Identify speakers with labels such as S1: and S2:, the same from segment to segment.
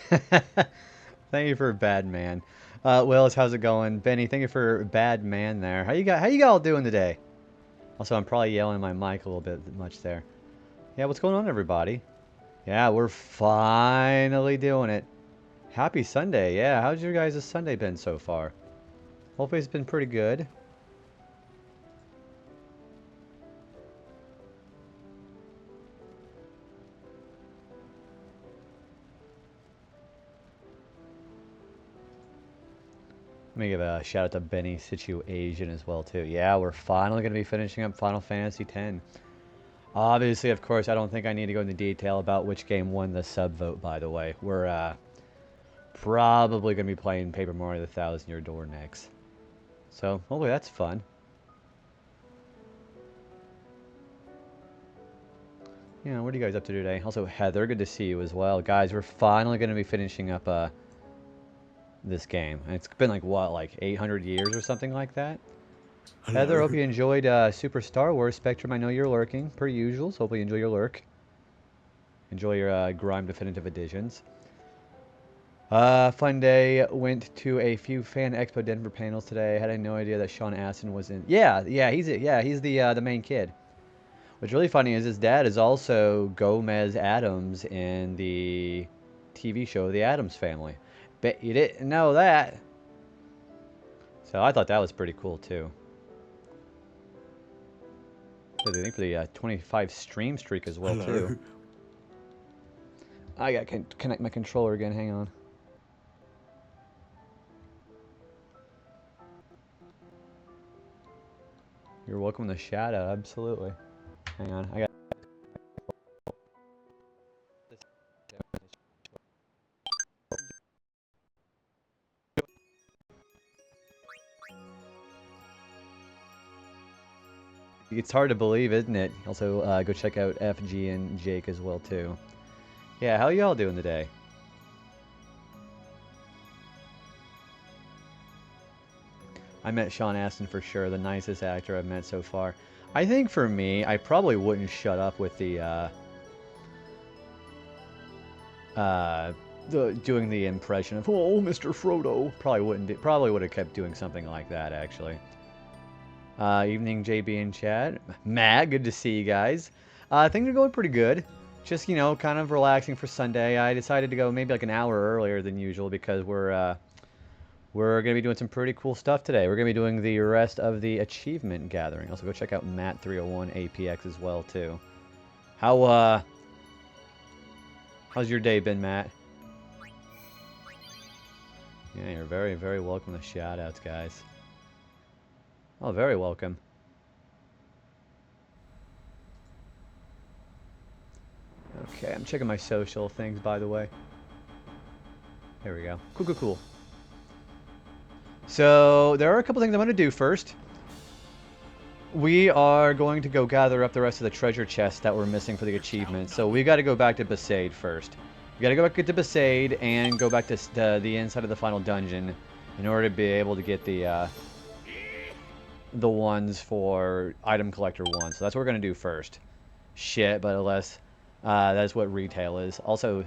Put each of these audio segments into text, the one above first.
S1: Thank you for Bad Man. Willis, how's it going? Benny, thank you for Bad Man there. How you all doing today? Also, I'm probably yelling my mic a little bit much there. Yeah, what's going on, everybody? Yeah, we're finally doing it. Happy Sunday. Yeah, how's your guys' Sunday been so far? Hopefully it's been pretty good. Let me give a shout out to Benny Situation as well too. Yeah, we're finally going to be finishing up Final Fantasy X. Obviously, of course, I don't think I need to go into detail about which game won the sub vote, by the way. We're probably going to be playing Paper Mario the Thousand Year Door next. So, hopefully that's fun. Yeah, what are you guys up to today? Also, Heather, good to see you as well. Guys, we're finally going to be finishing up this game. And it's been like, what, like 800 years or something like that?
S2: Hello.
S1: Heather, hope you enjoyed Super Star Wars Spectrum. I know you're lurking, per usual, so hopefully you enjoy your lurk. Enjoy your Grime Definitive Editions. Fun day. Went to a few Fan Expo Denver panels today. Had no idea that Sean Astin was in. Yeah, he's the main kid. What's really funny is his dad is also Gomez Adams in the TV show The Addams Family. Bet you didn't know that. So I thought that was pretty cool too. I think for the 25 stream streak as well
S2: Hello.
S1: too. I got to connect my controller again. Hang on. You're welcome to the shout out, absolutely. Hang on, I got. It's hard to believe, isn't it? Also, go check out FG and Jake as well too. Yeah, how y'all doing today? I met Sean Astin for sure, the nicest actor I've met so far. I think for me, I probably wouldn't shut up with the doing the impression of "Oh, Mr. Frodo." Probably wouldn't. Probably would have kept doing something like that actually. Evening, JB and Chad. Matt, good to see you guys. Things are going pretty good. Just, you know, kind of relaxing for Sunday. I decided to go maybe like an hour earlier than usual because we're going to be doing some pretty cool stuff today. We're going to be doing the rest of the achievement gathering. Also, go check out Matt301 APX as well, too. How's your day been, Matt? Yeah, you're very, very welcome to shout-outs, guys. Oh, very welcome. Okay, I'm checking my social things, by the way. There we go. Cool, cool, cool. So, there are a couple things I'm going to do first. We are going to go gather up the rest of the treasure chests that we're missing for the achievement. So, we got to go back to Besaid first. We got to go back to Besaid and go back to the inside of the final dungeon in order to be able to get the ones for item collector 1. So, that's what we're going to do first. Shit, but unless that's what retail is. Also,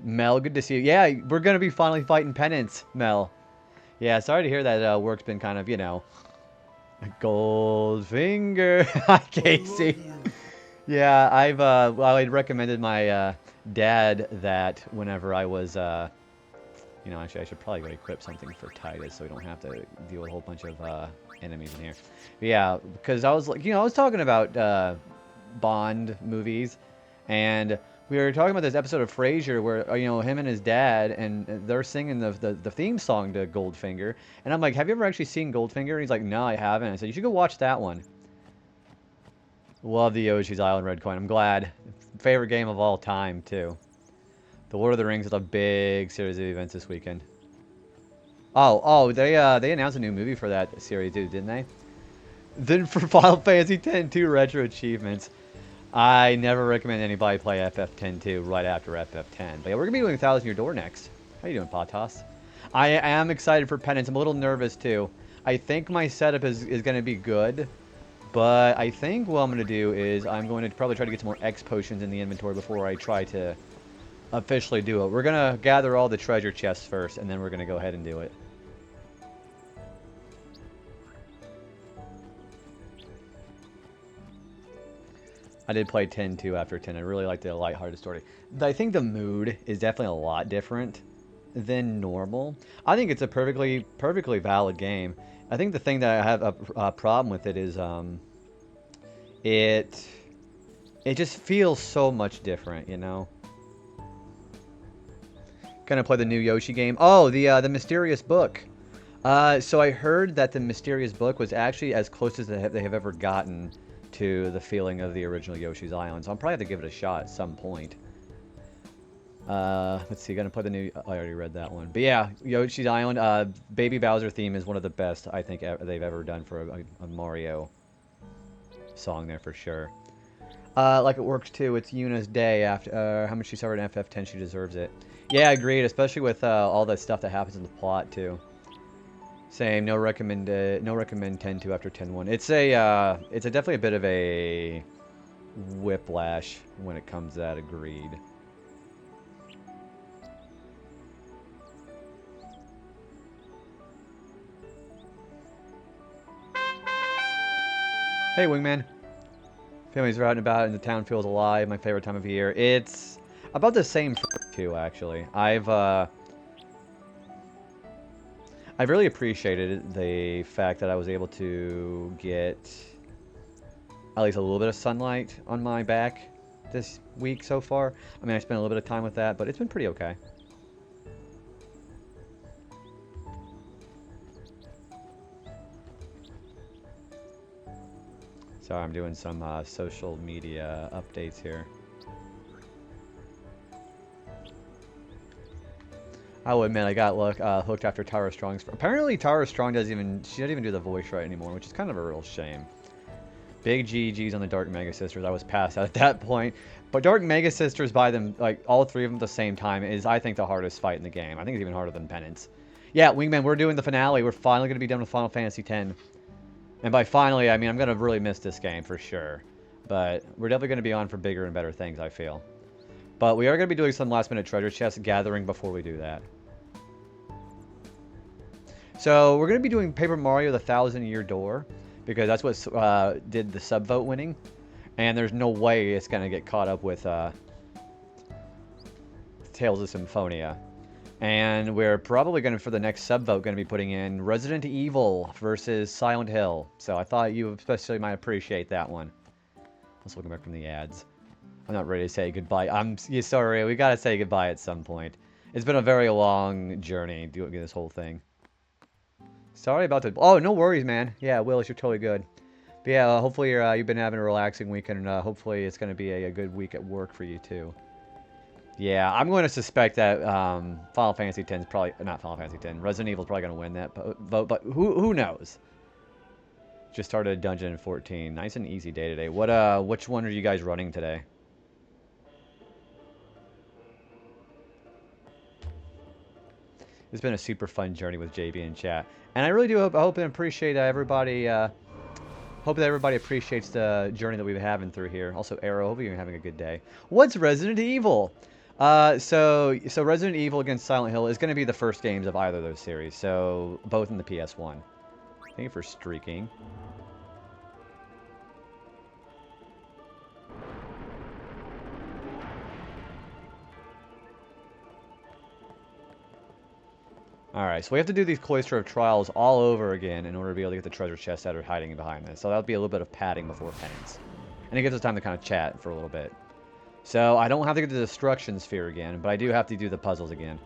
S1: Mel, good to see you. Yeah, we're going to be finally fighting Penance, Mel. Yeah, sorry to hear that work's been kind of, you know, Goldfinger. Hi, Casey. Yeah, well, I'd recommended my dad that whenever I was, you know, actually I should probably go equip something for Titus so we don't have to deal with a whole bunch of enemies in here. But yeah, because I was like, you know, I was talking about Bond movies, and we were talking about this episode of Frasier where, you know, him and his dad, and they're singing the theme song to Goldfinger. And I'm like, have you ever actually seen Goldfinger? And he's like, no, I haven't. I said, you should go watch that one. Love the Yoshi's Island Red Coin. I'm glad. Favorite game of all time, too. The Lord of the Rings is a big series of events this weekend. Oh, they announced a new movie for that series, dude, didn't they? Then for Final Fantasy X-2 Retro Achievements. I never recommend anybody play FF10-2 right after FF10. But yeah, we're going to be doing 1,000 Year Door next. How you doing, Patos? I am excited for Penance. I'm a little nervous, too. I think my setup is going to be good. But I think what I'm going to do is I'm going to probably try to get some more X potions in the inventory before I try to officially do it. We're gonna gather all the treasure chests first, and then we're gonna go ahead and do it. I did play 10-2 after 10. I really like the lighthearted story. I think the mood is definitely a lot different than normal. I think it's a perfectly valid game. I think the thing that I have a problem with it is it just feels so much different, you know. Gonna play the new Yoshi game. Oh, the mysterious book. So I heard that the mysterious book was actually as close as they have ever gotten to the feeling of the original Yoshi's Island. So I'll probably have to give it a shot at some point. Let's see, gonna play the new... I already read that one. But yeah, Yoshi's Island, Baby Bowser theme is one of the best I think they've ever done for a Mario song there for sure. Like it works too, it's Yuna's day after how much she suffered in FF10, she deserves it. Yeah, agreed, especially with all the stuff that happens in the plot too. Same, no recommend 10-2 after 10-1. It's definitely a bit of a whiplash when it comes to that, agreed. Hey, Wingman. Families are out and about and the town feels alive. My favorite time of year. It's about the same for too, actually. I've really appreciated the fact that I was able to get at least a little bit of sunlight on my back this week so far. I mean, I spent a little bit of time with that, but it's been pretty okay. Sorry, I'm doing some social media updates here. I will admit, I got hooked after Tara Strong's... Apparently, Tara Strong she doesn't even do the voice right anymore, which is kind of a real shame. Big GG's on the Dark Mega Sisters. I was passed out at that point. But Dark Mega Sisters by them, like, all three of them at the same time is, I think, the hardest fight in the game. I think it's even harder than Penance. Yeah, Wingman, we're doing the finale. We're finally going to be done with Final Fantasy X. And by finally, I mean, I'm going to really miss this game for sure. But we're definitely going to be on for bigger and better things, I feel. But we are going to be doing some last-minute treasure chest gathering before we do that. So we're going to be doing Paper Mario the 1,000-Year Door, because that's what did the sub-vote winning. And there's no way it's going to get caught up with Tales of Symphonia. And we're probably going to, for the next sub-vote, going to be putting in Resident Evil versus Silent Hill. So I thought you especially might appreciate that one. Let's look back from the ads. I'm not ready to say goodbye. Sorry, we got to say goodbye at some point. It's been a very long journey doing this whole thing. Sorry about the... Oh, no worries, man. Yeah, Willis, you're totally good. But yeah, hopefully you've been having a relaxing weekend, and hopefully it's going to be a good week at work for you, too. Yeah, I'm going to suspect that Final Fantasy X is probably... Not Final Fantasy X. Resident Evil is probably going to win that vote, but who knows? Just started Dungeon 14. Nice and easy day today. Which one are you guys running today? It's been a super fun journey with JB in chat. And I really do hope and appreciate everybody... hope that everybody appreciates the journey that we've been having through here. Also, Arrow, hope you're having a good day. What's Resident Evil? So Resident Evil against Silent Hill is going to be the first games of either of those series. So, both in the PS1. Thank you for streaking. Alright, so we have to do these Cloister of Trials all over again in order to be able to get the treasure chests that are hiding behind this. So that'll be a little bit of padding before Penance. And it gives us time to kind of chat for a little bit. So I don't have to get the Destruction Sphere again, but I do have to do the puzzles again.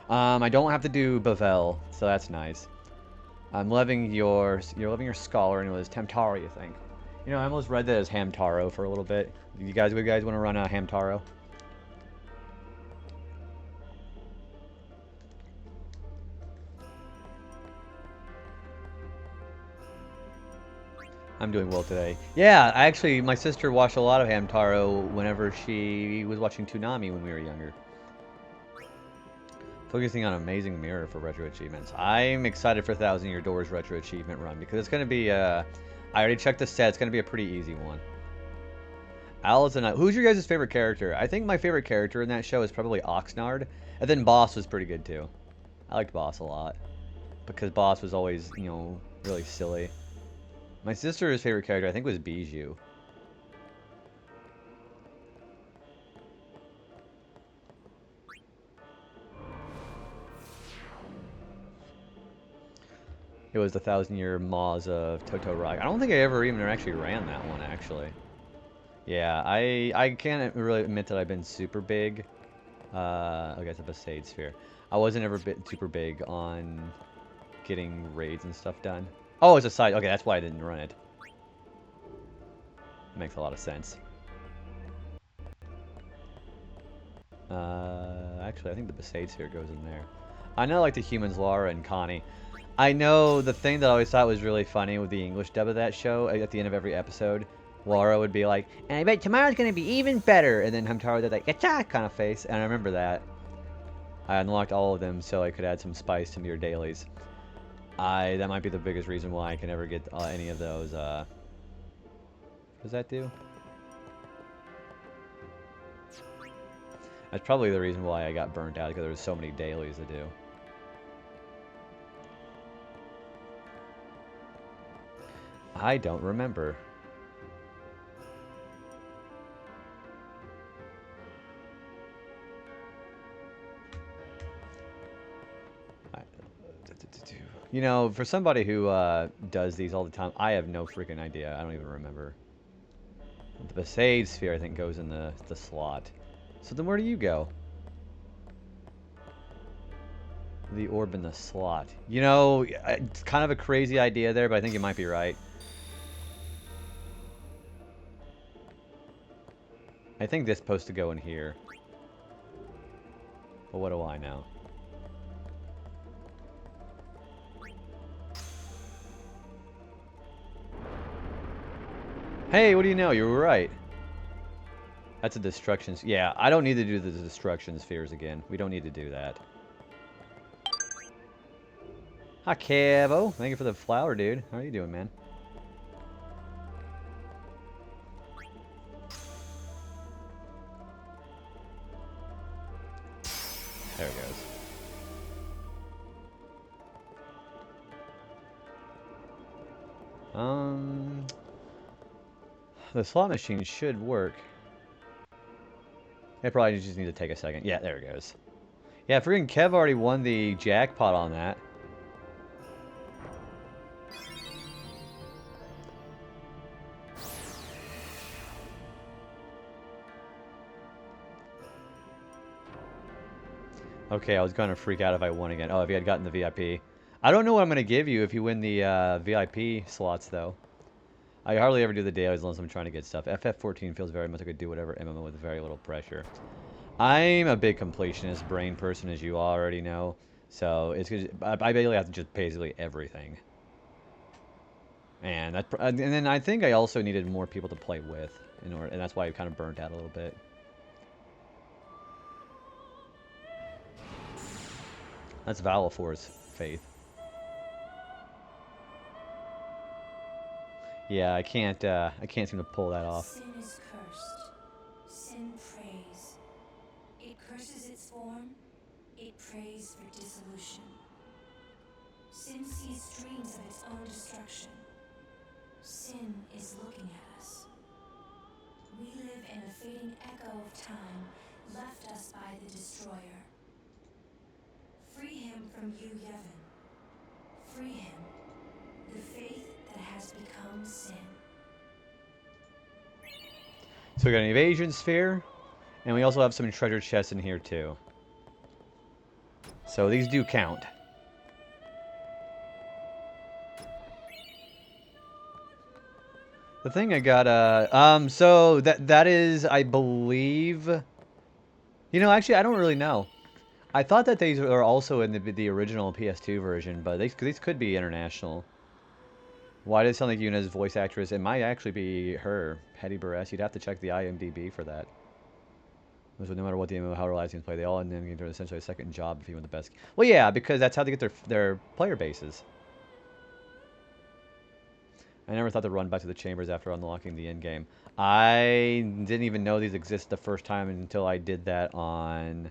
S1: I don't have to do Bavel, so that's nice. You're loving your Scholar, and it was Hamtaro, you think. You know, I almost read that as Hamtaro for a little bit. You guys want to run a Hamtaro? I'm doing well today. Yeah, my sister watched a lot of Hamtaro whenever she was watching Toonami when we were younger. Focusing on Amazing Mirror for Retro Achievements. I'm excited for 1,000-Year Door's Retro Achievement run because it's going to be, I already checked the set, it's going to be a pretty easy one. Allison, who's your guys' favorite character? I think my favorite character in that show is probably Oxnard. And then Boss was pretty good too. I liked Boss a lot. Because Boss was always, you know, really silly. My sister's favorite character, I think, was Bijou. It was the 1,000-Year Maws of Totoro. I don't think I ever even actually ran that one, actually. Yeah, I can't really admit that I've been super big. I guess a Besaid Sphere. I wasn't ever super big on getting raids and stuff done. Oh, it's a side. Okay, that's why I didn't run it. Makes a lot of sense. Actually, I think the Besaid Sphere goes in there. I know, like, the humans, Laura and Connie. I know the thing that I always thought was really funny with the English dub of that show, at the end of every episode, Laura would be like, and I bet tomorrow's going to be even better. And then Hamtaro did like, gotcha kind of face. And I remember that. I unlocked all of them so I could add some spice to your dailies. That might be the biggest reason why I can never get any of those. What does that do? That's probably the reason why I got burnt out, because there was so many dailies to do. I don't remember. You know, for somebody who does these all the time, I have no freaking idea. I don't even remember. The Besaid Sphere, I think, goes in the slot. So then where do you go? The orb in the slot. You know, it's kind of a crazy idea there, but I think you might be right. I think this is supposed to go in here. But what do I know? Hey, what do you know? You were right. That's a destruction. Yeah, I don't need to do the destruction spheres again. We don't need to do that. Hi, Cavo. Thank you for the flower, dude. How are you doing, man? There it goes. The slot machine should work. It probably just needs to take a second. Yeah, there it goes. Yeah, freaking Kev already won the jackpot on that. Okay, I was going to freak out if I won again. Oh, if you had gotten the VIP. I don't know what I'm going to give you if you win the VIP slots, though. I hardly ever do the dailies unless I'm trying to get stuff. FF14 feels very much like I could do whatever MMO with very little pressure. I'm a big completionist brain person, as you already know. So it's I basically have to just basically everything. And then I think I also needed more people to play with in order, and that's why I kind of burnt out a little bit. That's Valafor's faith. Yeah, I can't seem to pull that off.
S2: Sin is cursed. Sin prays. It curses its form. It prays for dissolution. Sin sees dreams of its own destruction. Sin is looking at us. We live in a fading echo of time left us by the Destroyer. Free him from you, Yevon. Free him. The faith that has become sin.
S1: So we got an evasion sphere, and we also have some treasure chests in here too. So these do count. The thing I got, so that is, I believe. You know, actually, I don't really know. I thought that these are also in the original PS2 version, but these could be international. Why does it sound like Yuna's voice actress? It might actually be her, Hetty Buress. You'd have to check the IMDb for that. So no matter what the MMO, how live teams play, they all end up getting essentially a second job if you want the best. Well, yeah, because that's how they get their player bases. I never thought to run back to the chambers after unlocking the end game. I didn't even know these exist the first time until I did that on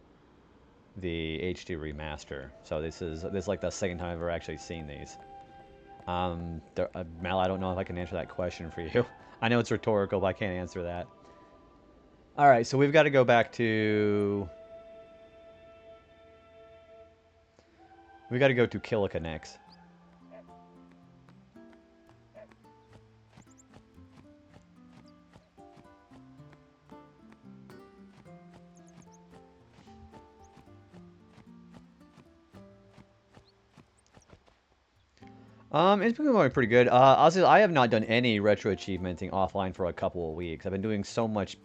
S1: the HD remaster. So this is like the second time I've ever actually seen these. Mal, I don't know if I can answer that question for you. I know it's rhetorical, but I can't answer that. All right, so we've got to go back to... We got to go to Kilika next. It's been going pretty good. Honestly, I have not done any retro achievementing offline for a couple of weeks. I've been doing so much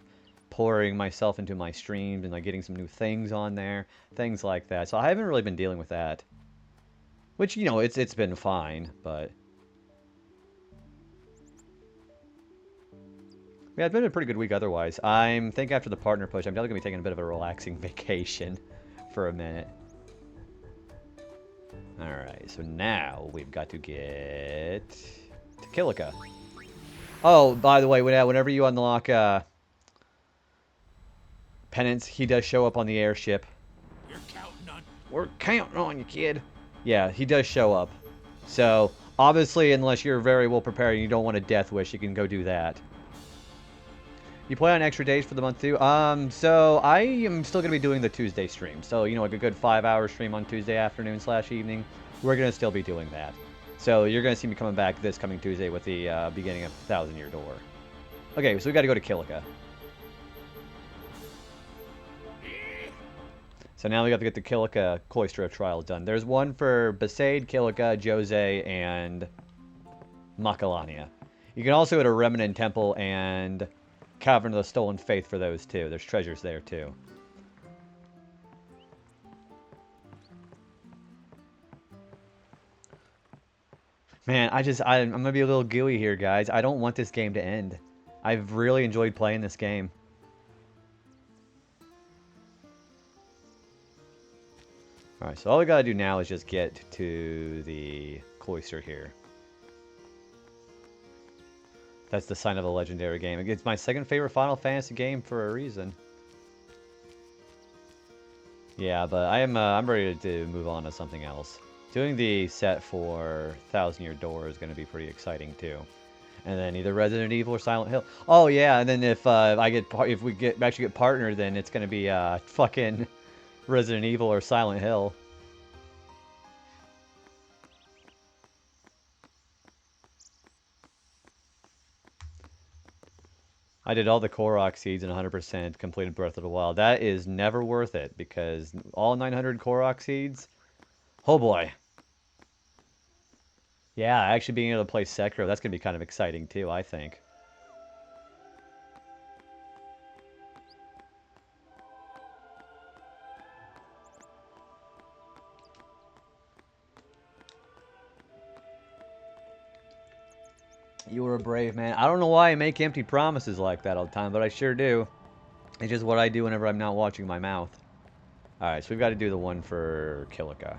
S1: pouring myself into my streams and like getting some new things on there, things like that. So I haven't really been dealing with that. Which, you know, it's been fine, but yeah, it's been a pretty good week otherwise. I think after the partner push, I'm definitely gonna be taking a bit of a relaxing vacation for a minute. Alright, so now we've got to get to Kilika. Oh, by the way, whenever you unlock Penance, he does show up on the airship. We're counting on you, kid. Yeah, he does show up. So, obviously, unless you're very well prepared and you don't want a death wish, you can go do that. You play on extra days for the month too? So I am still going to be doing the Tuesday stream. So, you know, like a good 5-hour stream on Tuesday afternoon / evening. We're going to still be doing that. So you're going to see me coming back this coming Tuesday with the beginning of 1,000 Year Door. Okay, so we got to go to Kilika. So now we got to get the Kilika Cloister of Trials done. There's one for Besaid, Kilika, Jose, and Makalania. You can also go to Remnant Temple and Cavern of the Stolen Faith for those too. There's treasures there too. Man, I'm gonna be a little gooey here, guys. I don't want this game to end. I've really enjoyed playing this game. Alright, so all we gotta do now is just get to the cloister here. That's the sign of a legendary game. It's my second favorite Final Fantasy game for a reason. Yeah, but I'm ready to move on to something else. Doing the set for 1,000 Year Door is going to be pretty exciting too. And then either Resident Evil or Silent Hill. Oh yeah, and then if we actually get partnered, then it's going to be fucking Resident Evil or Silent Hill. I did all the Korok seeds and 100% completed Breath of the Wild. That is never worth it because all 900 Korok seeds, oh boy. Yeah, actually being able to play Sekiro, that's going to be kind of exciting too, I think. You were a brave man. I don't know why I make empty promises like that all the time, but I sure do. It's just what I do whenever I'm not watching my mouth. Alright, so we've got to do the one for Kilika.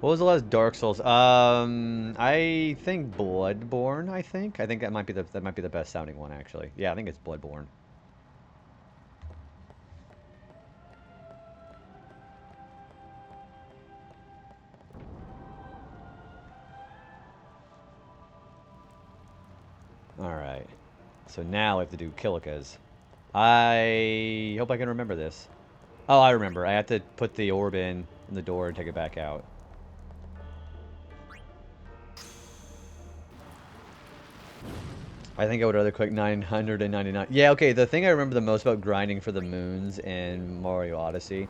S1: What was the last Dark Souls? I think Bloodborne, I think. I think that might be the best sounding one actually. Yeah, I think it's Bloodborne. Alright. So now we have to do Kilika's. I hope I can remember this. Oh, I remember. I have to put the orb in the door and take it back out. I think I would rather click 999. Yeah, okay, the thing I remember the most about grinding for the moons in Mario Odyssey,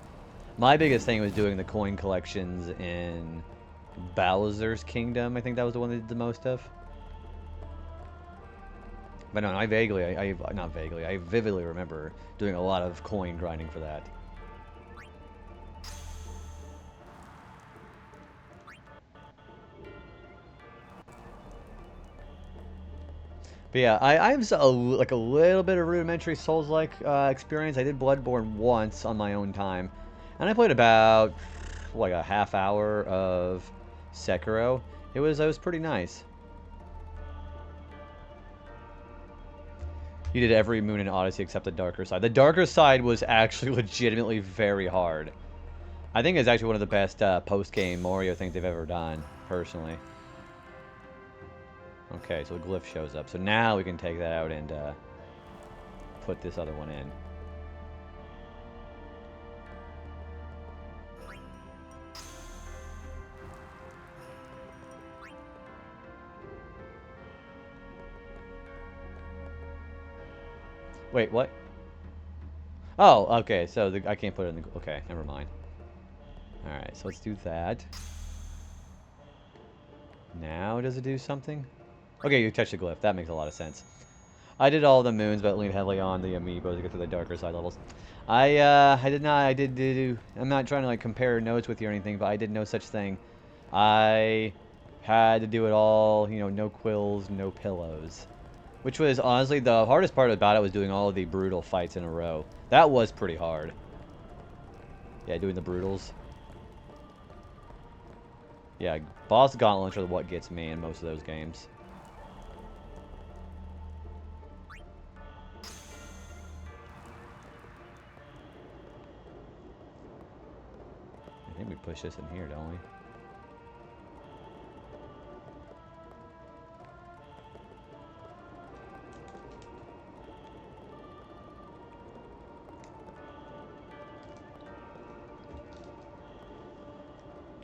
S1: my biggest thing was doing the coin collections in Bowser's Kingdom. I think that was the one that did the most of. But no, I vividly remember doing a lot of coin grinding for that. But yeah, I have like a little bit of rudimentary Souls-like experience. I did Bloodborne once on my own time. And I played about like a half hour of Sekiro. It was pretty nice. You did every Moon in Odyssey except the darker side. The darker side was actually legitimately very hard. I think it's actually one of the best post-game Mario things they've ever done, personally. Okay, so the glyph shows up. So now we can take that out and put this other one in. Wait, what? Oh, okay, so I can't put it in the... Okay, never mind. Alright, so let's do that. Now does it do something? Okay, you touch the glyph. That makes a lot of sense. I did all the moons, but leaned heavily on the amiibo to get to the darker side levels. I did not, I did do... I'm not trying to, like, compare notes with you or anything, but I did no such thing. I had to do it all, you know, no quills, no pillows. Which was, honestly, the hardest part about it was doing all of the brutal fights in a row. That was pretty hard. Yeah, doing the brutals. Yeah, boss gauntlets are what gets me in most of those games. I think we push this in here, don't we?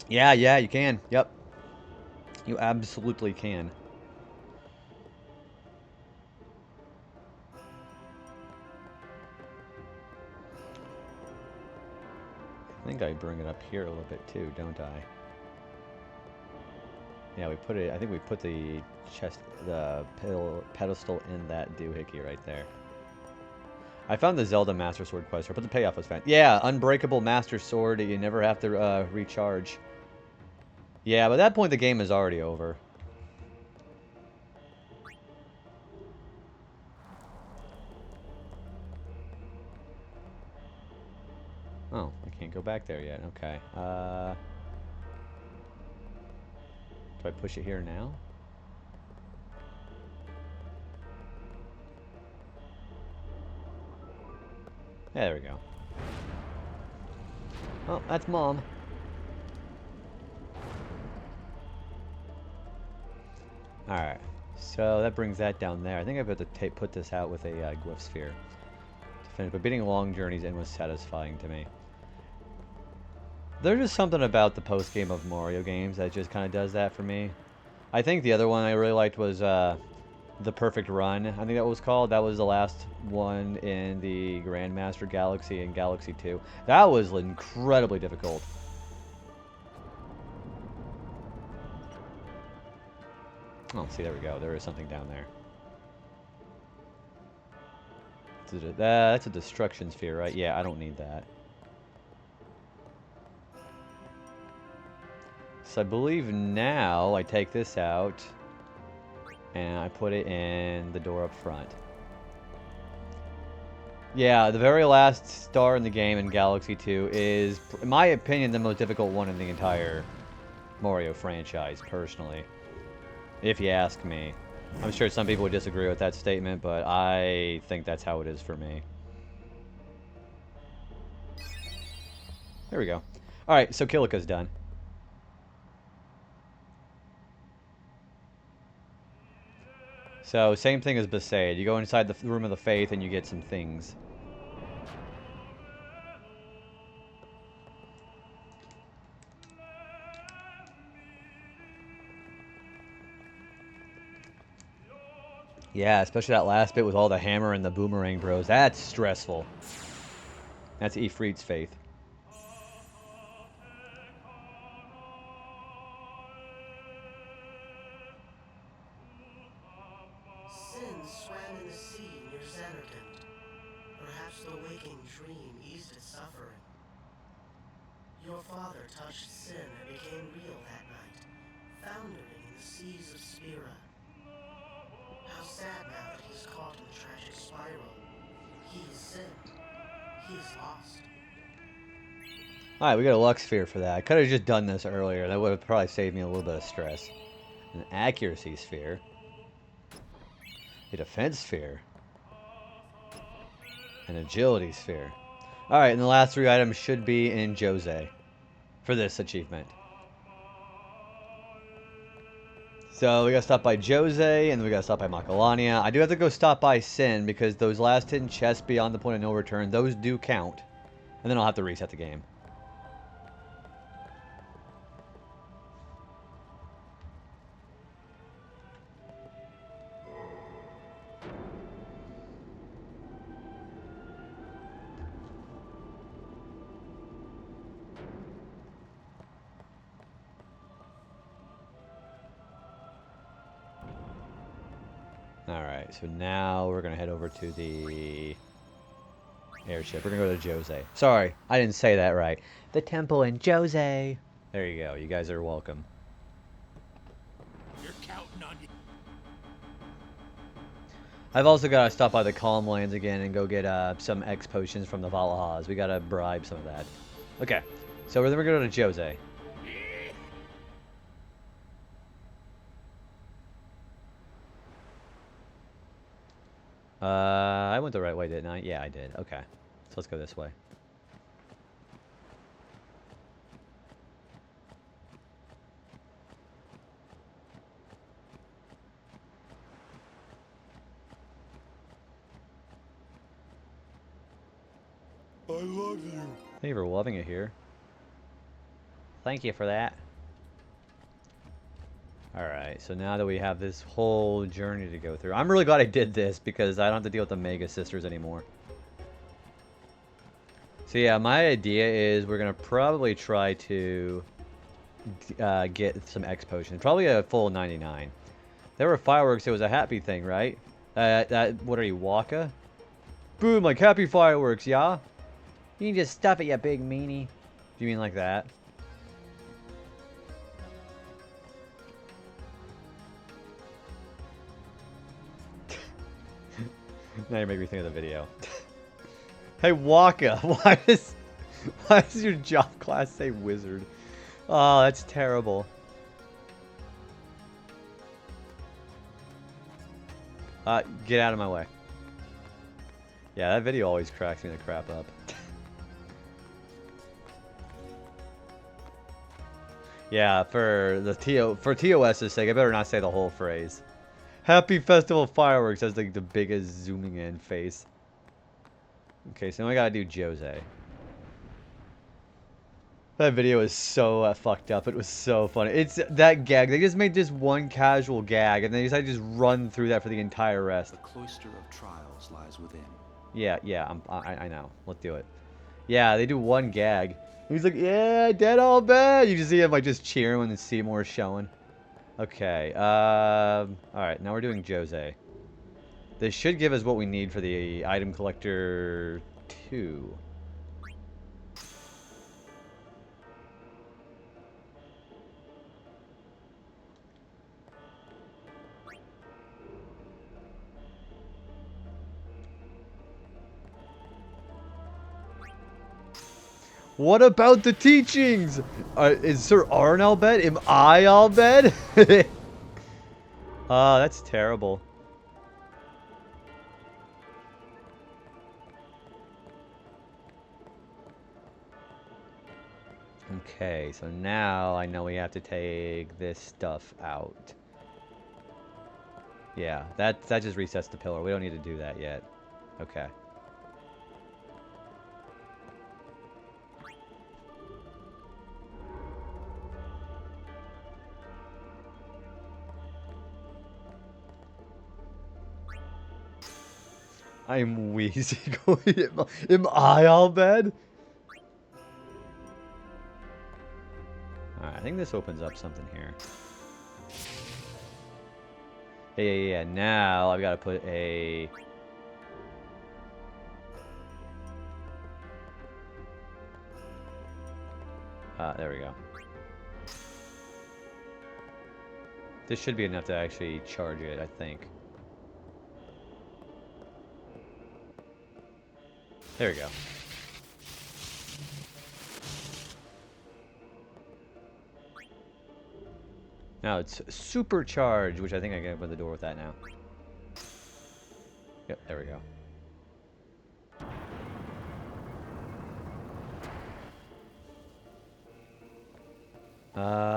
S1: Yeah, you can. Yep. You absolutely can. I think I bring it up here a little bit too, don't I? Yeah, we put it, I think we put the pedestal in that doohickey right there. I found the Zelda Master Sword quest, but the payoff was fantastic. Yeah, Unbreakable Master Sword, you never have to recharge. Yeah, but at that point the game is already over. Oh, I can't go back there yet. Okay. Do I push it here now? Yeah, there we go. Oh, that's Mom. Alright. So that brings that down there. I think I have to put this out with a glyph sphere to finish. But beating long journeys in was satisfying to me. There's just something about the post-game of Mario games that just kind of does that for me. I think the other one I really liked was The Perfect Run. I think that was called. That was the last one in the Grandmaster Galaxy and Galaxy 2. That was incredibly difficult. Oh, see, there we go. There is something down there. That's a destruction sphere, right? Yeah, I don't need that. So I believe now I take this out and I put it in the door up front. Yeah, the very last star in the game in Galaxy 2 is, in my opinion, the most difficult one in the entire Mario franchise, personally. If you ask me. I'm sure some people would disagree with that statement, but I think that's how it is for me. There we go. Alright, so Kilika's done. So, same thing as Besaid. You go inside the Room of the Faith and you get some things. Yeah, especially that last bit with all the hammer and the boomerang bros. That's stressful. That's Ifrit's faith.
S3: Sin swam in the sea near Xanarkand. Perhaps the waking dream eased its suffering. Your father touched Sin and became real that night, foundering in the seas of Spira. How sad now that he's caught in the tragic spiral. He has sinned. He is lost.
S1: Alright, we got a luck sphere for that. I could have just done this earlier. That would have probably saved me a little bit of stress. An accuracy sphere. A defense sphere. An agility sphere. Alright, and the last 3 items should be in Jose for this achievement. So we gotta stop by Jose, and then we gotta stop by Macalania. I do have to go stop by Sin, because those last 10 chests beyond the point of no return, those do count. And then I'll have to reset the game. Alright, so now we're gonna head over to the airship. We're gonna go to Jose. Sorry, I didn't say that right. The temple in Jose. There you go. You guys are welcome.
S4: You're counting on you.
S1: I've also got to stop by the Calm Lands again and go get some X potions from the Valahas. We got to bribe some of that. Okay, so then we're going to go to Jose. I went the right way, didn't I? Yeah, I did. Okay, so let's go this way.
S4: I love you.
S1: Thank you for loving it here. Thank you for that. Alright, so now that we have this whole journey to go through, I'm really glad I did this because I don't have to deal with the Mega Sisters anymore. So yeah, my idea is we're going to probably try to get some X potions. Probably a full 99. There were fireworks, it was a happy thing, right? What are you, Waka? Boom, like happy fireworks, yeah? You can just stuff it, you big meanie. Do you mean like that? Now you make me think of the video. Hey Waka, why does your job class say wizard? Oh, that's terrible. Get out of my way. Yeah, that video always cracks me the crap up. Yeah, for TOS's sake, I better not say the whole phrase. Happy Festival Fireworks has like the biggest zooming in face. Okay, so now I gotta do Jose. That video is so fucked up. It was so funny. It's that gag. They just made this one casual gag, and they decided to just run through that for the entire rest.
S5: The cloister of trials lies within.
S1: Yeah, I know. Let's do it. Yeah, they do one gag. He's like, yeah, dead all bad. You just see him like just cheering when the Seymour's showing. Okay. Alright, now we're doing Jose. This should give us what we need for the item collector 2. What about the teachings? Is Sir Arn al bed? Am I al bed? That's terrible. Okay, so now I know we have to take this stuff out. Yeah, that just resets the pillar. We don't need to do that yet. Okay. I'm wheezy going. Am I all bad? Alright, I think this opens up something here. Yeah. Now I've got to put a... there we go. This should be enough to actually charge it, I think. There we go. Now it's supercharged, which I think I can open the door with that now. Yep, there we go.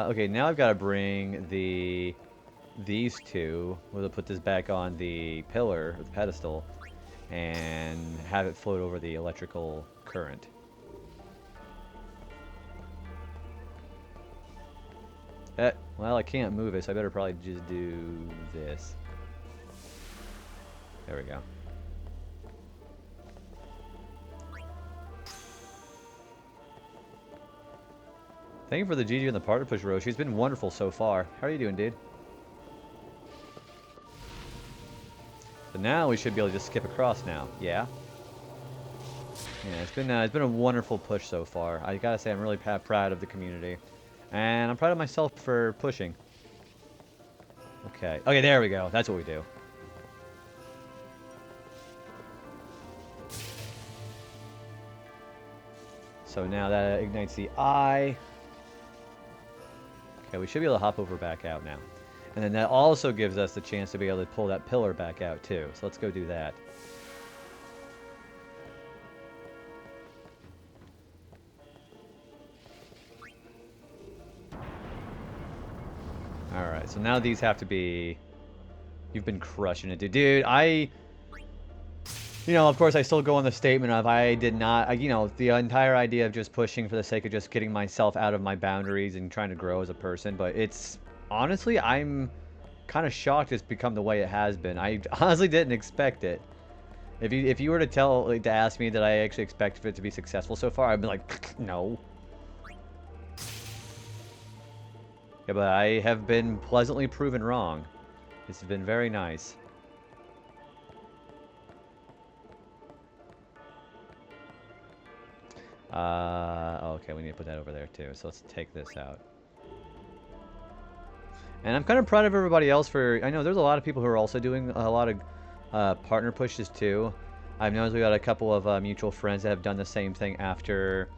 S1: Okay, now I've got to bring these two. We'll put this back on the pillar, or the pedestal, and have it float over the electrical current. Well, I can't move it, so I better probably just do this. There we go. Thank you for the GG and the partner push, Roshi. It's been wonderful so far. How are you doing, dude? So now we should be able to just skip across now. Yeah? Yeah, it's been a wonderful push so far. I gotta say, I'm really proud of the community. And I'm proud of myself for pushing. Okay. Okay, there we go. That's what we do. So now that ignites the eye. Okay, we should be able to hop over back out now. And then that also gives us the chance to be able to pull that pillar back out too. So let's go do that. Alright, so now these have to be... You've been crushing it, dude. Dude, you know, of course, I still go on the statement of I did not... you know, the entire idea of just pushing for the sake of just getting myself out of my boundaries and trying to grow as a person. But it's... Honestly, I'm kind of shocked it's become the way it has been. I honestly didn't expect it. If you were to ask me that I actually expected it to be successful so far, I'd be like, no. Yeah, but I have been pleasantly proven wrong. It's been very nice. Okay, we need to put that over there too. So let's take this out. And I'm kind of proud of everybody else for... I know there's a lot of people who are also doing a lot of partner pushes too. I've noticed we got a couple of mutual friends that have done the same thing after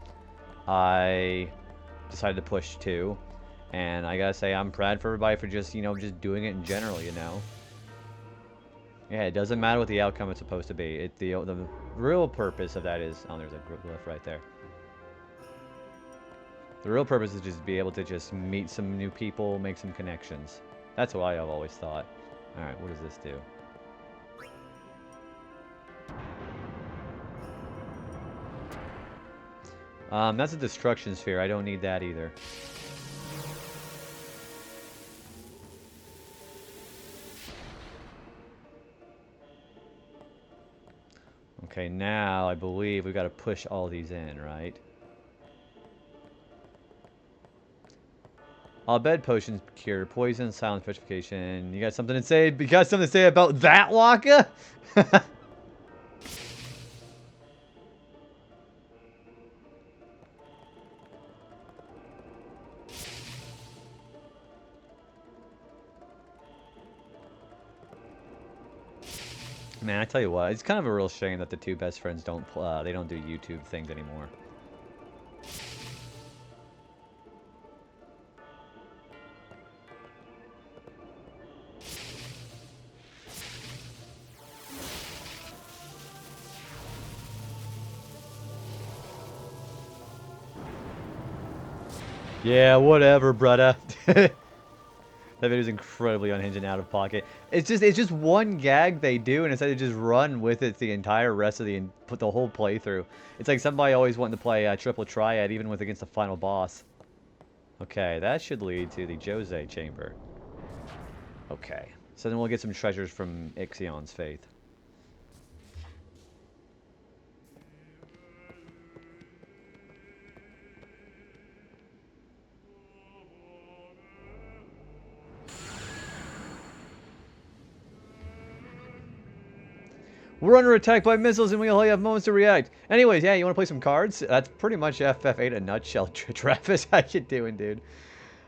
S1: I decided to push too. And I gotta say, I'm proud for everybody for just, you know, just doing it in general, you know. Yeah, it doesn't matter what the outcome is supposed to be. The real purpose of that is... Oh, there's a glyph right there. The real purpose is just be able to just meet some new people, make some connections. That's what I've always thought. Alright, what does this do? That's a destruction sphere. I don't need that either. Okay, now I believe we've got to push all these in, right? All bed potions cure poison, silence, petrification. You got something to say? You got something to say about that, Waka? Man, I tell you what, it's kind of a real shame that the two best friends don't do YouTube things anymore. Yeah, whatever, brother. That video's incredibly unhinged and out of pocket. It's just one gag they do, and instead they just run with it the entire rest of put the whole playthrough. It's like somebody always wanting to play a triple triad, even against the final boss. Okay, that should lead to the Jose chamber. Okay, so then we'll get some treasures from Ixion's Faith. We're under attack by missiles and we only have moments to react. Anyways, yeah, you want to play some cards? That's pretty much FF8 in a nutshell, Travis. How you doing, dude?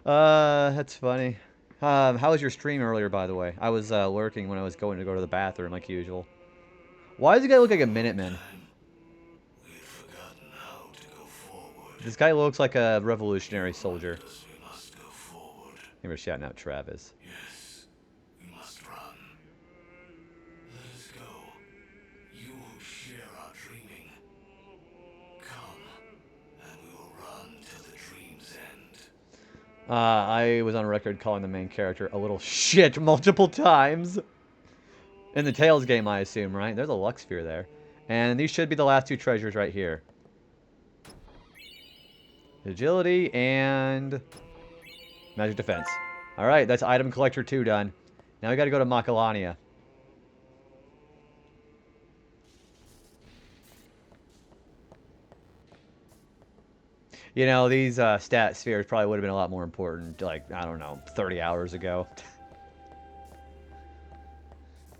S1: That's funny. How was your stream earlier, by the way? I was lurking when I was going to go to the bathroom, like usual. Why does the guy look like a Minuteman? This guy looks like a revolutionary soldier.
S6: We must go forward.
S1: They were shouting out Travis.
S4: Yes, we must run. Let us go. You who share our dreaming. Come, and we will run till the dream's end.
S1: I was on record calling the main character a little shit multiple times. In the Tails game, I assume, right? There's a luck sphere there. And these should be the last two treasures right here. Agility and magic defense. Alright, that's item collector 2 done. Now we gotta go to Macalania. You know, these stat spheres probably would have been a lot more important, like, I don't know, 30 hours ago.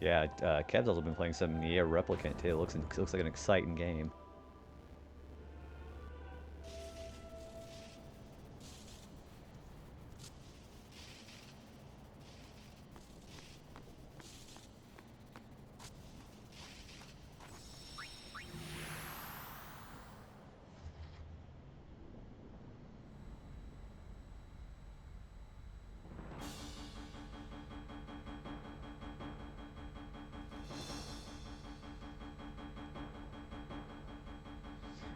S1: Yeah, Kev's also been playing some Nier Replicant too. Looks like an exciting game.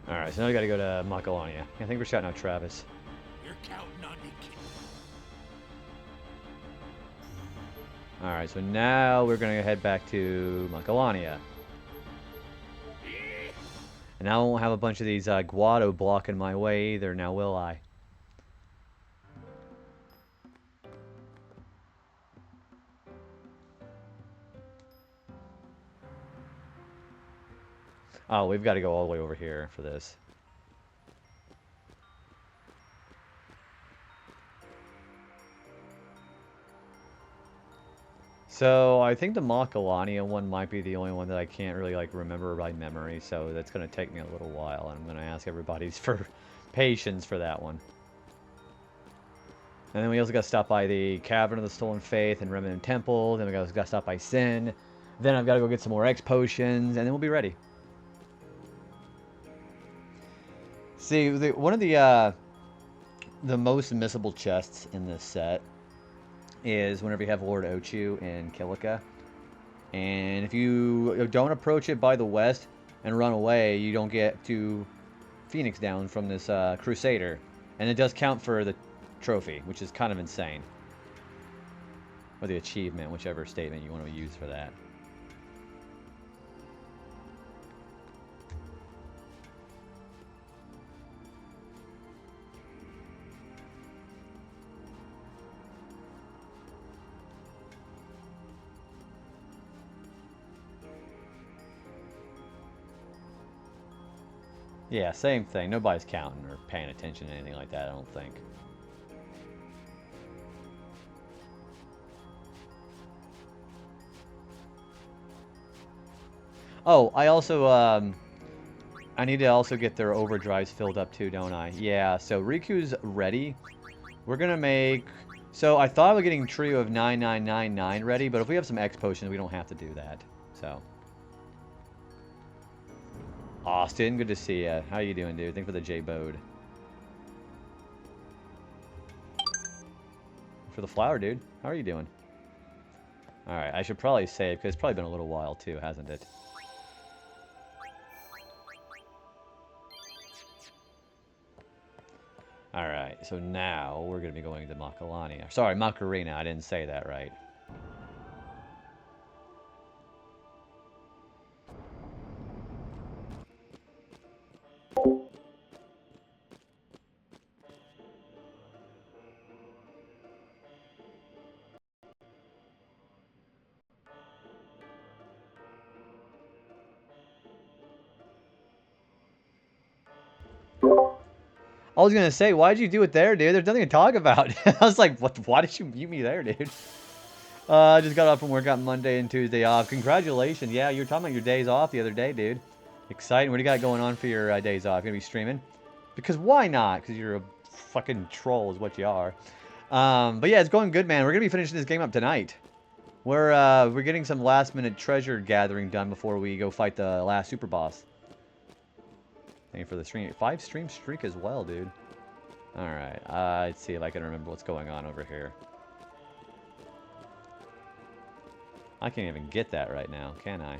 S1: Alright, so now we gotta go to Macalania. I think we're shouting out Travis.
S4: You're counting on me, kid.
S1: Alright, so now we're gonna head back to Macalania. And now I won't have a bunch of these Guado blocking my way either, now will I? Oh, we've got to go all the way over here for this. So, I think the Macalania one might be the only one that I can't really, like, remember by memory, so that's going to take me a little while, and I'm going to ask everybody for patience for that one. And then we also got to stop by the Cavern of the Stolen Faith and Remnant Temple, then we got to stop by Sin, then I've got to go get some more X potions, and then we'll be ready. See, one of the most missable chests in this set is whenever you have Lord Ochu in Kilika. And if you don't approach it by the west and run away, you don't get to Phoenix Down from this Crusader. And it does count for the trophy, which is kind of insane. Or the achievement, whichever statement you want to use for that. Yeah, same thing. Nobody's counting or paying attention to anything like that, I don't think. Oh, I also, I need to also get their overdrives filled up too, don't I? Yeah, so Riku's ready. We're gonna make... So, I thought I was getting Trio of 9999 ready, but if we have some X potions, we don't have to do that. So... Austin, good to see ya. How you doing, dude? Thanks for the J-Bode. For the flower, dude. How are you doing? Alright, I should probably save, because it's probably been a little while, too, hasn't it? Alright, so now we're going to be going to Macalania. Sorry, Macarena, I didn't say that right. I was gonna say, why'd you do it there, dude? There's nothing to talk about. I was like, what? Why did you mute me there, dude? I just got off from work on Monday and Tuesday off. Congratulations. Yeah, you were talking about your days off the other day, dude. Exciting. What do you got going on for your days off? You gonna be streaming? Because why not? Because you're a fucking troll is what you are. But yeah, it's going good, man. We're gonna be finishing this game up tonight. We're getting some last minute treasure gathering done before we go fight the last super boss. Thank you for the stream. 5 stream streak as well, dude. Alright, let's see if I can remember what's going on over here. I can't even get that right now, can I?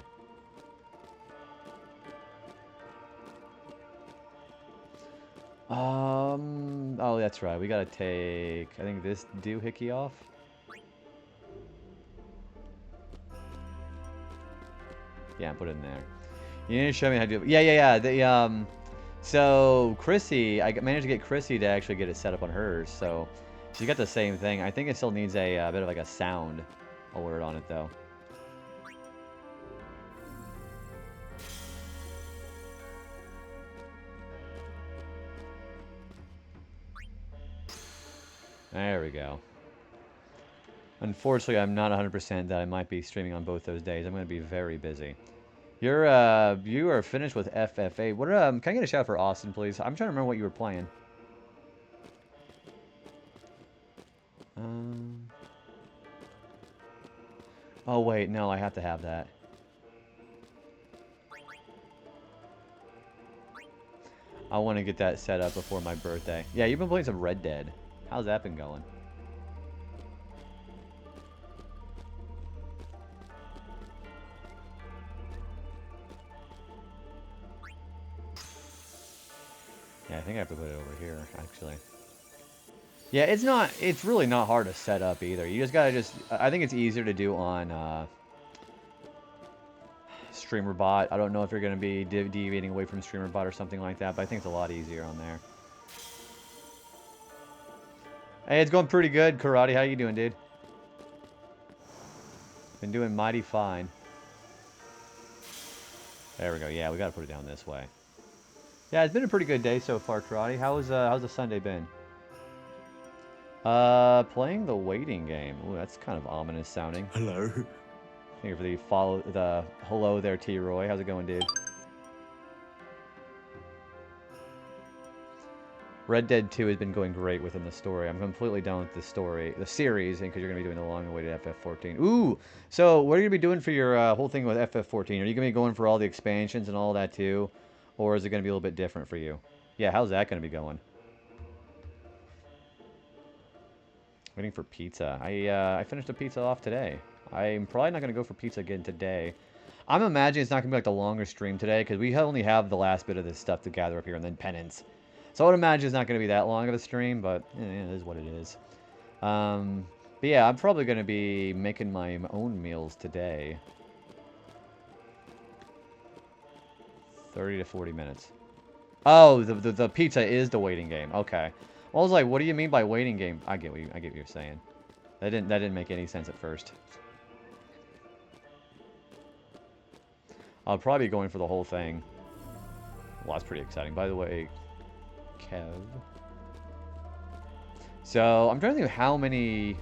S1: Oh, that's right. We gotta take, I think, this doohickey off. Yeah, put it in there. You need to show me how to do it. Yeah. So Chrissy, I managed to get Chrissy to actually get it set up on hers. So she got the same thing. I think it still needs a bit of like a sound alert on it though. There we go. Unfortunately, I'm not 100% that I might be streaming on both those days. I'm going to be very busy. You are finished with FFA. What can I get a shout out for Austin, please? I'm trying to remember what you were playing. Oh wait, no, I have to have that. I want to get that set up before my birthday. Yeah, you've been playing some Red Dead. How's that been going? Yeah, I think I have to put it over here, actually. Yeah, it's really not hard to set up either. You just gotta I think it's easier to do on, StreamerBot. I don't know if you're gonna be deviating away from StreamerBot or something like that, but I think it's a lot easier on there. Hey, it's going pretty good, Karate. How you doing, dude? Been doing mighty fine. There we go. Yeah, we gotta put it down this way. Yeah, it's been a pretty good day so far, Karate. How's the Sunday been? Playing the waiting game. Ooh, that's kind of ominous sounding.
S5: Hello.
S1: Thank you for the hello there, T. Roy. How's it going, dude? Red Dead 2 has been going great within the story. I'm completely done with the series, and because you're going to be doing the long-awaited FF14. Ooh! So, what are you going to be doing for your whole thing with FF14? Are you going to be going for all the expansions and all that too? Or is it going to be a little bit different for you? Yeah, how's that going to be going? Waiting for pizza. I finished a pizza off today. I'm probably not going to go for pizza again today. I'm imagining it's not going to be like the longer stream today, because we only have the last bit of this stuff to gather up here, and then penance. So I would imagine it's not going to be that long of a stream, but it is what it is. But yeah, I'm probably going to be making my own meals today. 30 to 40 minutes. Oh, the pizza is the waiting game. Okay. Well, I was like, what do you mean by waiting game? I get what you're saying. That didn't make any sense at first. I'll probably be going for the whole thing. Well, that's pretty exciting. By the way, Kev. So, I'm trying to think of how many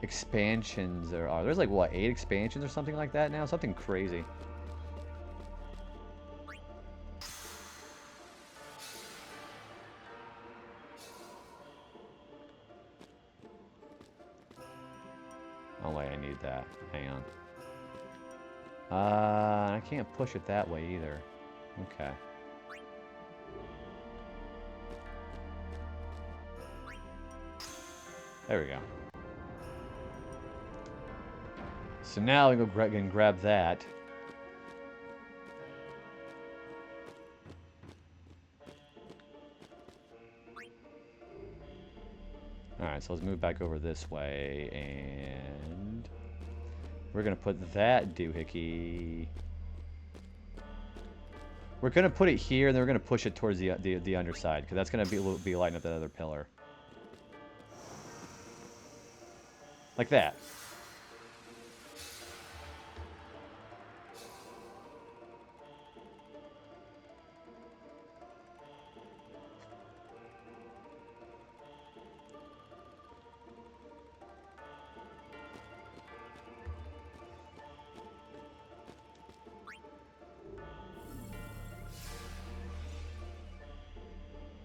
S1: expansions there are. There's like, what, 8 expansions or something like that now? Something crazy. Oh, wait, I need that. Hang on. I can't push it that way either. Okay. There we go. So now we can grab that. Alright, so let's move back over this way, and we're going to put that doohickey. We're going to put it here, and then we're going to push it towards the underside, because that's going to be lighting up that other pillar. Like that.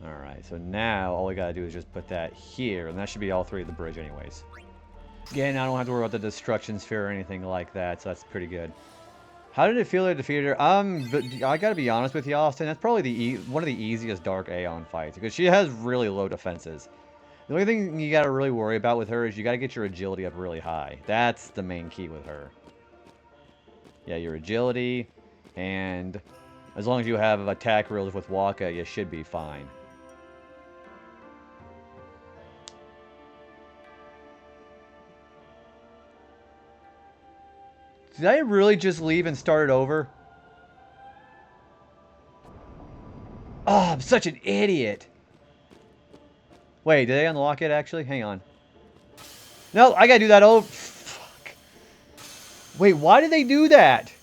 S1: Alright, so now all we gotta do is just put that here, and that should be all 3 of the bridge anyways. Again, I don't have to worry about the destruction sphere or anything like that, so that's pretty good. How did it feel to defeat her? I gotta be honest with you, Austin. That's probably one of the easiest Dark Aeon fights, because she has really low defenses. The only thing you gotta really worry about with her is you gotta get your agility up really high. That's the main key with her. Yeah, your agility, and as long as you have attack reels with Waka, you should be fine. Did I really just leave and start it over? Oh, I'm such an idiot. Wait, did they unlock it actually? Hang on. No, I gotta do that over. Fuck. Wait, why did they do that?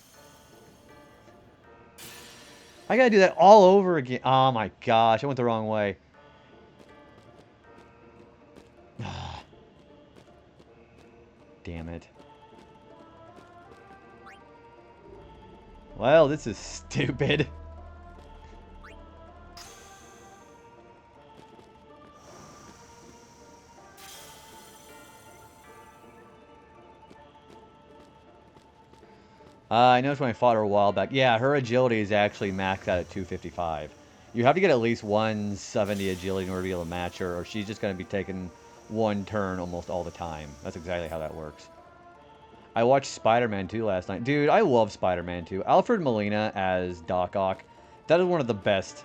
S1: I gotta do that all over again. Oh my gosh, I went the wrong way. Damn it. Well, this is stupid. I noticed when I fought her a while back. Yeah, her agility is actually maxed out at 255. You have to get at least 170 agility in order to be able to match her, or she's just going to be taking one turn almost all the time. That's exactly how that works. I watched Spider-Man 2 last night. Dude, I love Spider-Man 2. Alfred Molina as Doc Ock. That is one of the best.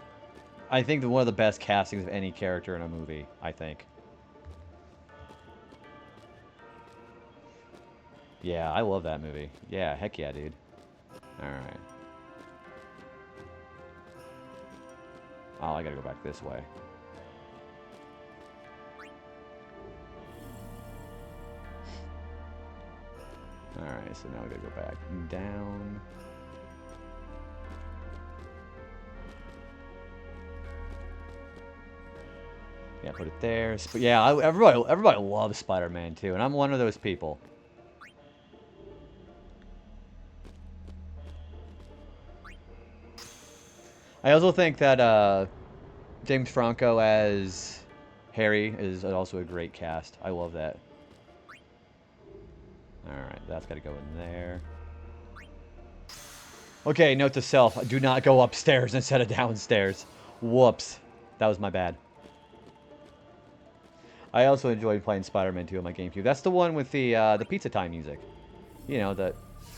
S1: I think one of the best castings of any character in a movie, I think. Yeah, I love that movie. Yeah, heck yeah, dude. Alright. Oh, I gotta go back this way. Alright, so now we gotta go back down. Yeah, put it there. But yeah, everybody loves Spider-Man 2, and I'm one of those people. I also think that James Franco as Harry is also a great cast. I love that. Alright, that's got to go in there. Okay, note to self. Do not go upstairs instead of downstairs. Whoops. That was my bad. I also enjoyed playing Spider-Man 2 on my GameCube. That's the one with the Pizza Time music. You know, the...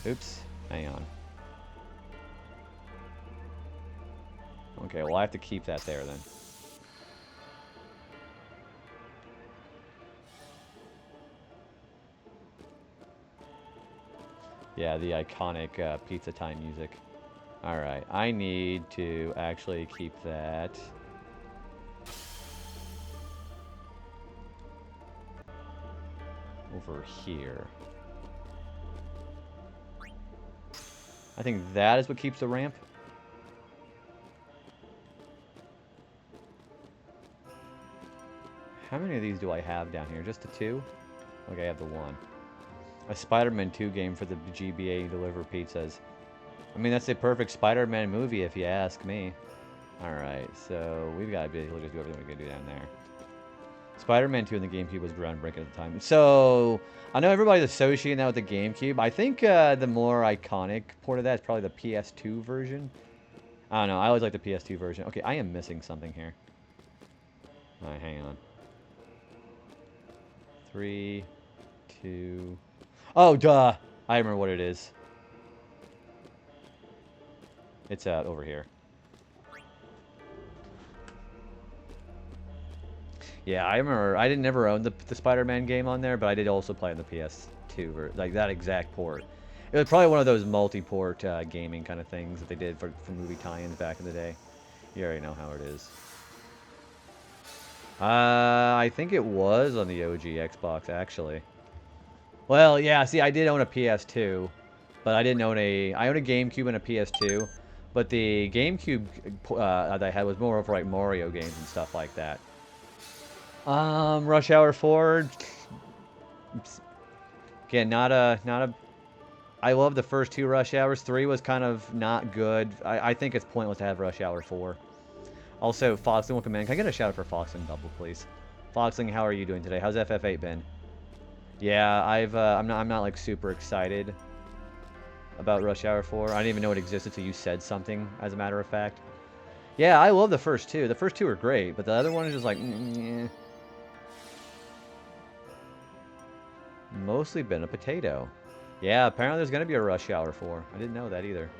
S1: Oops. Hang on. Okay, well, I have to keep that there, then. Yeah, the iconic Pizza Time music. Alright, I need to actually keep that... over here. I think that is what keeps the ramp. How many of these do I have down here? Just the two? Okay, I have the one. A Spider-Man 2 game for the GBA deliver pizzas. I mean, that's a perfect Spider-Man movie if you ask me. Alright, so we've got to be able to just do everything we can do down there. Spider-Man 2 in the GameCube was groundbreaking at the time. So, I know everybody's associating that with the GameCube. I think the more iconic port of that is probably the PS2 version. I don't know. I always like the PS2 version. Okay, I am missing something here. Alright, hang on. 3, 2... Oh, duh! I remember what it is. It's over here. Yeah, I remember. I didn't never own the Spider-Man game on there, but I did also play on the PS2, like that exact port. It was probably one of those multi-port gaming kind of things that they did for movie tie-ins back in the day. You already know how it is. I think it was on the OG Xbox, actually. Well, yeah, see, I did own a PS2, but I didn't own a... I owned a GameCube and a PS2, but the GameCube that I had was more for, like, Mario games and stuff like that. Rush Hour 4... Again, not a... I love the first two Rush Hours. 3 was kind of not good. I think it's pointless to have Rush Hour 4. Also, Foxling will come in. Can I get a shout out for Foxling Double, please? Foxling, how are you doing today? How's FF8 been? Yeah, I'm not like super excited about Rush Hour 4. I didn't even know it existed until you said something, as a matter of fact. Yeah, I love the first two. The first two are great, but the other one is just like, Mostly been a potato. Yeah, apparently there's going to be a Rush Hour 4. I didn't know that either.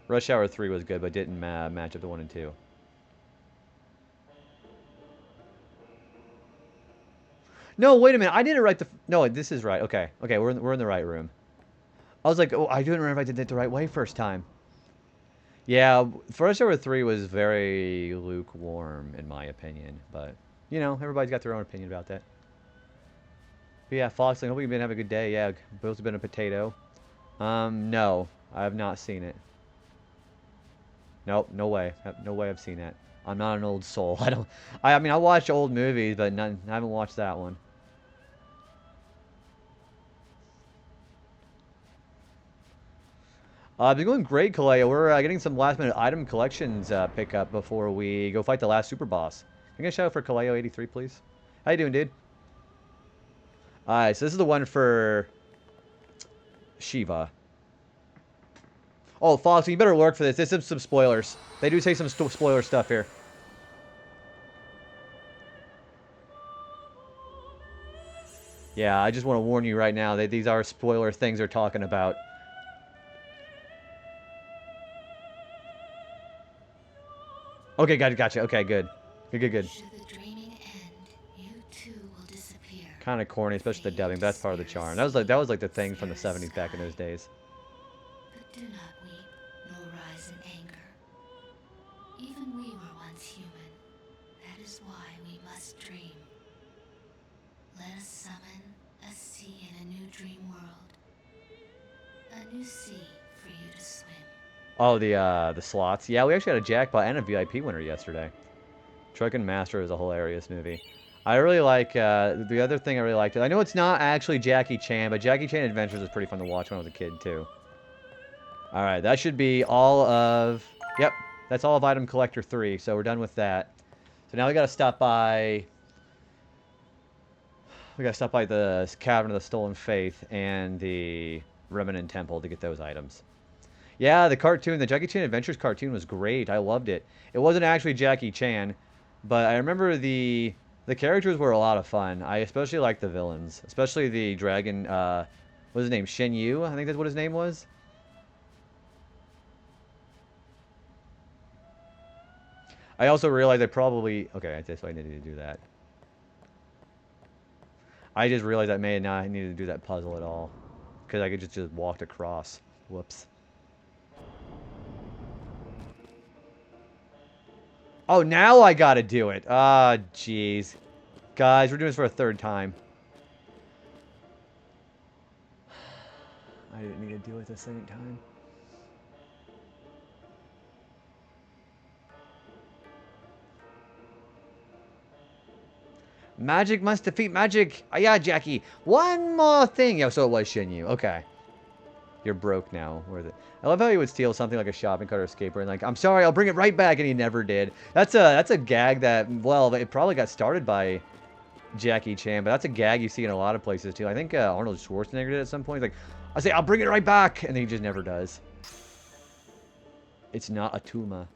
S1: Rush Hour 3 was good, but didn't match up to 1 and 2. No, wait a minute. I didn't write the... No, this is right. Okay. Okay, we're in the right room. I was like, oh, I didn't remember if I did it the right way first time. Yeah, Rush Hour 3 was very lukewarm, in my opinion. But, you know, everybody's got their own opinion about that. But yeah, Foxling, hope you've been having a good day. Yeah, both have been a potato. No. I have not seen it. Nope, no way. No way I've seen that. I'm not an old soul. I mean, I watch old movies, but I haven't watched that one. I've been going great, Kaleo. We're getting some last-minute item collections pick up before we go fight the last super boss. Can I get a shout out for Kaleo83, please? How you doing, dude? Alright, so this is the one for Shiva. Oh, Fox, you better lurk for this. This is some spoilers. They do say some spoiler stuff here. Yeah, I just want to warn you right now that these are spoiler things they're talking about. Okay, gotcha. Okay, good. Good.
S2: Should the dreaming end, you too will disappear.
S1: Kind of corny, especially the dubbing. But that's part of the charm. That was like the thing from the 70s back in those days.
S2: But do not weep, nor rise in anger. Even we were once human. That is why we must dream. Let us summon a sea in a new dream world. A new sea for you to swim.
S1: Oh, the slots. Yeah, we actually had a jackpot and a VIP winner yesterday. Truckin' Master is a hilarious movie. I really like, the other thing I really liked, I know it's not actually Jackie Chan, but Jackie Chan Adventures is pretty fun to watch when I was a kid, too. Alright, that should be all of, yep, that's all of Item Collector 3, so we're done with that. So now we gotta stop by the Cavern of the Stolen Faith and the Remnant Temple to get those items. Yeah, the cartoon, the Jackie Chan Adventures cartoon was great. I loved it. It wasn't actually Jackie Chan, but I remember the characters were a lot of fun. I especially liked the villains, especially the dragon. What was his name? Shen Yu, I think that's what his name was. I also realized I probably that's why I needed to do that. I just realized I may not need to do that puzzle at all, because I could just walked across. Whoops. Oh, now I gotta do it. Ah, jeez. Guys, we're doing this for a third time. I didn't need to do it the second time. Magic must defeat magic. Ah, yeah, Jackie. One more thing. Yeah, so it was Shinyu. Okay. You're broke now. I love how he would steal something like a shopping cart or a skateboard and like, I'm sorry, I'll bring it right back, and he never did. That's a gag that, well, it probably got started by Jackie Chan, but that's a gag you see in a lot of places too. I think Arnold Schwarzenegger did at some point. Like, I say, I'll bring it right back, and then he just never does. It's not a Tuma.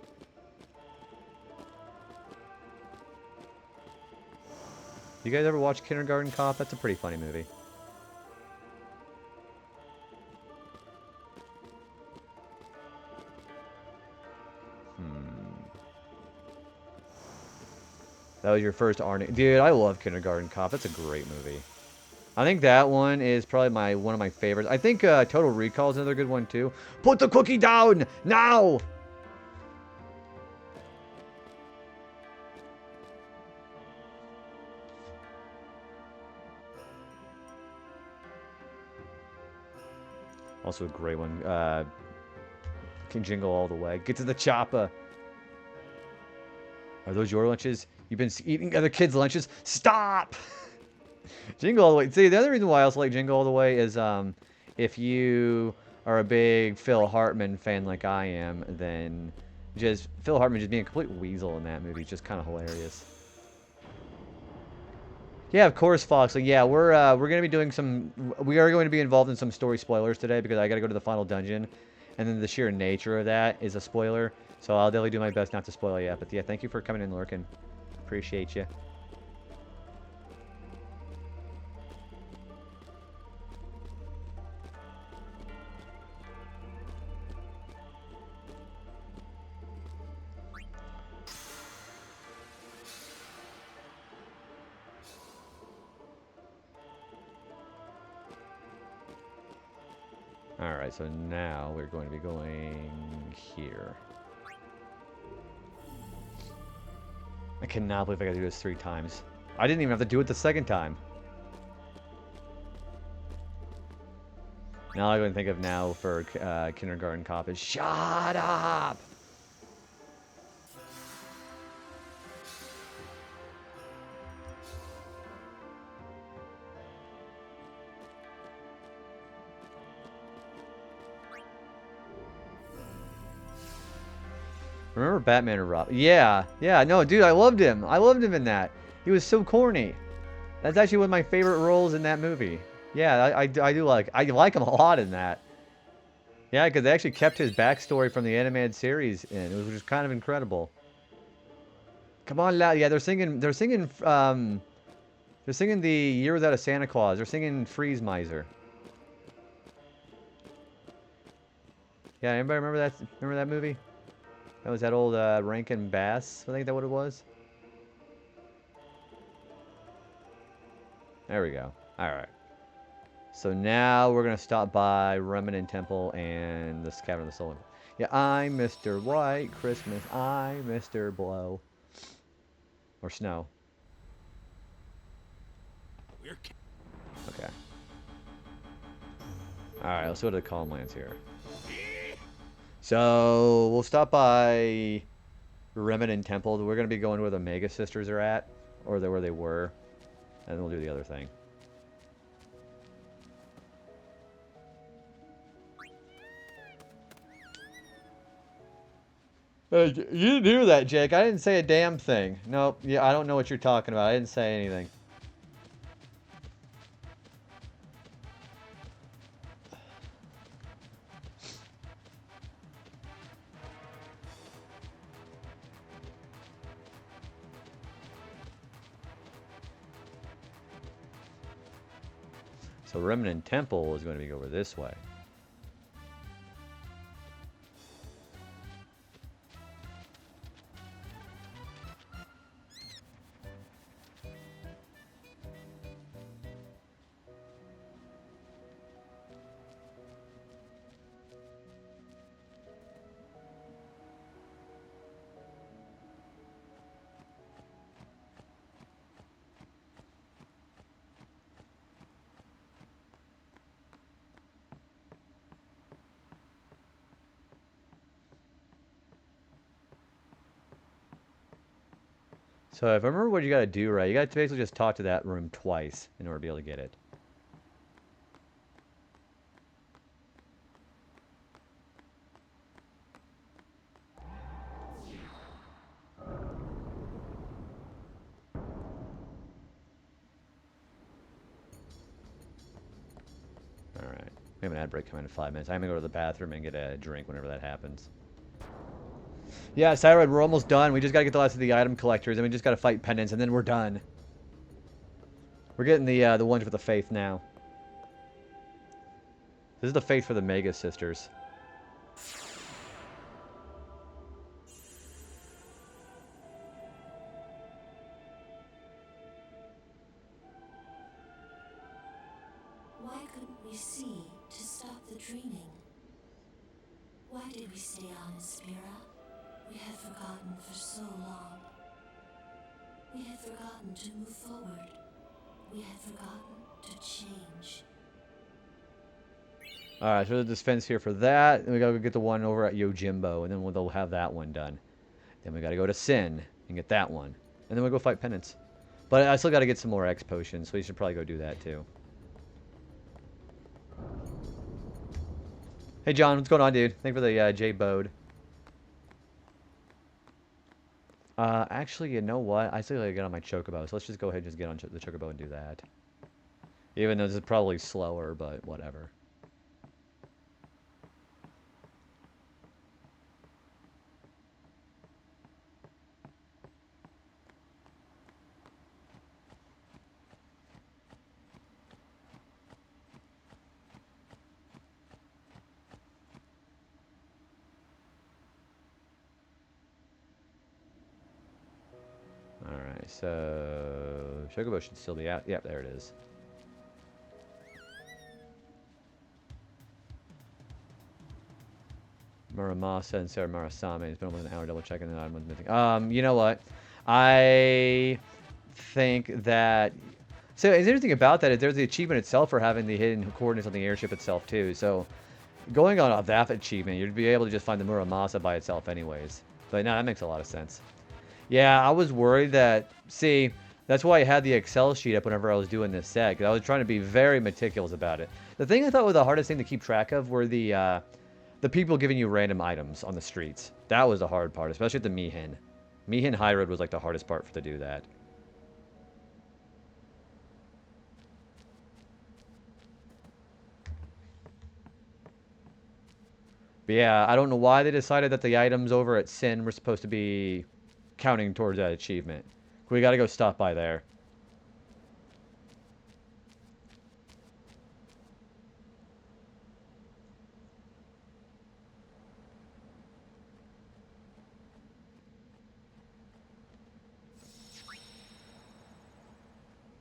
S1: You guys ever watch Kindergarten Cop? That's a pretty funny movie. That was your first Arnie. Dude, I love Kindergarten Cop. That's a great movie. I think that one is probably one of my favorites. I think Total Recall is another good one too. Put the cookie down now. Also a great one. Can Jingle All the Way. Get to the chopper. Are those your lunches? You've been eating other kids' lunches? Stop! Jingle All the Way. See, the other reason why I also like Jingle All the Way is if you are a big Phil Hartman fan like I am, then just Phil Hartman just being a complete weasel in that movie is just kind of hilarious. Yeah, of course, Fox. Yeah, we're going to be doing we are going to be involved in some story spoilers today because I got to go to the final dungeon, and then the sheer nature of that is a spoiler. So I'll definitely do my best not to spoil you. But yeah, thank you for coming and lurking. Appreciate you. Alright, so now we're going to be going here. I cannot believe I gotta do this 3 times. I didn't even have to do it the second time. Now all I can think of now for kindergarten cop is shut up! Remember Batman and Robin? Yeah, no, dude, I loved him. I loved him in that. He was so corny. That's actually one of my favorite roles in that movie. Yeah, I do like him a lot in that. Yeah, because they actually kept his backstory from the animated series in, which was kind of incredible. Come on, lad. Yeah, they're singing the Year Without a Santa Claus. They're singing Freeze Miser. Yeah, anybody remember that movie? That was that old Rankin Bass, I think that's what it was. There we go. Alright. So now we're going to stop by Remnant Temple and the Cavern of the Soul. Yeah, I'm Mr. White Christmas. I'm Mr. Blow. Or Snow. Okay. Alright, let's go to the Calm Lands here. So, we'll stop by Remnant Temple. We're going to be going where the Mega Sisters are at. Or where they were. And then we'll do the other thing. You didn't hear that, Jake. I didn't say a damn thing. Nope. Yeah, I don't know what you're talking about. I didn't say anything. So Remnant Temple is going to be over this way. So if I remember what you got to do right, you got to basically just talk to that room twice in order to be able to get it. Alright. We have an ad break coming in 5 minutes. I'm going to go to the bathroom and get a drink whenever that happens. Yeah, Cyrod, we're almost done. We just got to get the last of the item collectors, and we just got to fight pendants, and then we're done. We're getting the ones with the faith now. This is the faith for the Mega Sisters.
S2: Why couldn't we see to stop the dreaming? Why did we stay on in Spira? We had forgotten for so long. We had forgotten to move forward. We had forgotten to change.
S1: Alright, so the dispense here for that. And we gotta go get the one over at Yojimbo, and then they'll have that one done. Then we gotta go to Sin and get that one. And then we'll go fight penance. But I still gotta get some more X potions, so you should probably go do that too. Hey John, what's going on, dude? Thank you for the J Bode. Actually, you know what? I still gotta get on my Chocobo, so let's just go ahead and just get on the Chocobo and do that. Even though this is probably slower, but whatever. so Chocobo should still be out. Yep, there it is. Muramasa and Sarah Marasame. It's been almost an hour double checking that I'm missing. You know what? I think that... So, it's interesting about that is there's the achievement itself for having the hidden coordinates on the airship itself, too. So, going on that achievement, you'd be able to just find the Muramasa by itself anyways. But, no, that makes a lot of sense. Yeah, I was worried that... See, that's why I had the Excel sheet up whenever I was doing this set, because I was trying to be very meticulous about it. The thing I thought was the hardest thing to keep track of were the people giving you random items on the streets. That was the hard part, especially at the Mihin. Mihin High Road was like the hardest part to do that. But yeah, I don't know why they decided that the items over at Sin were supposed to be counting towards that achievement. We gotta go stop by there.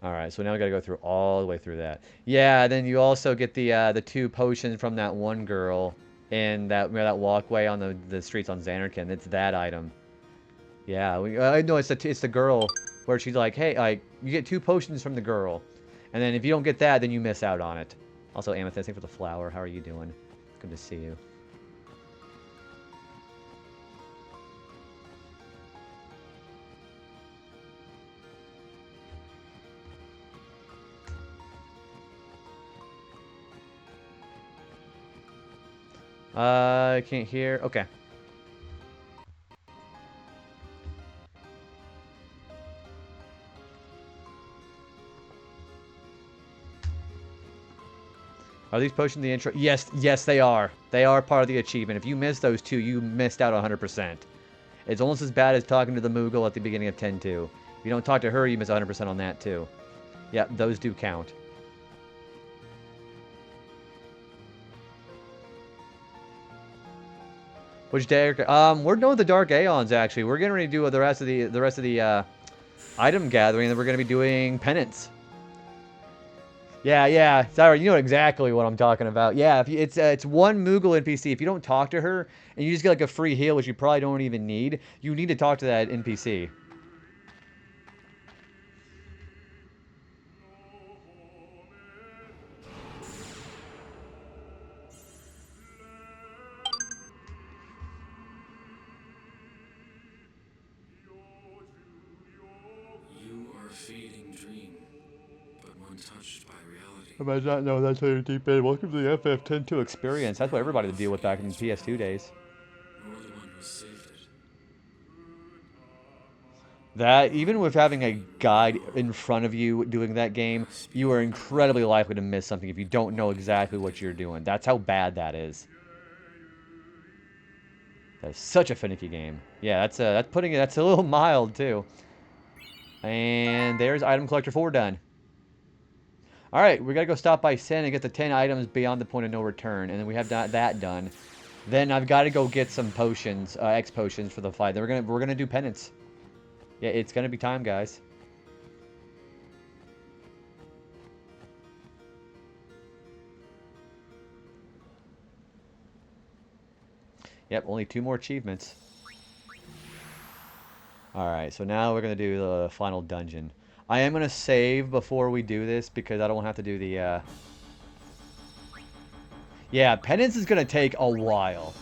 S1: Alright, so now we gotta go through all the way through that. Yeah, then you also get the 2 potions from that one girl in that walkway on the streets on Xanarkand. It's that item. Yeah, no, it's the girl where she's like, hey, like, you get 2 potions from the girl. And then if you don't get that, then you miss out on it. Also, Amethyst, thanks for the flower. How are you doing? Good to see you. I can't hear. Okay. Are these potions the intro? Yes, yes, they are. They are part of the achievement. If you miss those 2, you missed out 100%. It's almost as bad as talking to the Moogle at the beginning of 10-2. If you don't talk to her, you miss 100% on that, too. Yep, those do count. Which day? We're done with the Dark Aeons, actually. We're getting ready to do the rest of the item gathering, and then we're going to be doing penance. Yeah. Sorry, you know exactly what I'm talking about. Yeah, it's one Moogle NPC. If you don't talk to her, and you just get like a free heal, which you probably don't even need, you need to talk to that NPC.
S4: You are feeding dream, but when touched by reality.
S1: I might not know that's how deep in. Welcome to the FF10-2 experience. That's what everybody had to deal with back in the PS2 days.
S4: Nor the one who saved it.
S1: That, even with having a guide in front of you doing that game, you are incredibly likely to miss something if you don't know exactly what you're doing. That's how bad that is. That is such a finicky game. Yeah, that's a little mild too. And there's item collector 4 done. Alright, we gotta go stop by Sen and get the 10 items beyond the point of no return. And then we have that done. Then I've got to go get some potions, X potions for the fight. Then we're gonna do penance. Yeah, it's gonna be time, guys. Yep, only 2 more achievements. Alright, so now we're going to do the final dungeon. I am going to save before we do this because I don't have to do the... Yeah, penance is going to take a while.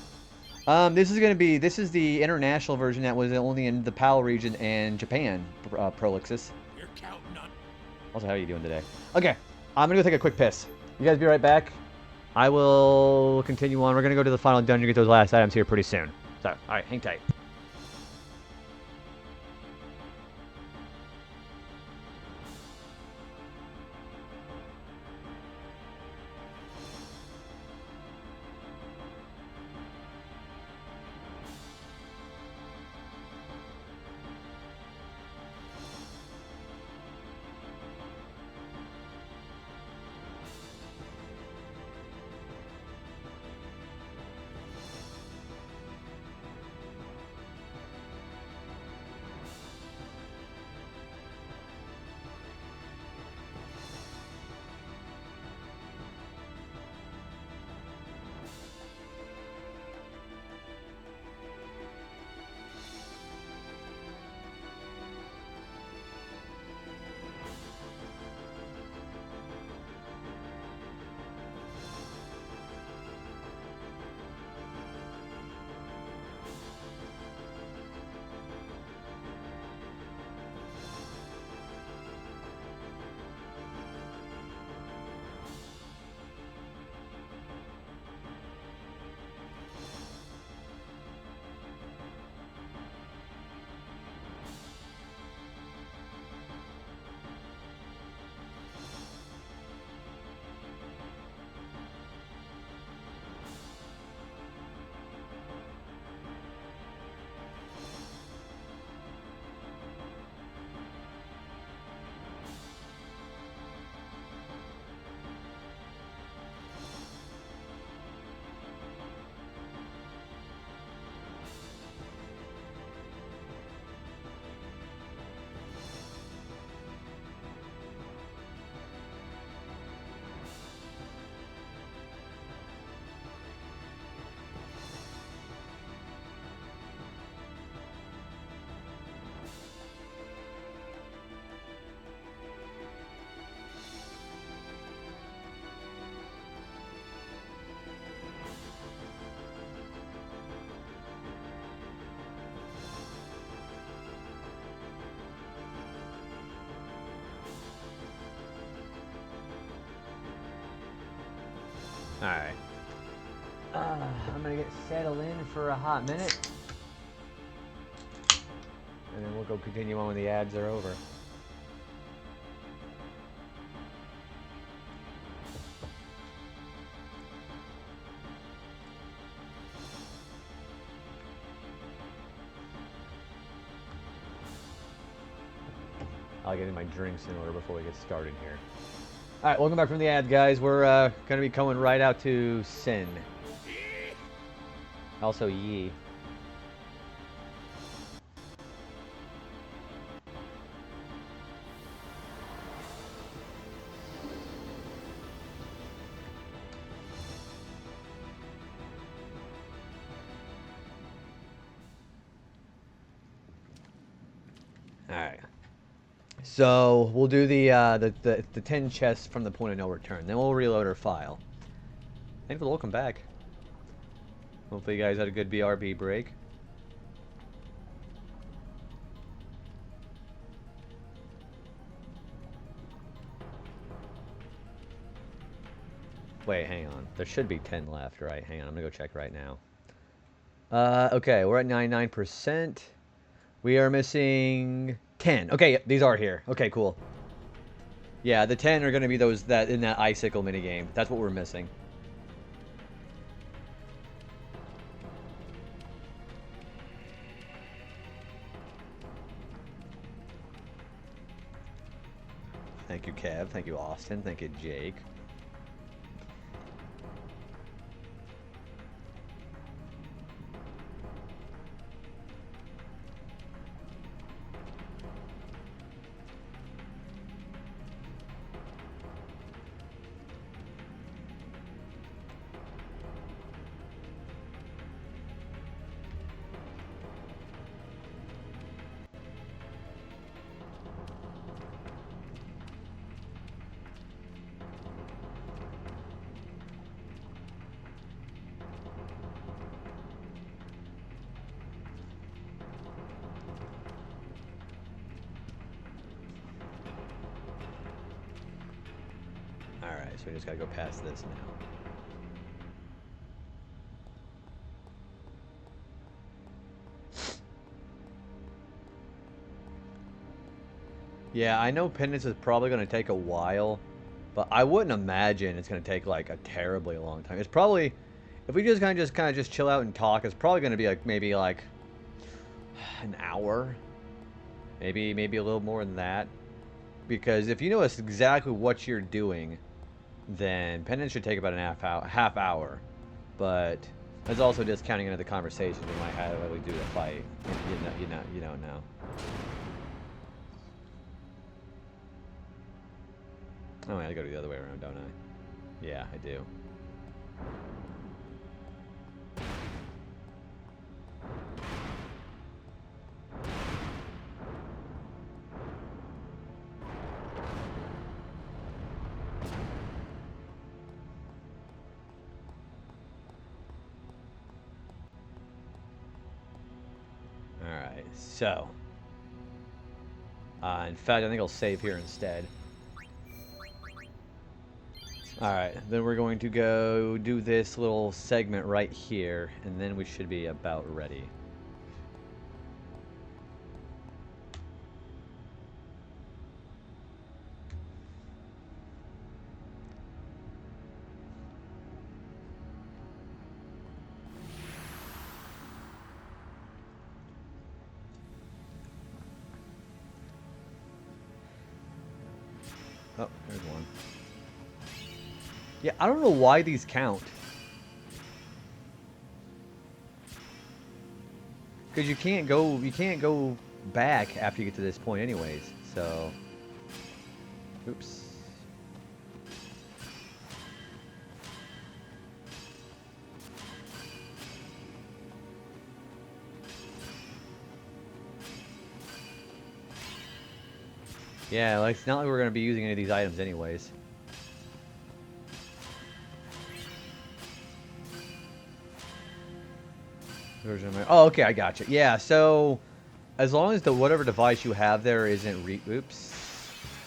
S1: This is the international version that was only in the PAL region and Japan, Prolixus.
S4: You're counting on.
S1: Also, how are you doing today? Okay, I'm going to go take a quick piss. You guys be right back. I will continue on. We're going to go to the final dungeon, get those last items here pretty soon. So, alright, hang tight. Alright. I'm gonna get settled in for a hot minute. And then we'll go continue on when the ads are over. I'll get in my drinks in order before we get started here. Alright, welcome back from the ads, guys. We're going to be coming right out to Sin. Also, Yi. Alright. So we'll do the 10 chests from the point of no return. Then we'll reload our file. Thanks for welcome back. Hopefully you guys had a good BRB break. Wait, hang on. There should be 10 left, right? Hang on, I'm gonna go check right now. Okay, we're at 99%. We are missing 10. Okay, these are here. Okay, cool. Yeah, the 10 are going to be those that in that icicle minigame. That's what we're missing. Thank you, Kev. Thank you, Austin. Thank you, Jake. Alright, so we just gotta go past this now. Yeah, I know Penance is probably going to take a while, but I wouldn't imagine it's going to take like a terribly long time. It's probably, if we just kind of chill out and talk, it's probably going to be like maybe like an hour, maybe a little more than that. Because if you know exactly what you're doing, then Penance should take about a half hour. But that's also discounting into the conversation we might have while we do the fight. You don't know. Oh, I gotta go the other way around, don't I? Yeah, I do. Alright, so. In fact, I think I'll save here instead. Alright, then we're going to go do this little segment right here, and then we should be about ready. Oh, there's one. Yeah, I don't know why these count. Because you can't go back after you get to this point anyways, so. Oops. Yeah, like it's not like we're gonna be using any of these items anyways. Version of my, oh, okay, I got you. Yeah, so as long as the whatever device you have there isn't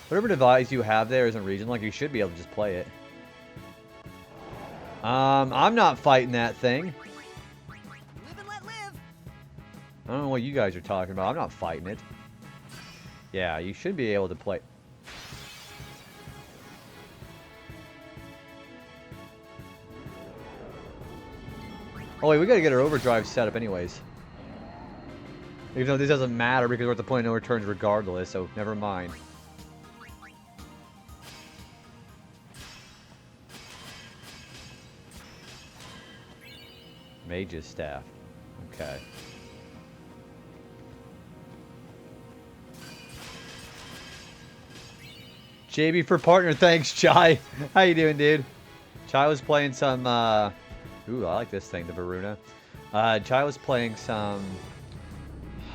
S1: whatever device you have there isn't region, like you should be able to just play it. I'm not fighting that thing.
S6: Live and let live.
S1: I don't know what you guys are talking about. I'm not fighting it. Yeah, you should be able to play. Oh wait, we gotta get our overdrive set up anyways. Even though this doesn't matter because we're at the point of no returns regardless, so never mind. Mage's staff. Okay. JB for partner, thanks, Chai. How you doing, dude? Chai was playing some, ooh, I like this thing, the Varuna. Chai was playing some,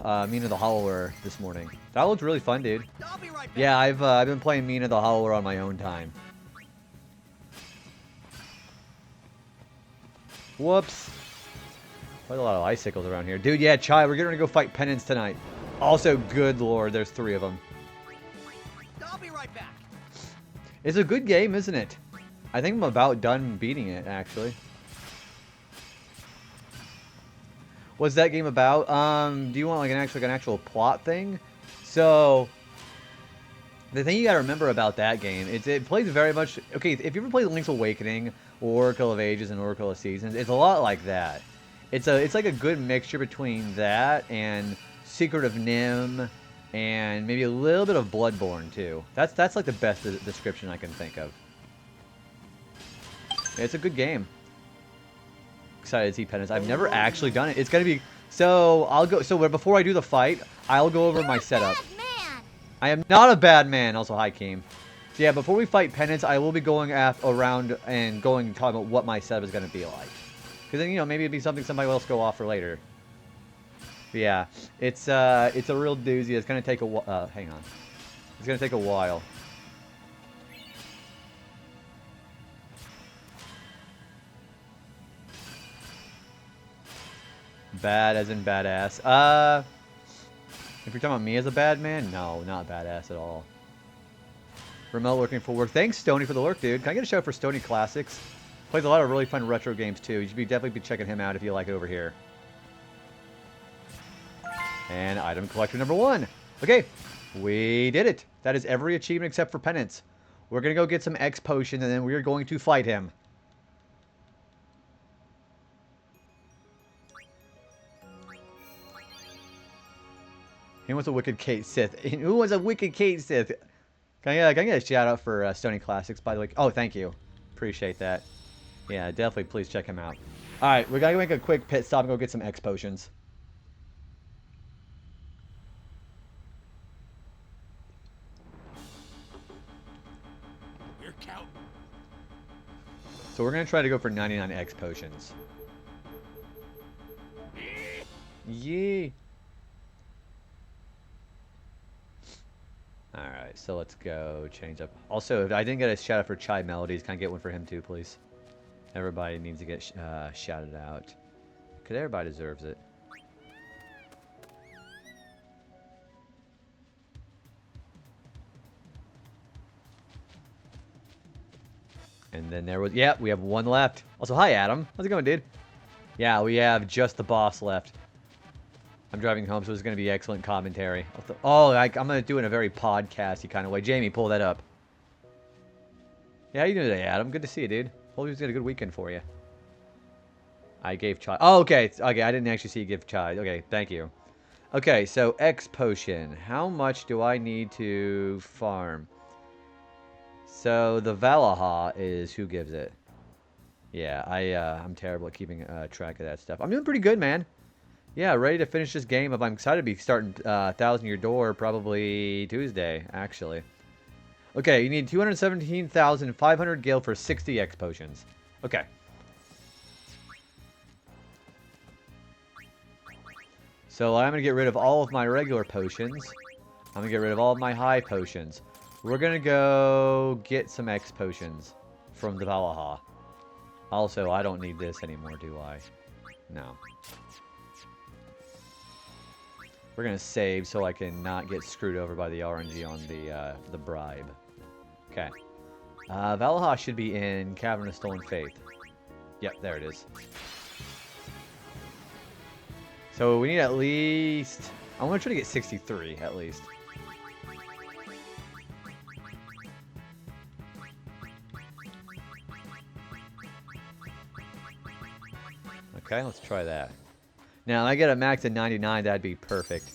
S1: Mina the Hollower this morning. That looked really fun, dude.
S6: I'll be right back.
S1: Yeah, I've been playing Mina the Hollower on my own time. Whoops. Quite a lot of icicles around here. Dude, yeah, Chai, we're gonna go fight Penance tonight. Also, good lord, there's 3 of them.
S6: I'll be right back.
S1: It's a good game, isn't it? I think I'm about done beating it, actually. What's that game about? Do you want like an actual plot thing? So, the thing you gotta remember about that game is it plays very much... Okay, if you ever played Link's Awakening, or Oracle of Ages, and Oracle of Seasons, it's a lot like that. It's like a good mixture between that and Secret of Nim, and maybe a little bit of Bloodborne too. That's like the best description I can think of. It's a good game. Excited to see Penance. I've never actually done it. It's gonna be so. I'll go. So before I do the fight, I'll go over my setup. I am not a bad man. Also, hi, Keem. So yeah, before we fight Penance, I will be going around and talking about what my setup is gonna be like. Because then, you know, maybe it'd be something somebody else go off for later. But yeah, it's a real doozy. It's gonna take a hang on. It's gonna take a while. Bad as in badass. If you're talking about me as a bad man, no, not badass at all. Remote looking for work. Thanks, Stony, for the lurk, dude. Can I get a shout for Stony Classics? Plays a lot of really fun retro games too. You should definitely be checking him out if you like it over here. And item collector number 1. Okay, we did it. That is every achievement except for Penance. We're gonna go get some X potion and then we're going to fight him. He was a wicked Kate Sith. Who was a wicked Kate Sith? Can I get a shout out for Stony Classics, by the way? Oh, thank you. Appreciate that. Yeah, definitely please check him out. Alright, we gotta make a quick pit stop and go get some X potions.
S6: You're counting.
S1: So we're gonna try to go for 99 X potions. Yee. Alright, so let's go change up. Also, if I didn't get a shout out for Chai Melodies, can I get one for him too, please? Everybody needs to get shouted out. Because everybody deserves it. And then there was... Yeah, we have 1 left. Also, hi, Adam. How's it going, dude? Yeah, we have just the boss left. I'm driving home, so it's going to be excellent commentary. Oh, I'm going to do it in a very podcasty kind of way. Jamie, pull that up. Yeah, how you doing today, Adam? Good to see you, dude. Hope he's got a good weekend for you. I gave Chai... Oh, okay. Okay, I didn't actually see you give Chai. Okay, thank you. Okay, so X Potion. How much do I need to farm? So, the Valaha is who gives it. Yeah, I'm terrible at keeping track of that stuff. I'm doing pretty good, man. Yeah, ready to finish this game. I'm excited to be starting 1,000 Year Door probably Tuesday, actually. Okay, you need 217,500 gil for 60 X potions. Okay. So I'm going to get rid of all of my regular potions. I'm going to get rid of all of my high potions. We're going to go get some X potions from the Valaha. Also, I don't need this anymore, do I? No. We're going to save so I can not get screwed over by the RNG on the bribe. Okay. Valaha should be in Cavern of Stolen Faith. Yep, there it is. So we need at least... I want to try to get 63, at least. Okay, let's try that. Now, if I get a max at 99, that'd be perfect.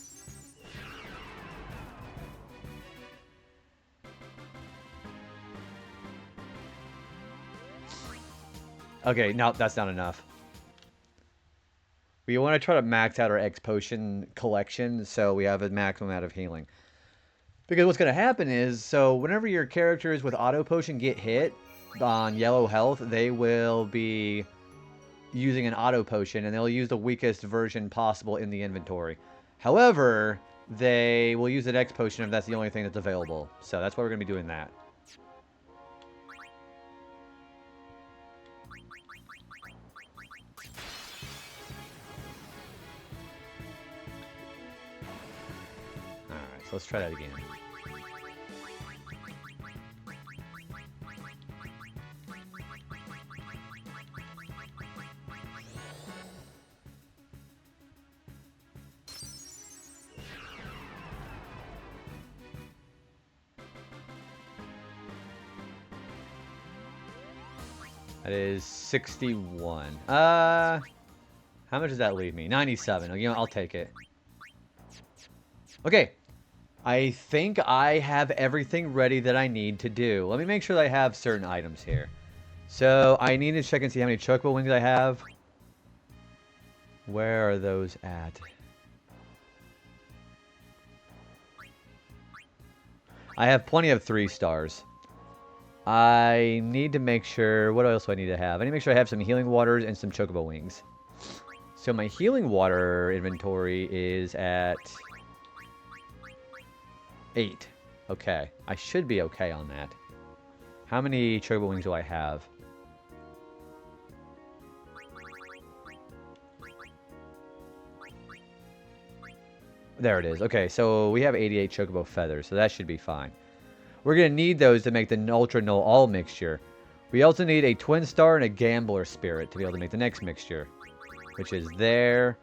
S1: Okay, no, that's not enough. We want to try to max out our X potion collection so we have a maximum amount of healing. Because what's going to happen is, so whenever your characters with auto potion get hit on yellow health, they will be using an auto potion and they'll use the weakest version possible in the inventory. However, they will use an X potion if that's the only thing that's available. So that's why we're going to be doing that. Alright, so let's try that again. That is 61. How much does that leave me? 97. You know, I'll take it. Okay. I think I have everything ready that I need to do. Let me make sure that I have certain items here. So, I need to check and see how many chocobo wings I have. Where are those at? I have plenty of 3 stars. I need to make sure... What else do I need to have? I need to make sure I have some healing waters and some chocobo wings. So my healing water inventory is at 8. Okay. I should be okay on that. How many chocobo wings do I have? There it is. Okay, so we have 88 chocobo feathers, so that should be fine. We're going to need those to make the Ultra Null All mixture. We also need a Twin Star and a Gambler Spirit to be able to make the next mixture, which is there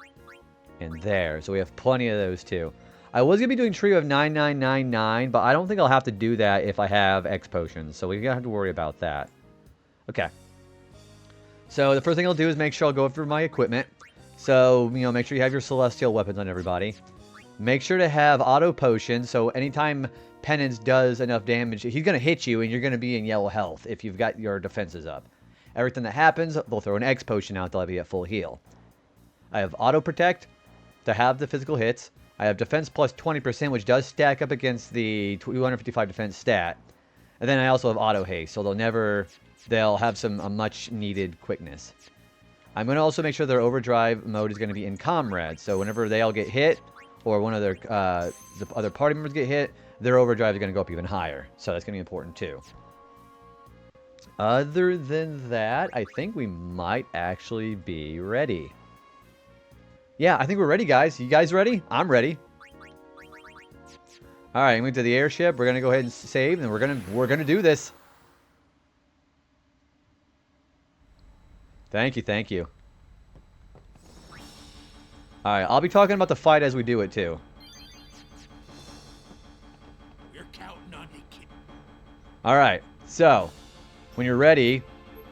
S1: and there. So we have plenty of those too. I was going to be doing Trio of 9999, but I don't think I'll have to do that if I have X Potions, so we're going to have to worry about that. Okay. So the first thing I'll do is make sure I'll go through my equipment. So, you know, make sure you have your Celestial weapons on everybody. Make sure to have Auto Potions, so anytime Penance does enough damage, he's going to hit you and you're going to be in yellow health if you've got your defenses up. Everything that happens, they'll throw an X potion out to let you at full heal. I have Auto Protect to have the physical hits. I have Defense plus 20%, which does stack up against the 255 defense stat. And then I also have Auto Haste, so they'll have some much needed quickness. I'm going to also make sure their overdrive mode is going to be in Comrade, so whenever they all get hit, or one of their the other party members get hit, their overdrive is going to go up even higher. So that's going to be important too. Other than that, I think we might actually be ready. Yeah, I think we're ready, guys. You guys ready? I'm ready. All right, moving to the airship. We're going to go ahead and save, and we're going to do this. Thank you, thank you. All right, I'll be talking about the fight as we do it too.
S4: We're counting on you, kid.
S1: All right, so when you're ready,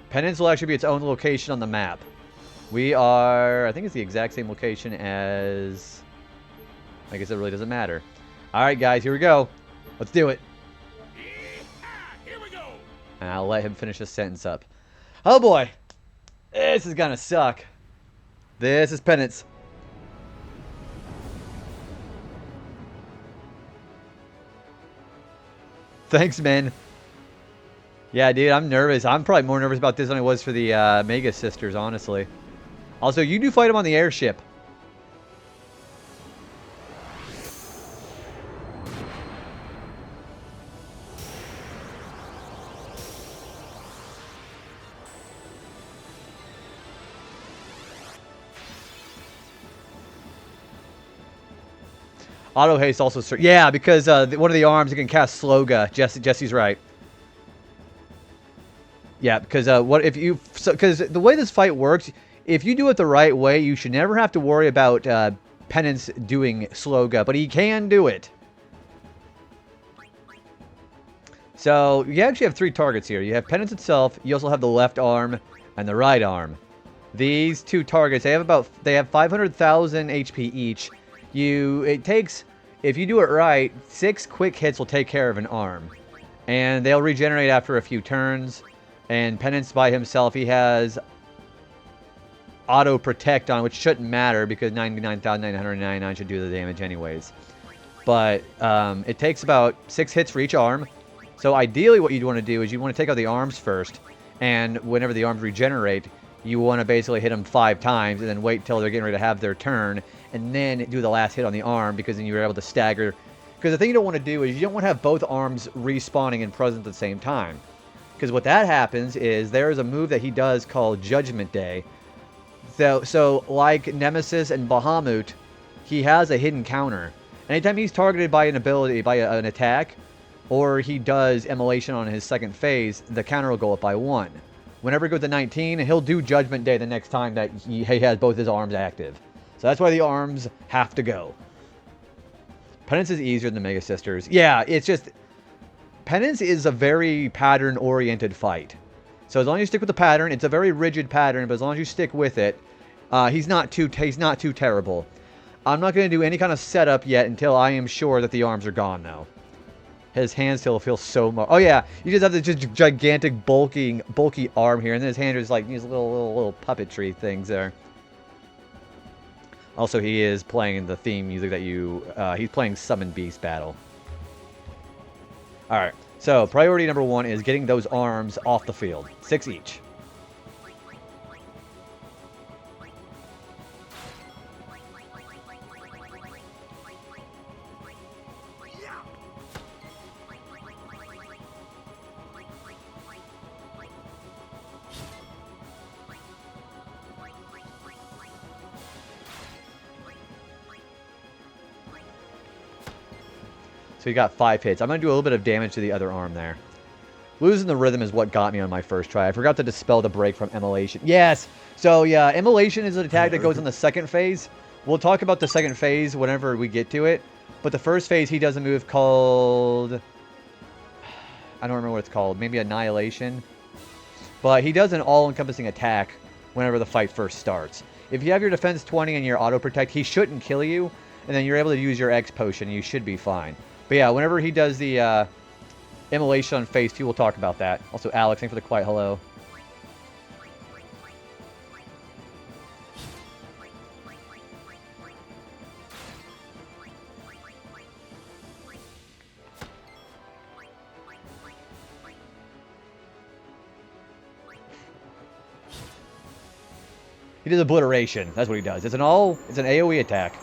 S1: Penance will actually be its own location on the map. We are, I think it's the exact same location as, I guess it really doesn't matter. All right, guys, here we go. Let's do it.
S4: Here we go.
S1: And I'll let him finish his sentence up. Oh boy, this is gonna suck. This is Penance. Thanks, man. Yeah, dude, I'm nervous. I'm probably more nervous about this than I was for the Mega Sisters, honestly. Also, you do fight them on the airship. Auto haste also... Yeah, because one of the arms, you can cast Sloga. Jesse's right. Yeah, because what if you... Because the way this fight works, if you do it the right way, you should never have to worry about Penance doing Sloga, but he can do it. So you actually have 3 targets here. You have Penance itself, you also have the left arm and the right arm. These 2 targets, they have 500,000 HP each. It takes, if you do it right, 6 quick hits will take care of an arm. And they'll regenerate after a few turns. And Penance by himself, he has auto protect on, which shouldn't matter because 99,999 should do the damage anyways. But it takes about 6 hits for each arm. So ideally what you'd want to do is you want to take out the arms first. And whenever the arms regenerate, you want to basically hit them 5 times and then wait till they're getting ready to have their turn. And then do the last hit on the arm because then you're able to stagger. Because the thing you don't want to do is you don't want to have both arms respawning and present at the same time. Because what that happens is there is a move that he does called Judgment Day. So like Nemesis and Bahamut, he has a hidden counter. Anytime he's targeted by an ability, by an attack, or he does Immolation on his second phase, the counter will go up by 1. Whenever it goes to 19, he'll do Judgment Day the next time that he has both his arms active. So that's why the arms have to go. Penance is easier than the Mega Sisters. Yeah, it's just... Penance is a very pattern-oriented fight. So as long as you stick with the pattern, it's a very rigid pattern, but as long as you stick with it, he's not too terrible. I'm not going to do any kind of setup yet until I am sure that the arms are gone, though. His hand still feels so much... Oh, yeah. You just have this just gigantic, bulky arm here. And then his hand is like these little puppetry things there. Also, he is playing the theme music that you... he's playing Summon Beast Battle. Alright. So, priority number 1 is getting those arms off the field. 6 each. So he got 5 hits. I'm going to do a little bit of damage to the other arm there. Losing the rhythm is what got me on my first try. I forgot to dispel the break from Immolation. Yes! So yeah, Immolation is an attack that goes in the second phase. We'll talk about the second phase whenever we get to it. But the first phase, he does a move called... I don't remember what it's called. Maybe Annihilation. But he does an all-encompassing attack whenever the fight first starts. If you have your defense 20 and your auto-protect, he shouldn't kill you. And then you're able to use your X potion, and you should be fine. But yeah, whenever he does the Immolation on phase 2, we'll talk about that. Also, Alex, thanks for the quiet hello. He does Obliteration. That's what he does. It's an AoE attack.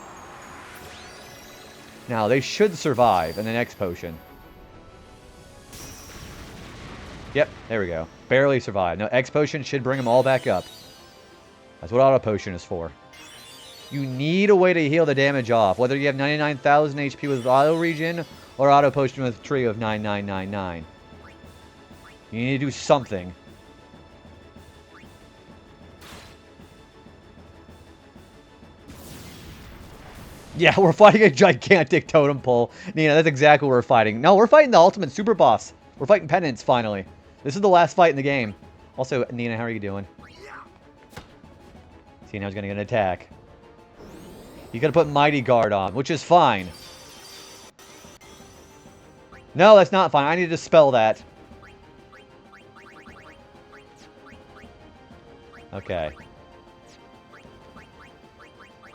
S1: Now, they should survive, and then X Potion. Yep, there we go. Barely survived. Now, X Potion should bring them all back up. That's what Auto Potion is for. You need a way to heal the damage off, whether you have 99,000 HP with Auto Regen, or Auto Potion with a tree of 9999. You need to do something. Yeah, we're fighting a gigantic totem pole. Nina, that's exactly what we're fighting. No, we're fighting the ultimate super boss. We're fighting Penance, finally. This is the last fight in the game. Also, Nina, how are you doing? See, now he's going to get an attack. He's going to put Mighty Guard on, which is fine. No, that's not fine. I need to dispel that. Okay.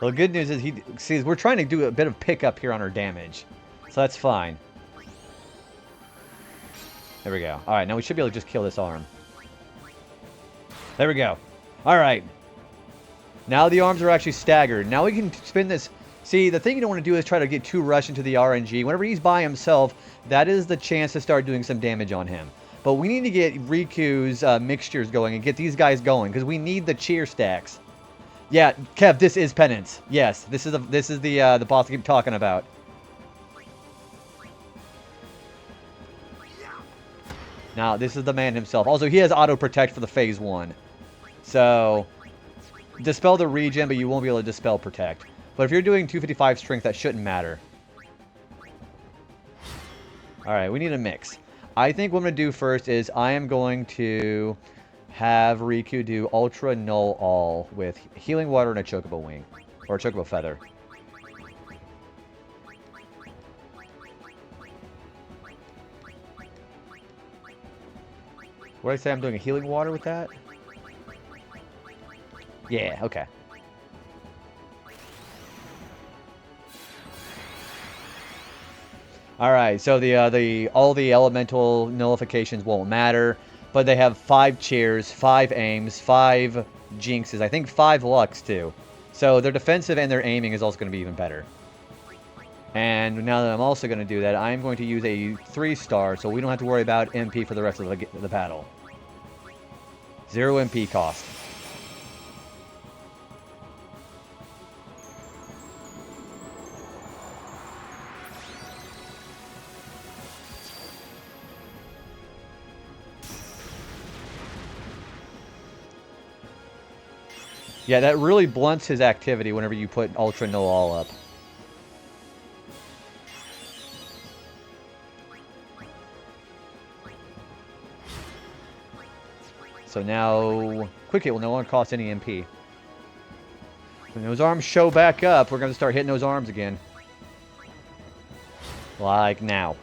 S1: Well, the good news is we're trying to do a bit of pickup here on our damage. So that's fine. There we go. Alright, now we should be able to just kill this arm. There we go. Alright. Now the arms are actually staggered. Now we can spin this. See, the thing you don't want to do is try to get too rushed into the RNG. Whenever he's by himself, that is the chance to start doing some damage on him. But we need to get Riku's mixtures going and get these guys going, because we need the cheer stacks. Yeah, Kev, this is Penance. Yes, this is the boss I keep talking about. Now, this is the man himself. Also, he has auto protect for the phase 1. So, dispel the regen, but you won't be able to dispel protect. But if you're doing 255 strength, that shouldn't matter. Alright, we need a mix. I think what I'm going to do first is I am going to have Riku do Ultra Null All with Healing Water and a Chocobo Wing. Or a Chocobo Feather. What did I say? I'm doing a Healing Water with that? Yeah, okay. Alright, so all the elemental nullifications won't matter, but they have 5 cheers, 5 aims, 5 jinxes, I think 5 lucks too. So their defensive and their aiming is also going to be even better. And now that I'm also going to do that, I'm going to use a 3-star, so we don't have to worry about MP for the rest of the battle. 0 MP cost. Yeah, that really blunts his activity whenever you put Ultra Null All up. So now, Quick Hit will no longer cost any MP. When those arms show back up, we're going to start hitting those arms again. Like now.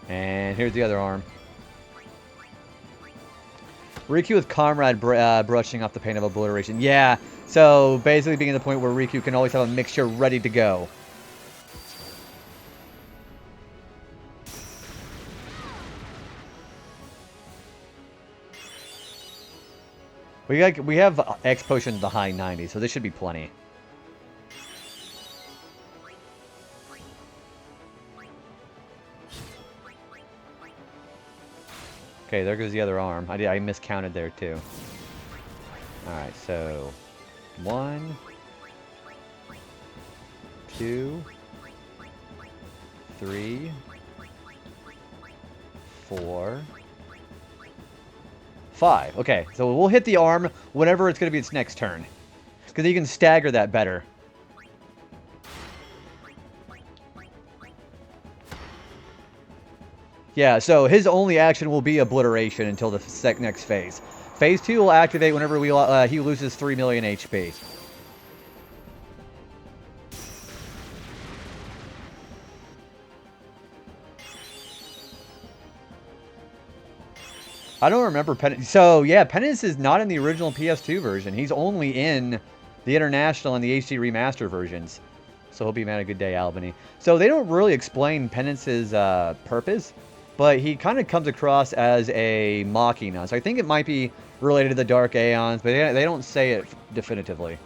S1: And here's the other arm. Riku with Comrade brushing off the pain of obliteration. Yeah, so basically being at the point where Riku can always have a mixture ready to go. We have X Potion in the high 90s, so this should be plenty. Okay, there goes the other arm. I miscounted there too. Alright, so 1, 2, 3, 4, 5. Okay, so we'll hit the arm whenever it's going to be its next turn. Because you can stagger that better. Yeah, so his only action will be obliteration until the next phase. Phase 2 will activate whenever he loses 3 million HP. I don't remember Penance. So, yeah, Penance is not in the original PS2 version. He's only in the International and the HD Remaster versions. So, hope you had a good day, Albany. So, they don't really explain Penance's purpose, but he kind of comes across as a Machina. So, I think it might be related to the Dark Aeons, but they don't say it definitively.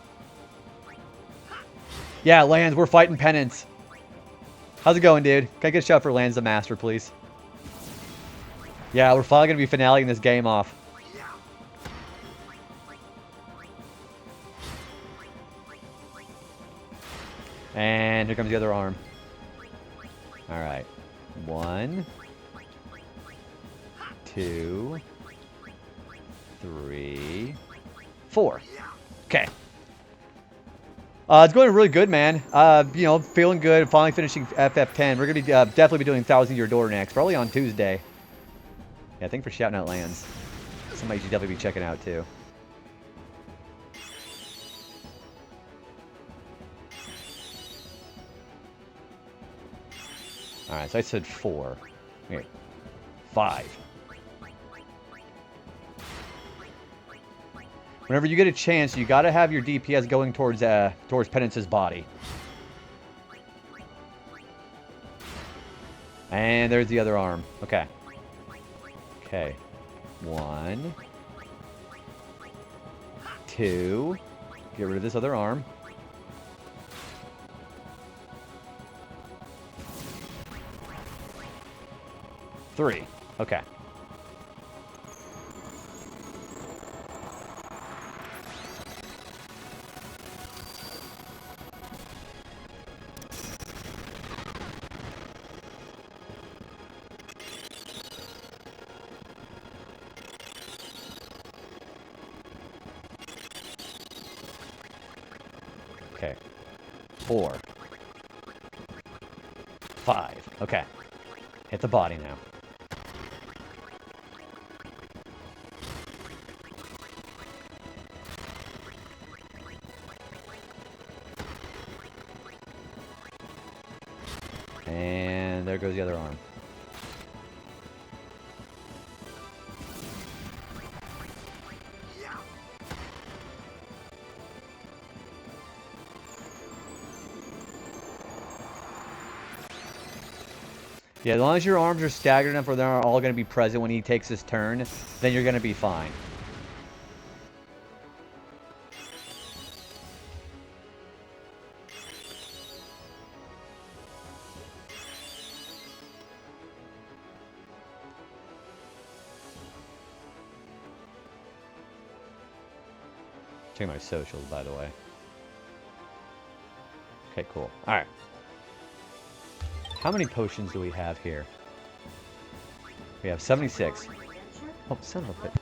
S1: Yeah, Lance, we're fighting Penance. How's it going, dude? Can I get a shot for Lance the Master, please? Yeah, we're finally going to be finaleing this game off. And here comes the other arm. Alright. 1, 2, 3, 4. Okay. It's going really good, man. You know, feeling good. Finally finishing FF10. We're going to be definitely be doing 1,000 Year Door next. Probably on Tuesday. Yeah, thanks for shouting out Lands. Somebody should definitely be checking out, too. Alright, so I said 4. Here. 5. Whenever you get a chance, you gotta have your DPS going towards Penance's body. And there's the other arm. Okay. Okay. 1, 2. Get rid of this other arm. 3. Okay. 4. 5. Okay. Hit the body now. And there goes the other arm. Yeah, as long as your arms are staggered enough where they're all going to be present when he takes his turn, then you're going to be fine. Check my socials, by the way. Okay, cool. Alright. How many potions do we have here? We have 76. Oh, son of a bitch.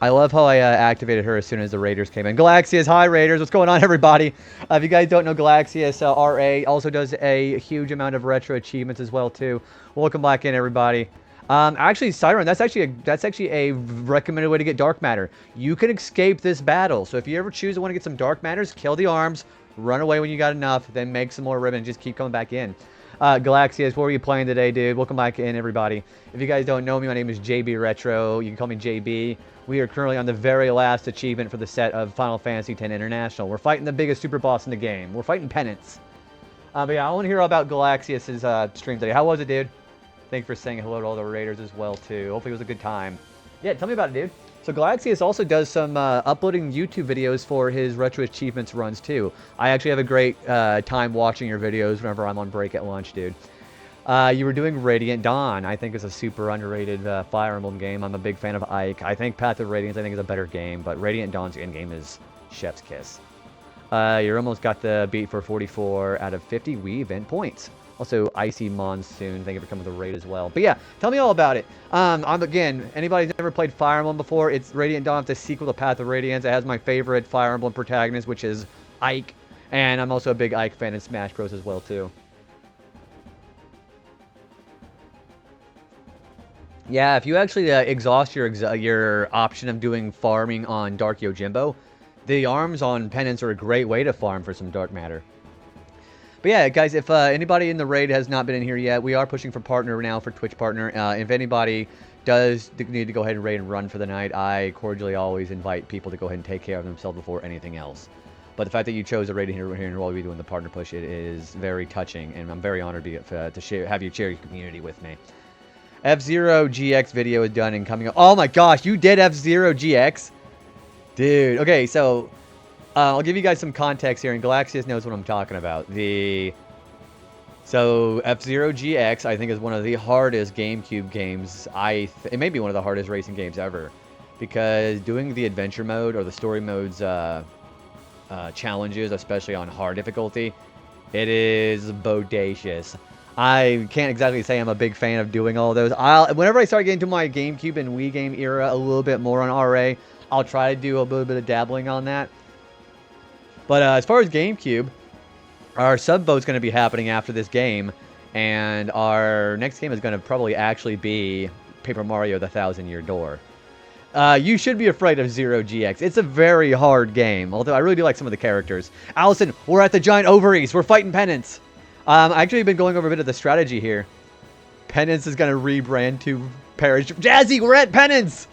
S1: I love how I activated her as soon as the Raiders came in. Galaxius, hi Raiders. What's going on, everybody? If you guys don't know, Galaxius RA also does a huge amount of retro achievements as well, too. Welcome back in, everybody. Actually, Siren, that's actually a recommended way to get dark matter. You can escape this battle. So if you ever choose to want to get some dark matters, kill the arms, run away when you got enough, then make some more ribbon and just keep coming back in. Galaxius, what were you playing today, dude? Welcome back in, everybody. If you guys don't know me, my name is JB Retro. You can call me JB. We are currently on the very last achievement for the set of Final Fantasy X International. We're fighting the biggest super boss in the game. We're fighting Penance. But yeah, I want to hear all about Galaxius' stream today. How was it, dude? Thanks for saying hello to all the Raiders as well, too. Hopefully it was a good time. Yeah, tell me about it, dude. So Galaxius also does some uploading YouTube videos for his Retro Achievements runs, too. I actually have a great time watching your videos whenever I'm on break at lunch, dude. You were doing Radiant Dawn. I think it's a super underrated Fire Emblem game. I'm a big fan of Ike. I think Path of Radiance I think is a better game, but Radiant Dawn's endgame is chef's kiss. You almost got the beat for 44 out of 50 Wii event points. Also, Icy Monsoon. Thank you for coming with the raid as well. But yeah, tell me all about it. Again, anybody who's never played Fire Emblem before, it's Radiant Dawn. It's a sequel to Path of Radiance. It has my favorite Fire Emblem protagonist, which is Ike. And I'm also a big Ike fan in Smash Bros. As well, too. Yeah, if you actually exhaust your option of doing farming on Dark Yojimbo, the arms on Penance are a great way to farm for some dark matter. But yeah, guys, if anybody in the raid has not been in here yet, we are pushing for partner now, for Twitch partner. If anybody does need to go ahead and raid and run for the night, I cordially always invite people to go ahead and take care of themselves before anything else. But the fact that you chose a raid here and while we doing the partner push, it is very touching, and I'm very honored to have you share your community with me. F-Zero GX video is done and coming up. Oh my gosh, you did F-Zero GX? Dude, okay, so I'll give you guys some context here, and Galaxius knows what I'm talking about. So F-Zero GX, I think, is one of the hardest GameCube games. It may be one of the hardest racing games ever, because doing the adventure mode or the story modes challenges, especially on hard difficulty, it is bodacious. I can't exactly say I'm a big fan of doing all those. Whenever I start getting to my GameCube and Wii game era a little bit more on RA, I'll try to do a little bit of dabbling on that. But as far as GameCube, our sub vote's going to be happening after this game, and our next game is going to probably actually be Paper Mario: The Thousand-Year Door. You should be afraid of Zero GX. It's a very hard game, although I really do like some of the characters. Allison, we're at the giant ovaries. We're fighting Penance. I actually been going over a bit of the strategy here. Penance is going to rebrand to Parish. Jazzy, we're at Penance!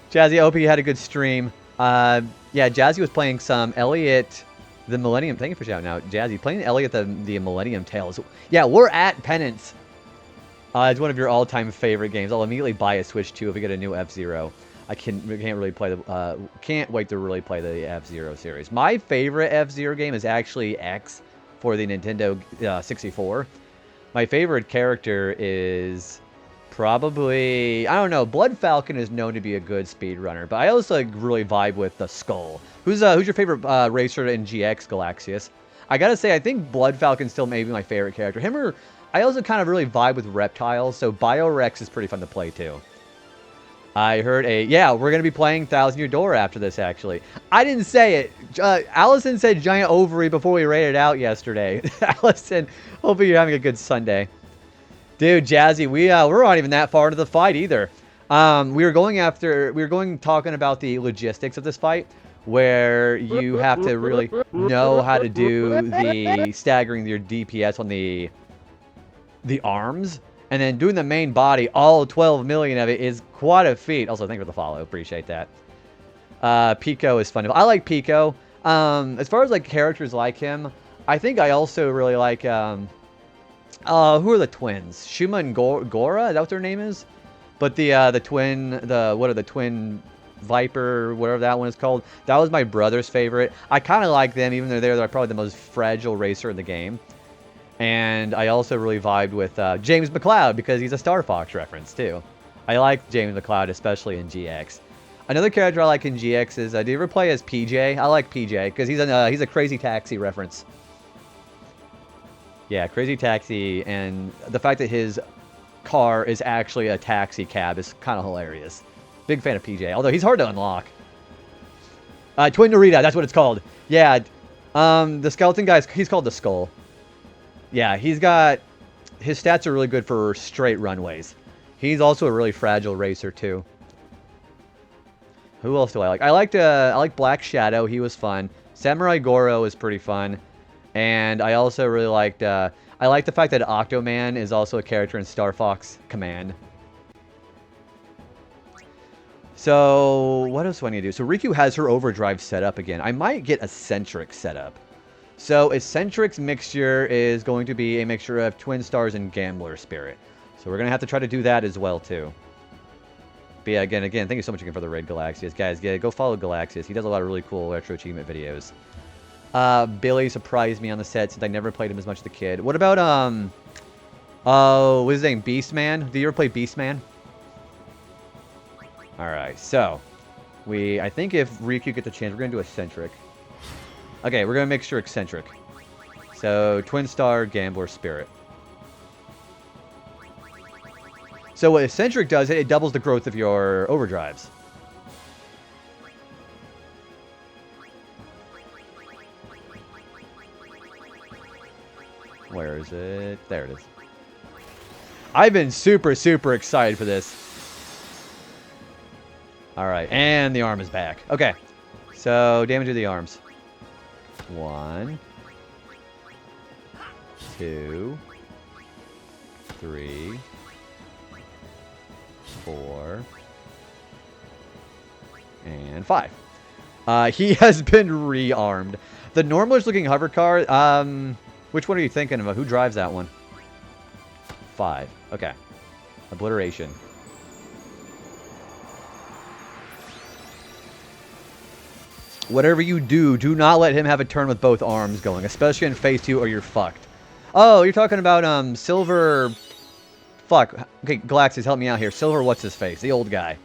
S1: Jazzy, I hope you had a good stream. Yeah, Jazzy was playing some Elliot the Millennium. Thank you for shouting out, Jazzy. Playing Elliot the Millennium Tales. Yeah, we're at Penance. It's one of your all-time favorite games. I'll immediately buy a Switch 2 if we get a new F-Zero. Can't really play the. Can't wait to really play the F-Zero series. My favorite F-Zero game is actually X for the Nintendo 64. My favorite character is probably, I don't know, Blood Falcon is known to be a good speedrunner, but I also really vibe with the Skull. Who's your favorite racer in GX, Galaxius? I gotta say, I think Blood Falcon's still maybe my favorite character. Him or, I also kind of really vibe with Reptiles, so Biorex is pretty fun to play too. I heard yeah, we're going to be playing Thousand Year Door after this, actually. I didn't say it. Allison said giant ovary before we rated it out yesterday. Allison, hopefully you're having a good Sunday. Dude, Jazzy, we're not even that far into the fight either. We were going talking about the logistics of this fight, where you have to really know how to do the staggering your DPS on the arms, and then doing the main body, all 12 million of it, is quite a feat. Also, thank you for the follow, appreciate that. Pico is fun. I like Pico. As far as like characters like him, I think I also really like who are the twins? Shuma and Gora? Is that what their name is? But the twin Viper, whatever that one is called, that was my brother's favorite. I kind of like them, even though they're probably the most fragile racer in the game. And I also really vibed with James McCloud, because he's a Star Fox reference, too. I like James McCloud, especially in GX. Another character I like in GX is, do you ever play as PJ? I like PJ, because he's a Crazy Taxi reference. Yeah, Crazy Taxi, and the fact that his car is actually a taxi cab is kind of hilarious. Big fan of PJ, although he's hard to unlock. Twin Narita, that's what it's called. Yeah, the skeleton guy, he's called the Skull. Yeah, his stats are really good for straight runways. He's also a really fragile racer too. Who else do I like? I like Black Shadow, he was fun. Samurai Goro is pretty fun. And I also really liked, I like the fact that Octoman is also a character in Star Fox Command. So, what else do I need to do? So, Riku has her overdrive set up again. I might get Eccentric set up. So, Eccentric's mixture is going to be a mixture of Twin Stars and Gambler Spirit. So, we're going to have to try to do that as well, too. But yeah, again, thank you so much again for the raid, Galaxius. Guys, go follow Galaxius. He does a lot of really cool retro achievement videos. Billy surprised me on the set since I never played him as much as a kid. What about, what's his name? Beastman? Did you ever play Beastman? Alright, so, I think if Riku gets a chance, we're going to do Eccentric. Okay, we're going to make sure Eccentric. So, Twin Star, Gambler, Spirit. So what Eccentric does, it doubles the growth of your overdrives. Where is it? There it is. I've been super, super excited for this. Alright, and the arm is back. Okay, so damage to the arms. 1, 2, 3, 4, and 5. He has been rearmed. The normalish looking hover car, which one are you thinking of? Who drives that one? 5. Okay. Obliteration. Whatever you do, do not let him have a turn with both arms going, especially in phase 2 or you're fucked. Oh, you're talking about Silver... Fuck. Okay, Galaxies, help me out here. Silver, what's his face? The old guy.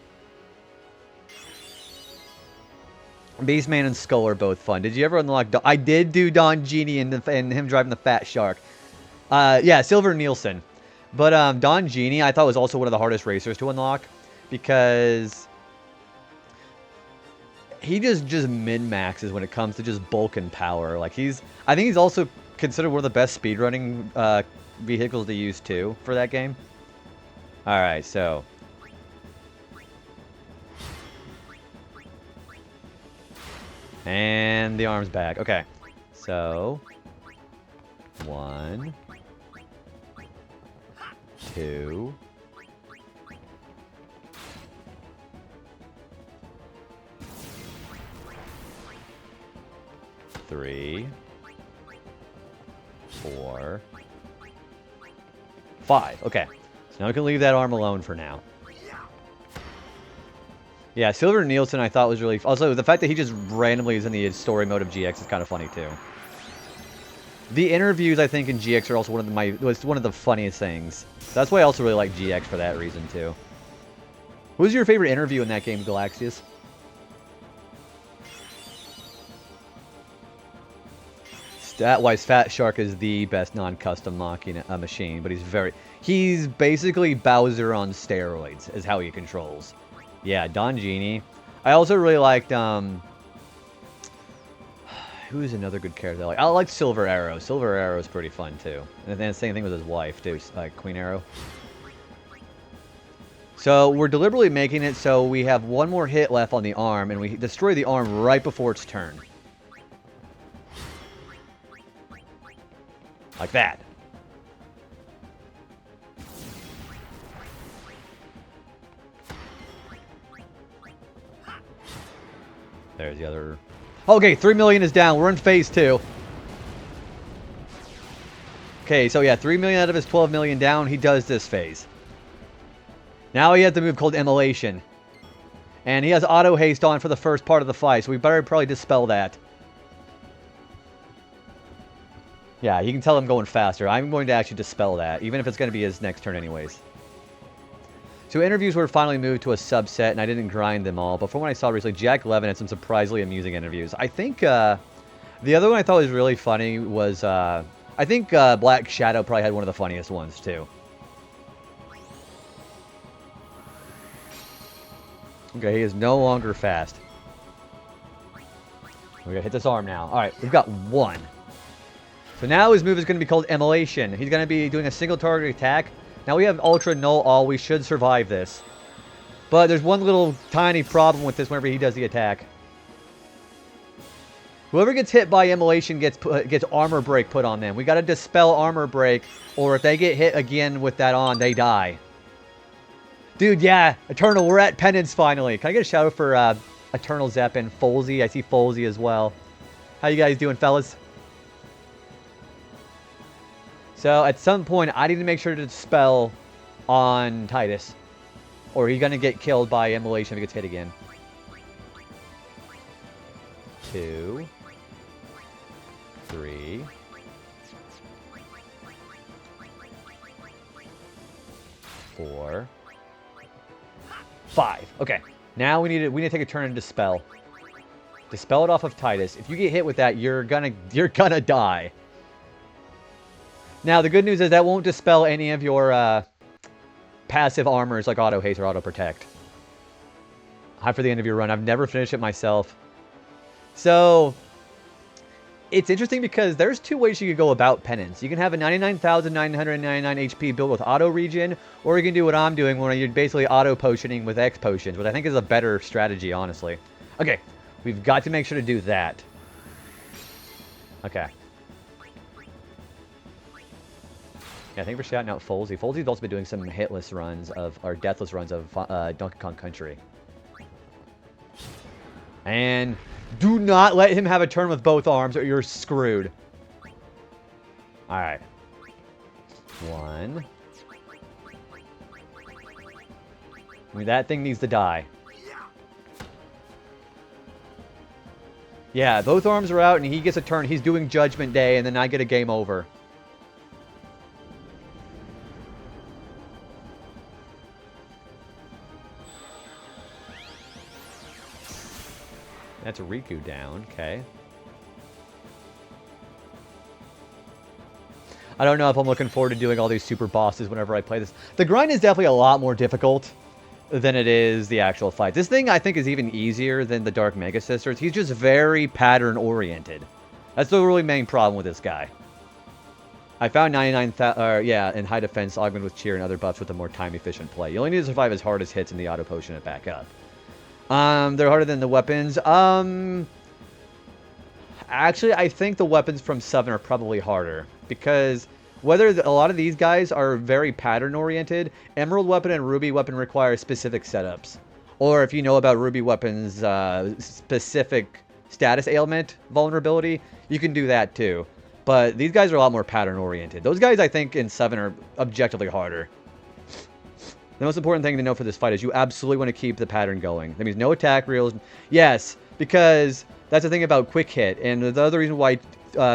S1: Beastman and Skull are both fun. Did you ever unlock... I did do Don Genie and him driving the Fat Shark. Yeah, Silver Nielsen. But Don Genie, I thought was also one of the hardest racers to unlock. Because... he just min-maxes when it comes to just bulk and power. Like, I think he's also considered one of the best speedrunning vehicles to use, too, for that game. Alright, so... and the arm's back. Okay. So... 1... 2... 3... 4... 5. Okay. So now we can leave that arm alone for now. Yeah, Silver Nielsen I thought was really... also, the fact that he just randomly is in the story mode of GX is kind of funny, too. The interviews, I think, in GX are also one of the funniest things. So that's why I also really like GX for that reason, too. Who was your favorite interview in that game, Galaxius? Stat-wise, Fat Shark is the best non-custom locking machine, but he's basically Bowser on steroids, is how he controls. Yeah, Don Genie. I also really liked, who's another good character? I like Silver Arrow. Silver Arrow is pretty fun, too. And then the same thing with his wife, too, Queen Arrow. So we're deliberately making it so we have one more hit left on the arm, and we destroy the arm right before its turn. Like that. There's the other... Okay, 3 million is down. We're in phase 2. Okay, so yeah, 3 million out of his 12 million down. He does this phase. Now he has the move called Immolation. And he has auto haste on for the first part of the fight, so we better probably dispel that. Yeah, you can tell I'm going faster. I'm going to actually dispel that, even if it's going to be his next turn anyways. So interviews were finally moved to a subset, and I didn't grind them all. But from what I saw recently, Jack Levin had some surprisingly amusing interviews. I think the other one I thought was really funny was, I think Black Shadow probably had one of the funniest ones, too. Okay, he is no longer fast. We're going to hit this arm now. Alright, we've got 1. So now his move is going to be called Immolation. He's going to be doing a single target attack. Now we have Ultra Null All. We should survive this. But there's one little tiny problem with this whenever he does the attack. Whoever gets hit by Immolation gets Armor Break put on them. We got to dispel Armor Break, or if they get hit again with that on, they die. Dude, yeah. Eternal, we're at Penance finally. Can I get a shout out for Eternal Zepp and Folsey? I see Folsey as well. How you guys doing, fellas? So, at some point, I need to make sure to dispel on Titus. Or he's going to get killed by Immolation if he gets hit again. 2. 3. 4. 5. Okay. Now we need to take a turn and dispel. Dispel it off of Titus. If you get hit with that, you're gonna die. Now, the good news is that won't dispel any of your passive armors like Auto Haste or Auto Protect. High for the end of your run. I've never finished it myself. So, it's interesting because there's 2 ways you could go about Penance. You can have a 99,999 HP build with Auto Regen, or you can do what I'm doing where you're basically Auto Potioning with X Potions, which I think is a better strategy, honestly. Okay, we've got to make sure to do that. Okay. Yeah, thank you for shouting out Folsey. Folsey's also been doing some hitless runs of, or deathless runs of Donkey Kong Country. And do not let him have a turn with both arms or you're screwed. Alright. 1. I mean, that thing needs to die. Yeah, both arms are out and he gets a turn. He's doing Judgment Day and then I get a game over. That's a Riku down. Okay. I don't know if I'm looking forward to doing all these super bosses whenever I play this. The grind is definitely a lot more difficult than it is the actual fight. This thing, I think, is even easier than the Dark Mega Sisters. He's just very pattern-oriented. That's the really main problem with this guy. I found 99,000, in high defense, augmented with cheer and other buffs with a more time-efficient play. You only need to survive his hardest hits in the auto potion it back up. They're harder than the weapons. Actually, I think the weapons from 7 are probably harder. Because whether a lot of these guys are very pattern-oriented, Emerald Weapon and Ruby Weapon require specific setups. Or if you know about Ruby Weapon's specific status ailment vulnerability, you can do that too. But these guys are a lot more pattern-oriented. Those guys, I think, in 7 are objectively harder. The most important thing to know for this fight is you absolutely want to keep the pattern going. That means no attack reels. Yes, because that's the thing about quick hit. And the other reason why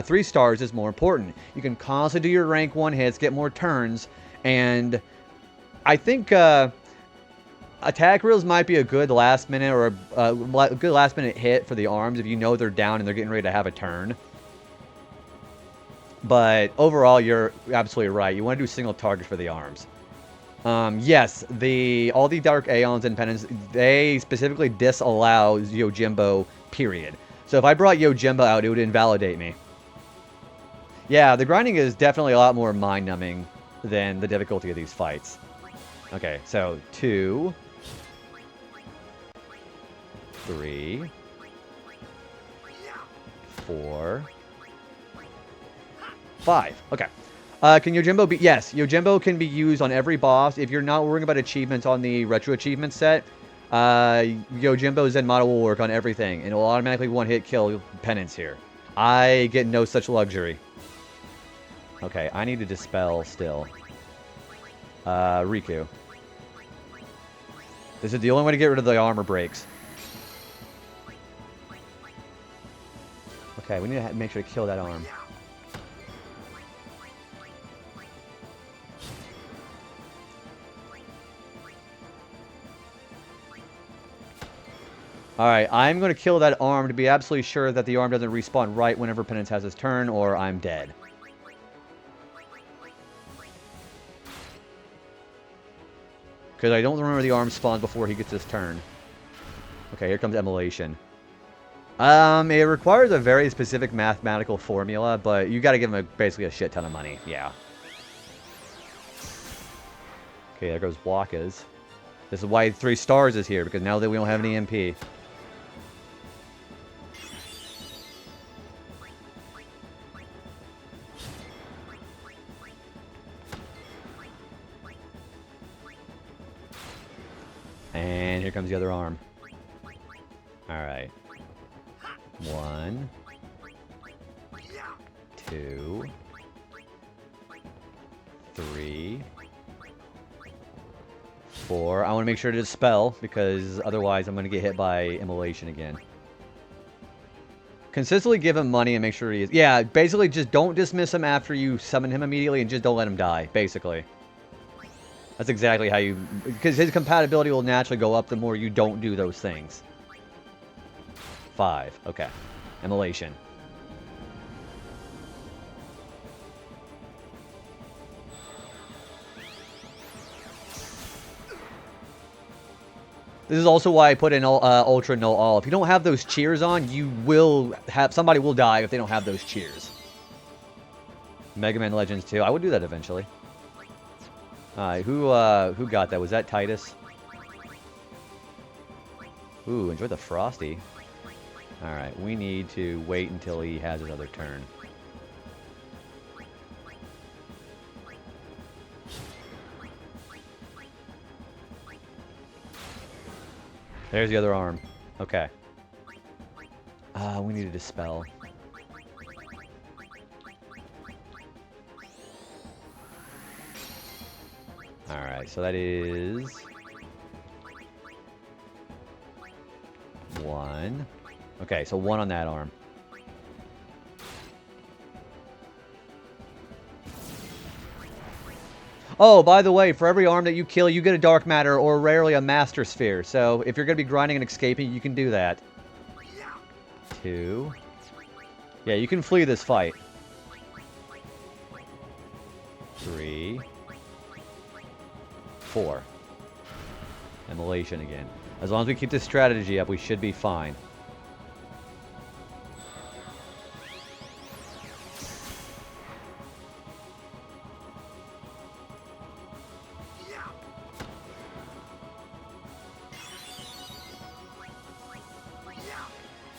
S1: 3 stars is more important. You can constantly do your rank 1 hits, get more turns. And I think attack reels might be a good last minute or a good last minute hit for the arms if you know they're down and they're getting ready to have a turn. But overall, you're absolutely right. You want to do single target for the arms. Yes, all the Dark Aeons and Penance, they specifically disallow Yojimbo, period. So if I brought Yojimbo out, it would invalidate me. Yeah, the grinding is definitely a lot more mind-numbing than the difficulty of these fights. Okay, so 2, 3, 4, 5. Okay. Can Yojimbo be... Yes, Yojimbo can be used on every boss. If you're not worrying about achievements on the Retro Achievement set, Yojimbo Zen model will work on everything, and it will automatically one-hit kill Penance here. I get no such luxury. Okay, I need to dispel still. Riku. This is the only way to get rid of the armor breaks. Okay, we need to make sure to kill that arm. Alright, I'm going to kill that arm to be absolutely sure that the arm doesn't respawn right whenever Penance has his turn, or I'm dead. Because I don't remember the arm spawns before he gets his turn. Okay, here comes Immolation. It requires a very specific mathematical formula, but you got to give him basically a shit ton of money. Yeah. Okay, there goes Waka's. This is why 3 stars is here, because now that we don't have any MP. And here comes the other arm. Alright. 1, 2, 3, 4. I want to make sure to dispel, because otherwise I'm going to get hit by Immolation again. Consistently give him money and make sure he is... Yeah, basically just don't dismiss him after you summon him immediately, and just don't let him die, basically. That's exactly how you... Because his compatibility will naturally go up the more you don't do those things. 5. Okay. Immolation. This is also why I put in Ultra No All. If you don't have those cheers on, you will have... Somebody will die if they don't have those cheers. Mega Man Legends 2. I would do that eventually. Alright, who got that? Was that Titus? Ooh, enjoy the Frosty. Alright, we need to wait until he has his other turn. There's the other arm. Okay. We need to dispel. Alright, so that is... 1. Okay, so 1 on that arm. Oh, by the way, for every arm that you kill, you get a Dark Matter or rarely a Master Sphere. So if you're going to be grinding and escaping, you can do that. 2. Yeah, you can flee this fight. 3. 4. Immolation again. As long as we keep this strategy up, we should be fine.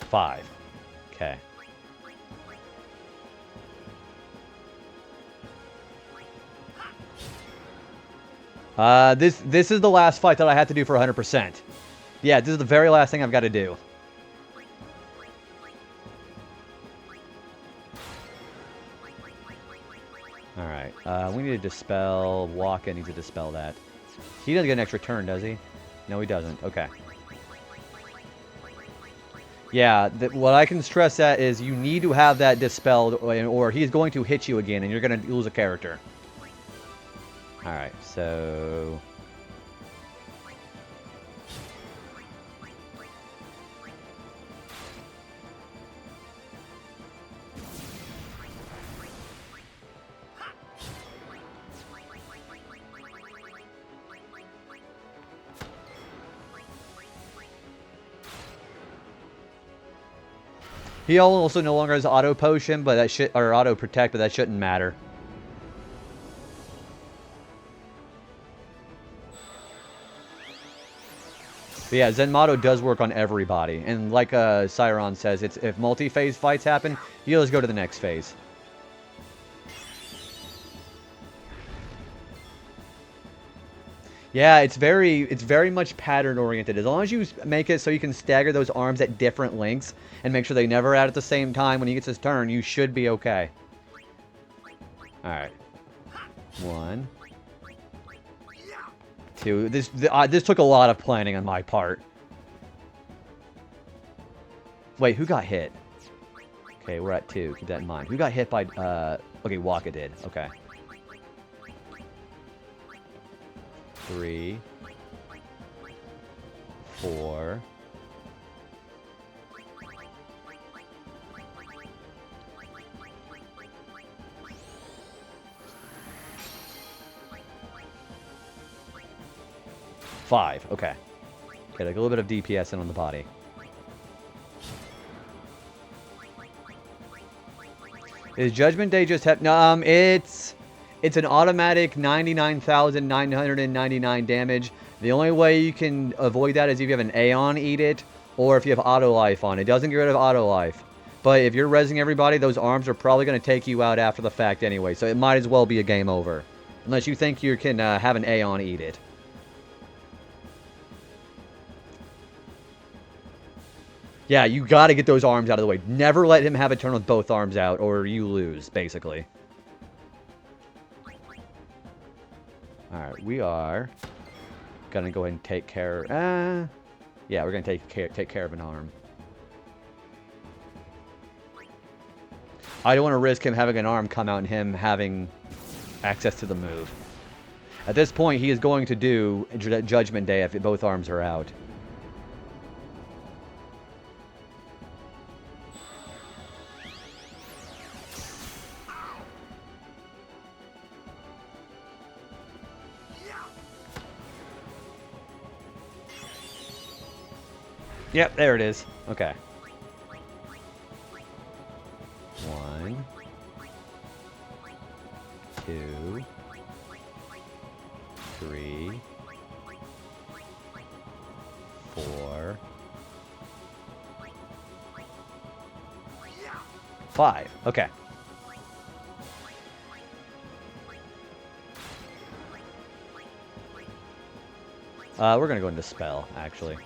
S1: Five. Okay. This is the last fight that I have to do for 100%. Yeah, this is the very last thing I've got to do. Alright, we need to dispel... Waka needs to dispel that. He doesn't get an extra turn, does he? No, he doesn't. Okay. Yeah, what I can stress that is you need to have that dispelled, or he's going to hit you again, and you're going to lose a character. Alright, so... He also no longer has auto potion, but that or auto protect, but that shouldn't matter. But yeah, Zenmato does work on everybody, and like Cyron says, it's if multi-phase fights happen, you just go to the next phase. Yeah, it's very much pattern oriented. As long as you make it so you can stagger those arms at different lengths and make sure they never out at the same time when he gets his turn, you should be okay. All right. 1, 2. This took a lot of planning on my part. Wait, who got hit? Okay, we're at 2. Keep that in mind. Who got hit by okay, Waka did. Okay. 3, 4. 5. Okay. Okay, like a little bit of DPS in on the body. Is Judgment Day just have... No, it's an automatic 99,999 damage. The only way you can avoid that is if you have an Aeon eat it, or if you have auto life on. It doesn't get rid of auto life. But if you're rezzing everybody, those arms are probably going to take you out after the fact anyway. So it might as well be a game over. Unless you think you can have an Aeon eat it. Yeah, you got to get those arms out of the way. Never let him have a turn with both arms out, or you lose, basically. Alright, we are going to go ahead and take care... yeah, we're going to take care of an arm. I don't want to risk him having an arm come out and him having access to the move. At this point, he is going to do Judgment Day if both arms are out. Yep, there it is. Okay. 1, 2, 3, 4, 5. Okay. We're gonna go into spell, actually.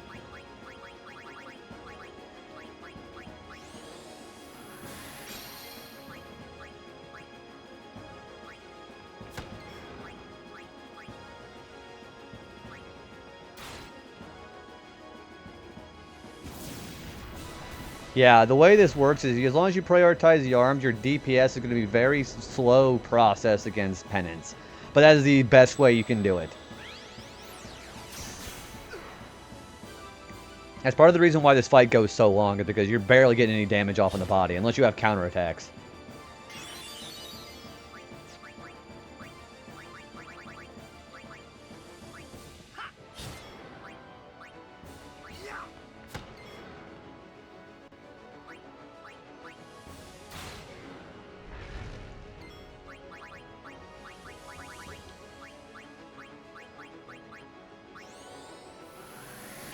S1: Yeah, the way this works is as long as you prioritize the arms, your DPS is going to be very slow process against Penance. But that is the best way you can do it. That's part of the reason why this fight goes so long, is because you're barely getting any damage off on the body, unless you have counterattacks.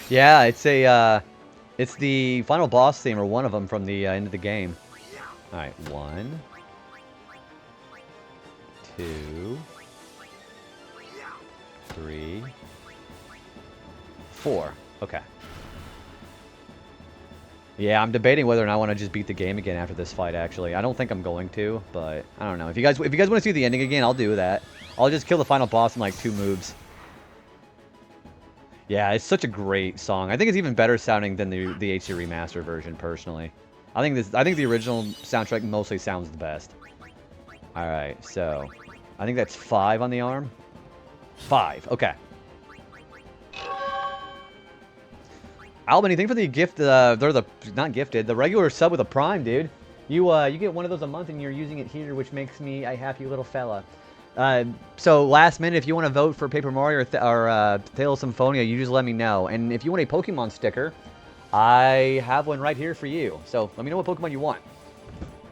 S1: Yeah, it's the final boss theme, or one of them from the end of the game. All right, 1, 2, 3, 4. Okay. Yeah, I'm debating whether or not I want to just beat the game again after this fight. Actually, I don't think I'm going to, but I don't know. If you guys want to see the ending again, I'll do that. I'll just kill the final boss in like 2 moves. Yeah, it's such a great song. I think it's even better sounding than the HD remaster version, personally. I think the original soundtrack mostly sounds the best. All right, so I think that's 5 on the arm. 5. Okay. Alban, anything for the gift? They're not gifted. The regular sub with a Prime, dude. You get one of those a month, and you're using it here, which makes me a happy little fella. So last minute, if you want to vote for Paper Mario or Tale of Symphonia, you just let me know. And if you want a Pokemon sticker, I have one right here for you. So let me know what Pokemon you want.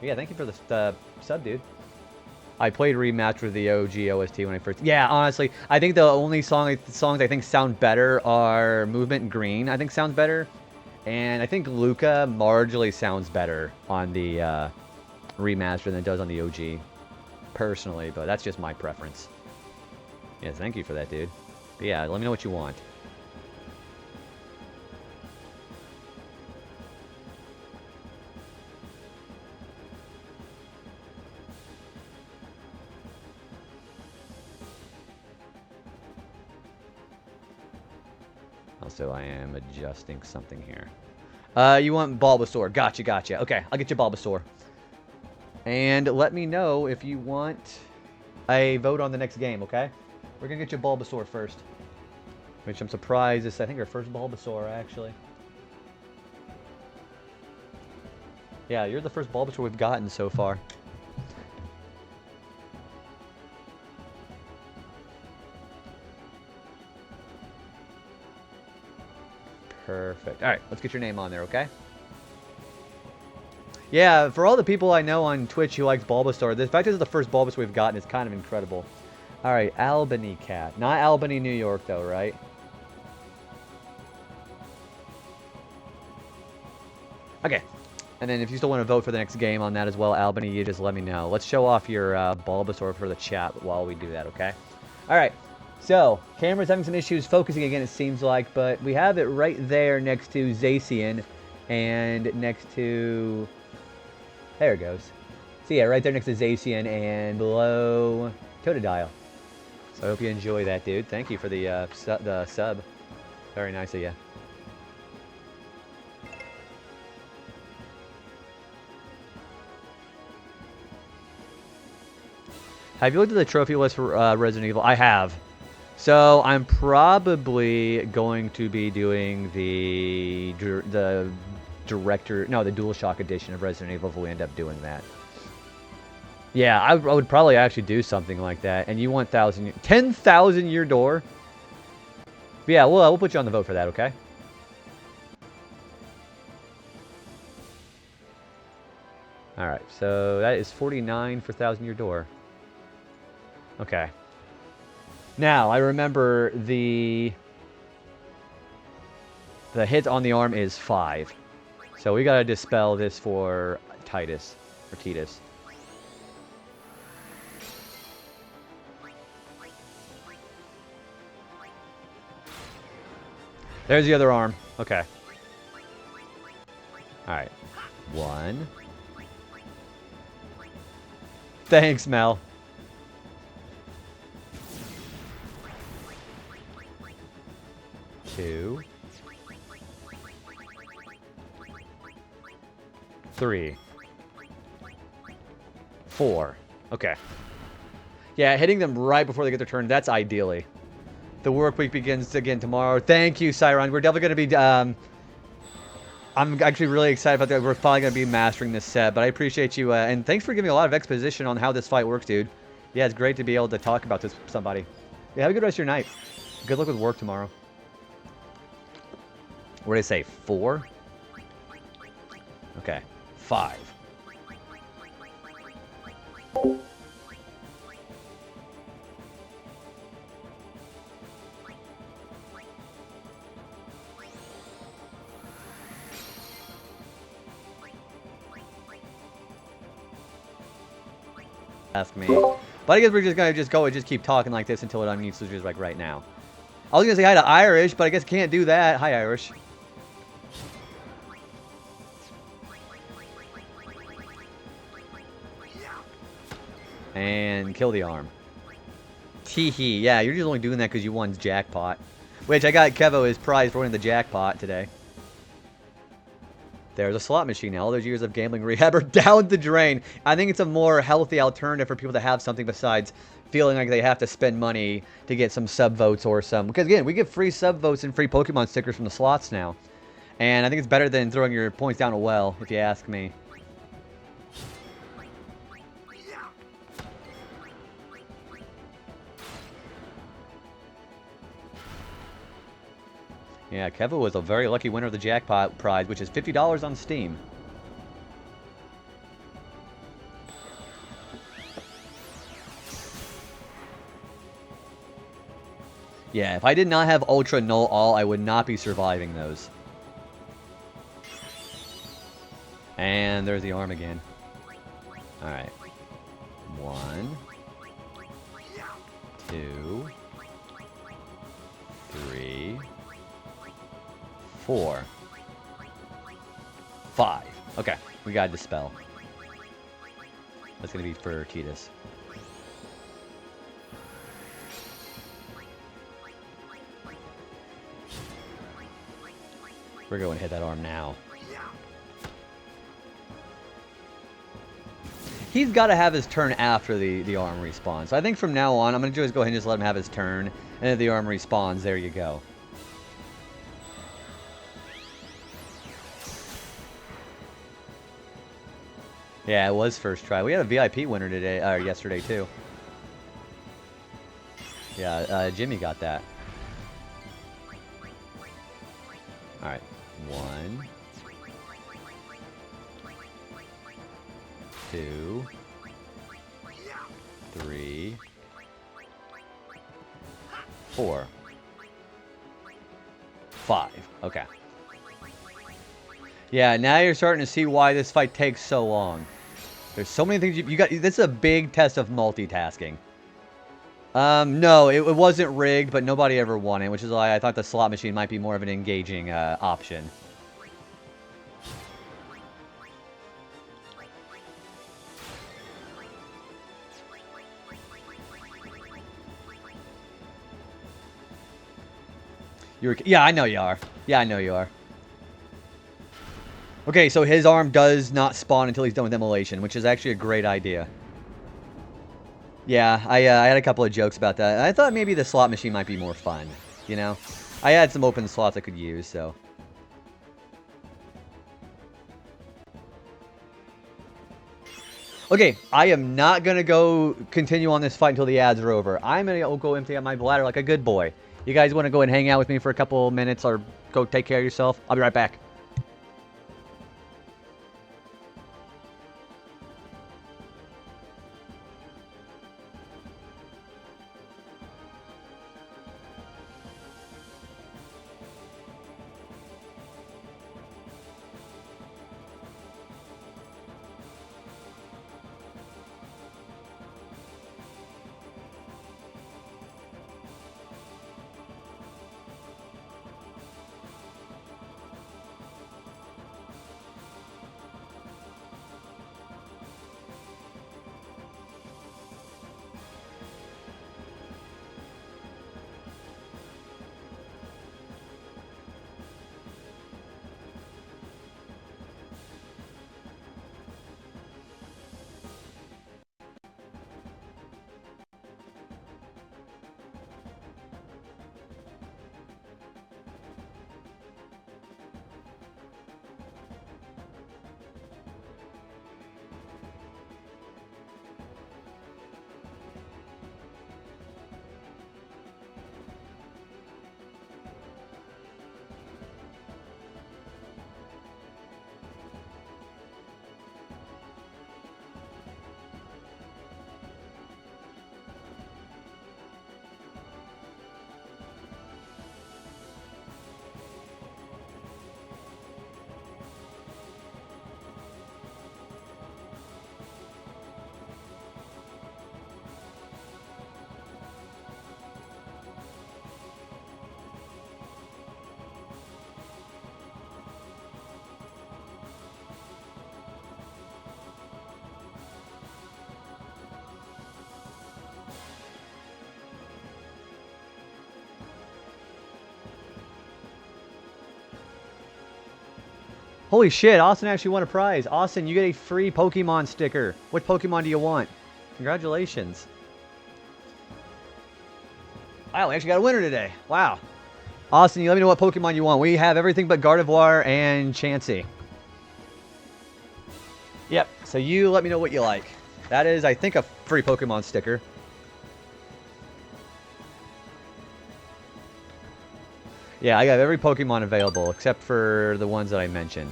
S1: Yeah, thank you for the sub, dude. I played Remastered of the OG OST when I first... Yeah, honestly, I think the only songs I think sound better are Movement Green, I think sounds better. And I think Luca marginally sounds better on the remaster than it does on the OG. Personally, but that's just my preference. Yeah, thank you for that, dude. But yeah, let me know what you want. Also, I am adjusting something here. You want Bulbasaur. Gotcha. Okay, I'll get you Bulbasaur. And let me know if you want a vote on the next game, okay? We're going to get you Bulbasaur first. Which I'm surprised is, I think, our first Bulbasaur, actually. Yeah, you're the first Bulbasaur we've gotten so far. Perfect. Alright, let's get your name on there, okay? Yeah, for all the people I know on Twitch who likes Bulbasaur, the fact that it's the first Bulbasaur we've gotten is kind of incredible. Alright, Albany Cat. Not Albany, New York, though, right? Okay. And then if you still want to vote for the next game on that as well, Albany, you just let me know. Let's show off your Bulbasaur for the chat while we do that, okay? Alright. So, camera's having some issues focusing again, it seems like, but we have it right there next to Zacian and next to... There it goes. So yeah, right there next to Zacian and below Totodile. So I hope you enjoy that, dude. Thank you for the sub. Very nice of you. Have you looked at the trophy list for Resident Evil? I have. So I'm probably going to be doing the DualShock edition of Resident Evil if we end up doing that. Yeah, I would probably actually do something like that. And you want 10,000 year door? But yeah, we'll put you on the vote for that, okay? Alright, so that is 49 for 1,000 year door. Okay. Now, I remember the hit on the arm is 5. So we gotta dispel this for Titus. Or Titus. There's the other arm. Okay. Alright. 1. Thanks, Mel. 2. 3. 4. Okay. Yeah, hitting them right before they get their turn, that's ideally. The work week begins again tomorrow. Thank you, Cyron. We're definitely going to be... I'm actually really excited about that. We're probably going to be mastering this set, but I appreciate you. And thanks for giving a lot of exposition on how this fight works, dude. Yeah, it's great to be able to talk about this with somebody. Yeah, have a good rest of your night. Good luck with work tomorrow. What did I say? 4? Okay. 5. Ask me. But I guess we're just gonna go and just keep talking like this until it unmutes, which is like right now. I was gonna say hi to Irish, but I guess can't do that. Hi, Irish. And kill the arm. Teehee. Yeah, you're just only doing that because you won jackpot. Which I got Kevo his prize for winning the jackpot today. There's a slot machine now. All those years of gambling rehab are down the drain. I think it's a more healthy alternative for people to have something besides feeling like they have to spend money to get some sub votes or some. Because again, we get free sub votes and free Pokemon stickers from the slots now. And I think it's better than throwing your points down a well, if you ask me. Yeah, Keva was a very lucky winner of the jackpot prize, which is $50 on Steam. Yeah, if I did not have Ultra Null All, I would not be surviving those. And there's the arm again. Alright. 1, 2, 3, 4, 5. Okay, we got Dispel. That's gonna be for Tidus. We're going to hit that arm now. He's got to have his turn after the arm respawns. So I think from now on, I'm going to just go ahead and just let him have his turn. And if the arm respawns, there you go. Yeah, it was first try. We had a VIP winner today, or yesterday too. Yeah, Jimmy got that. All right, 1, 2, 3, 4, 5. Okay. Yeah, now you're starting to see why this fight takes so long. There's so many things you got. This is a big test of multitasking. No, it wasn't rigged, but nobody ever won it, which is why I thought the slot machine might be more of an engaging option. Yeah, I know you are. Yeah, I know you are. Okay, so his arm does not spawn until he's done with immolation, which is actually a great idea. Yeah, I had a couple of jokes about that. I thought maybe the slot machine might be more fun, you know? I had some open slots I could use, so... Okay, I am not going to go continue on this fight until the ads are over. I'm going to go empty out my bladder like a good boy. You guys want to go and hang out with me for a couple minutes or go take care of yourself? I'll be right back. Holy shit, Austin actually won a prize. Austin, you get a free Pokemon sticker. What Pokemon do you want? Congratulations. Wow, we actually got a winner today. Wow. Austin, you let me know what Pokemon you want. We have everything but Gardevoir and Chansey. Yep, so you let me know what you like. That is, I think, a free Pokemon sticker. Yeah, I got every Pokemon available except for the ones that I mentioned.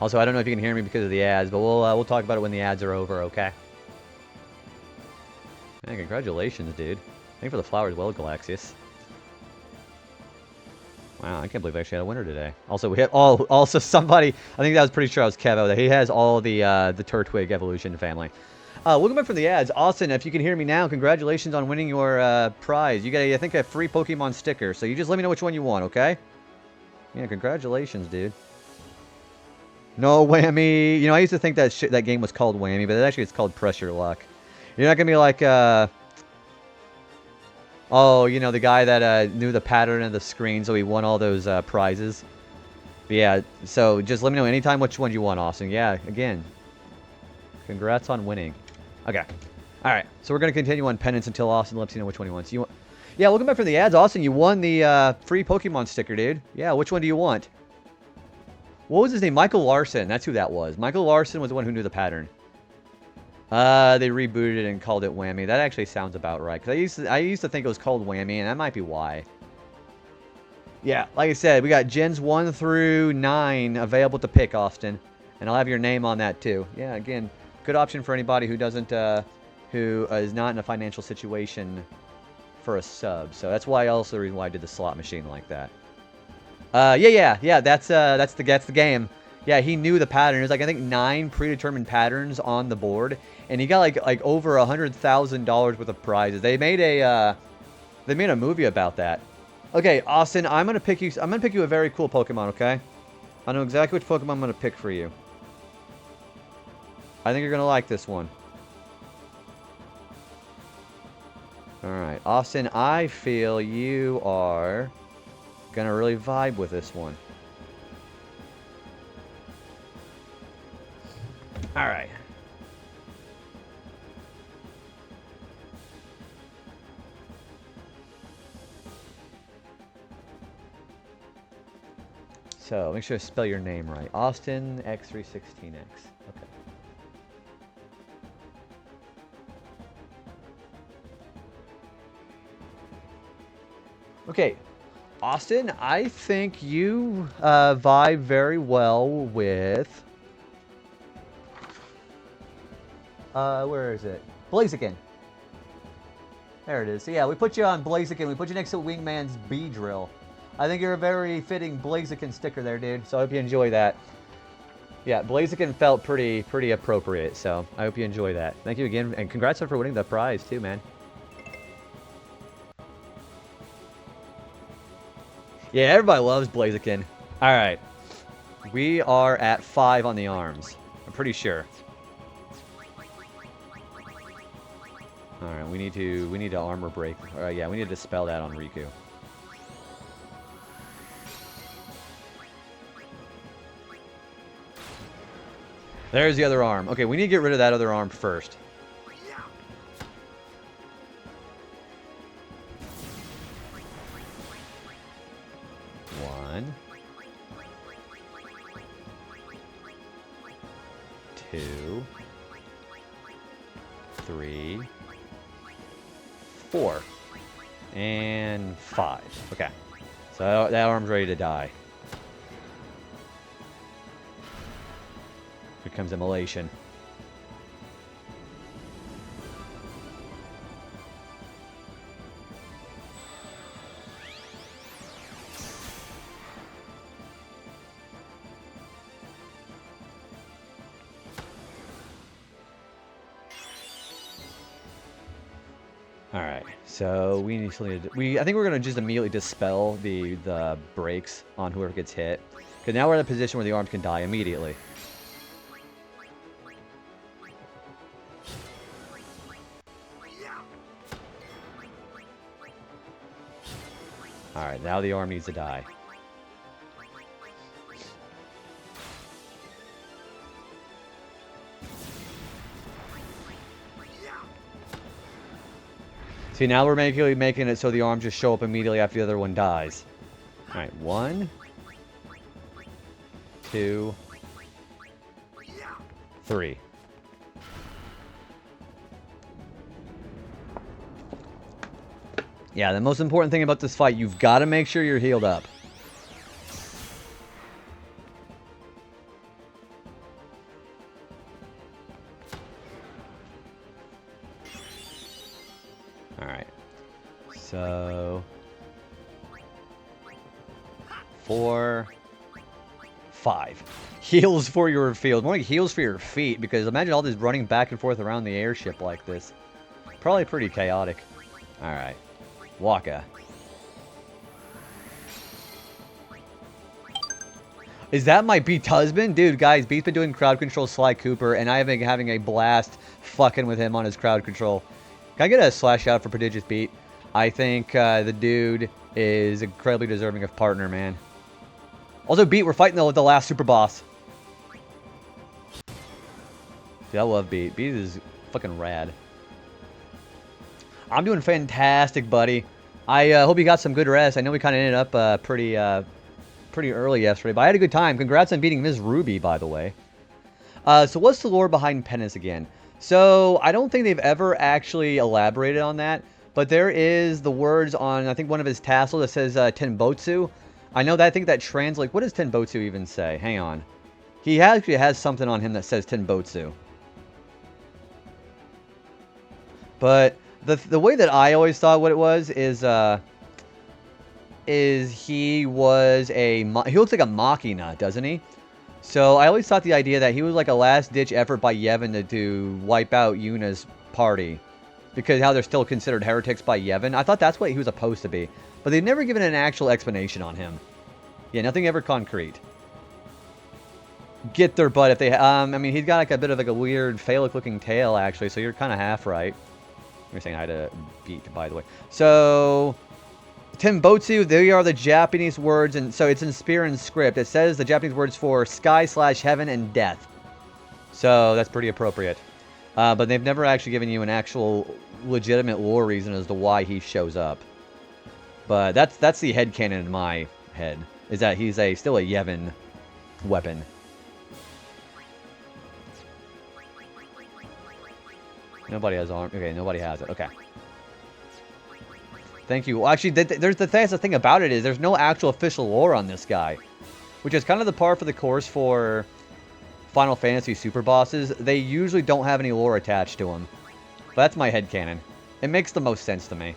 S1: Also, I don't know if you can hear me because of the ads, but we'll talk about it when the ads are over, okay? Man, congratulations, dude. Thank you for the flowers as well, Galaxius. Wow, I can't believe I actually had a winner today. Also, we had also somebody, I think that was pretty sure it was Kevo, that he has all the Turtwig evolution family. Welcome back from the ads. Austin, if you can hear me now, congratulations on winning your prize. You got, I think, a free Pokemon sticker, so you just let me know which one you want, okay? Yeah, congratulations, dude. No whammy. You know, I used to think that that game was called Whammy, but actually it's called Pressure Luck. You're not going to be like, oh, you know, the guy that knew the pattern of the screen, so he won all those prizes. But yeah, so just let me know anytime which one you want, Austin. Yeah, again, congrats on winning. Okay. All right, so we're going to continue on penance until Austin lets you know which one he wants. Yeah, welcome back from the ads, Austin. You won the free Pokemon sticker, dude. Yeah, which one do you want? What was his name? Michael Larson. That's who that was. Michael Larson was the one who knew the pattern. They rebooted it and called it Whammy. That actually sounds about right. Because I used to think it was called Whammy, and that might be why. Yeah, like I said, we got Gens 1 through 9 available to pick, Austin. And I'll have your name on that, too. Yeah, again, good option for anybody who doesn't, who is not in a financial situation for a sub. So that's why also the reason why I did the slot machine like that. Yeah, that's the game. Yeah, he knew the pattern. There's like, I think 9 predetermined patterns on the board, and he got like over $100,000 worth of prizes. They made a movie about that. Okay, Austin, I'm gonna pick you a very cool Pokemon. Okay, I know exactly which Pokemon I'm gonna pick for you. I think you're gonna like this one. All right, Austin, I feel you are gonna really vibe with this one. All right. So, make sure to spell your name right. Austin X316X. Okay. Okay. Austin, I think you vibe very well with... where is it? Blaziken. There it is. So yeah, we put you on Blaziken. We put you next to Wingman's Beedrill. I think you're a very fitting Blaziken sticker there, dude. So I hope you enjoy that. Yeah, Blaziken felt pretty appropriate. So I hope you enjoy that. Thank you again, and congrats for winning the prize too, man. Yeah, everybody loves Blaziken. All right, we are at 5 on the arms. I'm pretty sure. All right, we need to armor break. Yeah, we need to dispel that on Riku. There's the other arm. Okay, we need to get rid of that other arm first. One. 2. 3. 4. And 5. Okay. So that arm's ready to die. Here comes immolation. Alright, so we need to... I think we're going to just immediately dispel the breaks on whoever gets hit. Because now we're in a position where the arms can die immediately. Alright, now the arm needs to die. See, now we're making it so the arms just show up immediately after the other one dies. Alright, 1, 2, 3. Yeah, the most important thing about this fight, you've got to make sure you're healed up. So 4, 5. Heals for your field. More like heals for your feet, because imagine all this running back and forth around the airship like this. Probably pretty chaotic. Alright. Waka. Is that my Beat's husband? Dude, guys, Beat's been doing crowd control Sly Cooper, and I have been having a blast fucking with him on his crowd control. Can I get a slash out for Prodigious Beat? I think the dude is incredibly deserving of partner, man. Also, Beat, we're fighting the last super boss. Dude, I love Beat. Beat is fucking rad. I'm doing fantastic, buddy. I hope you got some good rest. I know we kind of ended up pretty early yesterday, but I had a good time. Congrats on beating Ms. Ruby, by the way. So what's the lore behind Penance again? So I don't think they've ever actually elaborated on that, but there is the words on, I think, one of his tassels that says Tenbotsu. I know that, I think that translates. What does Tenbotsu even say? Hang on. He actually has something on him that says Tenbotsu. But the way that I always thought what it was is he was he looks like a Machina, doesn't he? So I always thought the idea that he was like a last-ditch effort by Yevon to wipe out Yuna's party, because how they're still considered heretics by Yevon. I thought that's what he was supposed to be, but they've never given an actual explanation on him. Yeah, nothing ever concrete. Get their butt if they. I mean, he's got like a bit of like a weird phallic-looking tail, actually. So you're kind of half right. You're saying I had a Beat, by the way. So Tenbotsu, they are the Japanese words, and so it's in Spear and Script. It says the Japanese words for sky/heaven and death. So that's pretty appropriate. But they've never actually given you an actual legitimate lore reason as to why he shows up. But that's the headcanon in my head, is that he's still a Yevon weapon. Nobody has arm. Okay, nobody has it. Okay. Thank you. Well, actually, there's the thing about it is there's no actual official lore on this guy, which is kind of the par for the course for Final Fantasy super bosses. They usually don't have any lore attached to them. But that's my headcanon. It makes the most sense to me.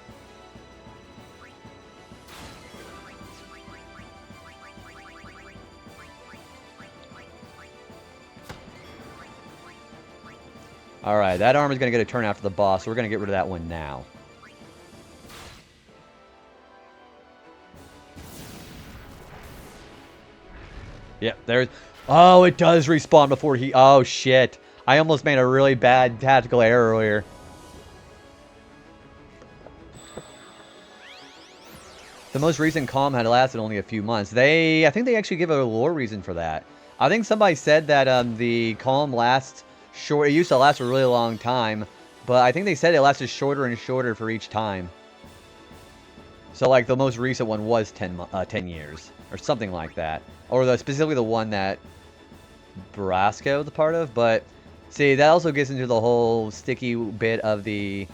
S1: Alright, that armor is going to get a turn after the boss, so we're going to get rid of that one now. Yep, there's... Oh, it does respawn before he... Oh, shit. I almost made a really bad tactical error earlier. The most recent calm had lasted only a few months. I think they actually give a lore reason for that. I think somebody said that the calm lasts... short. It used to last a really long time, but I think they said it lasted shorter and shorter for each time. So, like, the most recent one was 10 years, or something like that. Or specifically the one that Brasco was a part of. But, see, that also gets into the whole sticky bit of the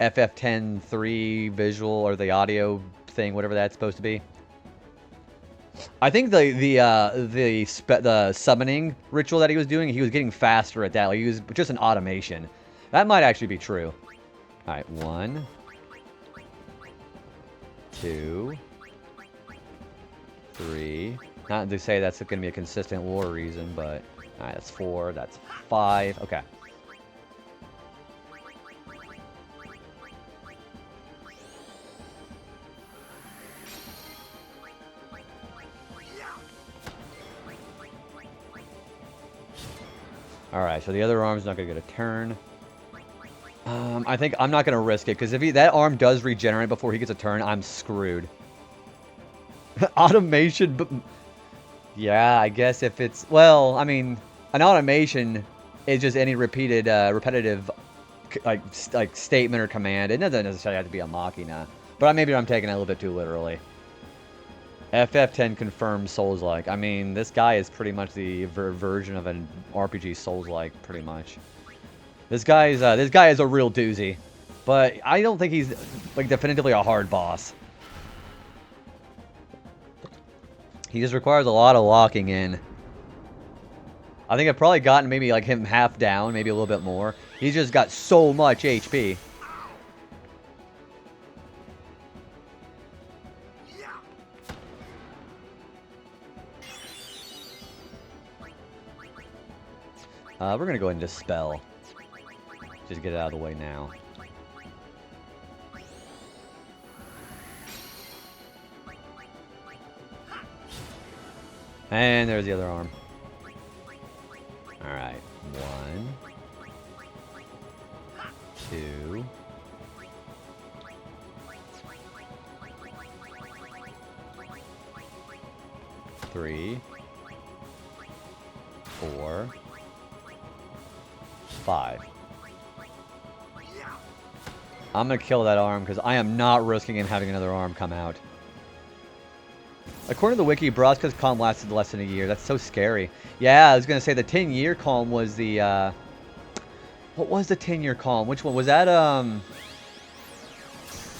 S1: FF10-3 visual, or the audio thing, whatever that's supposed to be. I think the summoning ritual that he was doing, he was getting faster at that. Like, he was just an automation. That might actually be true. All right, 1, 2, 3. Not to say that's going to be a consistent lore reason, but all right, that's 4. That's 5. Okay. Alright, so the other arm's not going to get a turn. I think I'm not going to risk it, because if that arm does regenerate before he gets a turn, I'm screwed. Automation, but... Yeah, I guess if it's... Well, I mean, an automation is just any repeated, repetitive, like statement or command. It doesn't necessarily have to be a Machina. But maybe I'm taking it a little bit too literally. FF10 confirmed Souls-like. I mean, this guy is pretty much the version of an RPG Souls-like, pretty much. This guy is a real doozy, but I don't think he's like definitively a hard boss. He just requires a lot of locking in. I think I've probably gotten maybe like him half down, maybe a little bit more. He's just got so much HP. We're going to go ahead and dispel. Just get it out of the way now. And there's the other arm. Alright. 1, 2. 3, 4, 5. I'm gonna kill that arm because I am not risking in having another arm come out. According to the wiki, Braska's calm lasted less than a year. That's so scary. Yeah, I was gonna say the 10-year calm was the what was the 10-year calm? Which one was that? That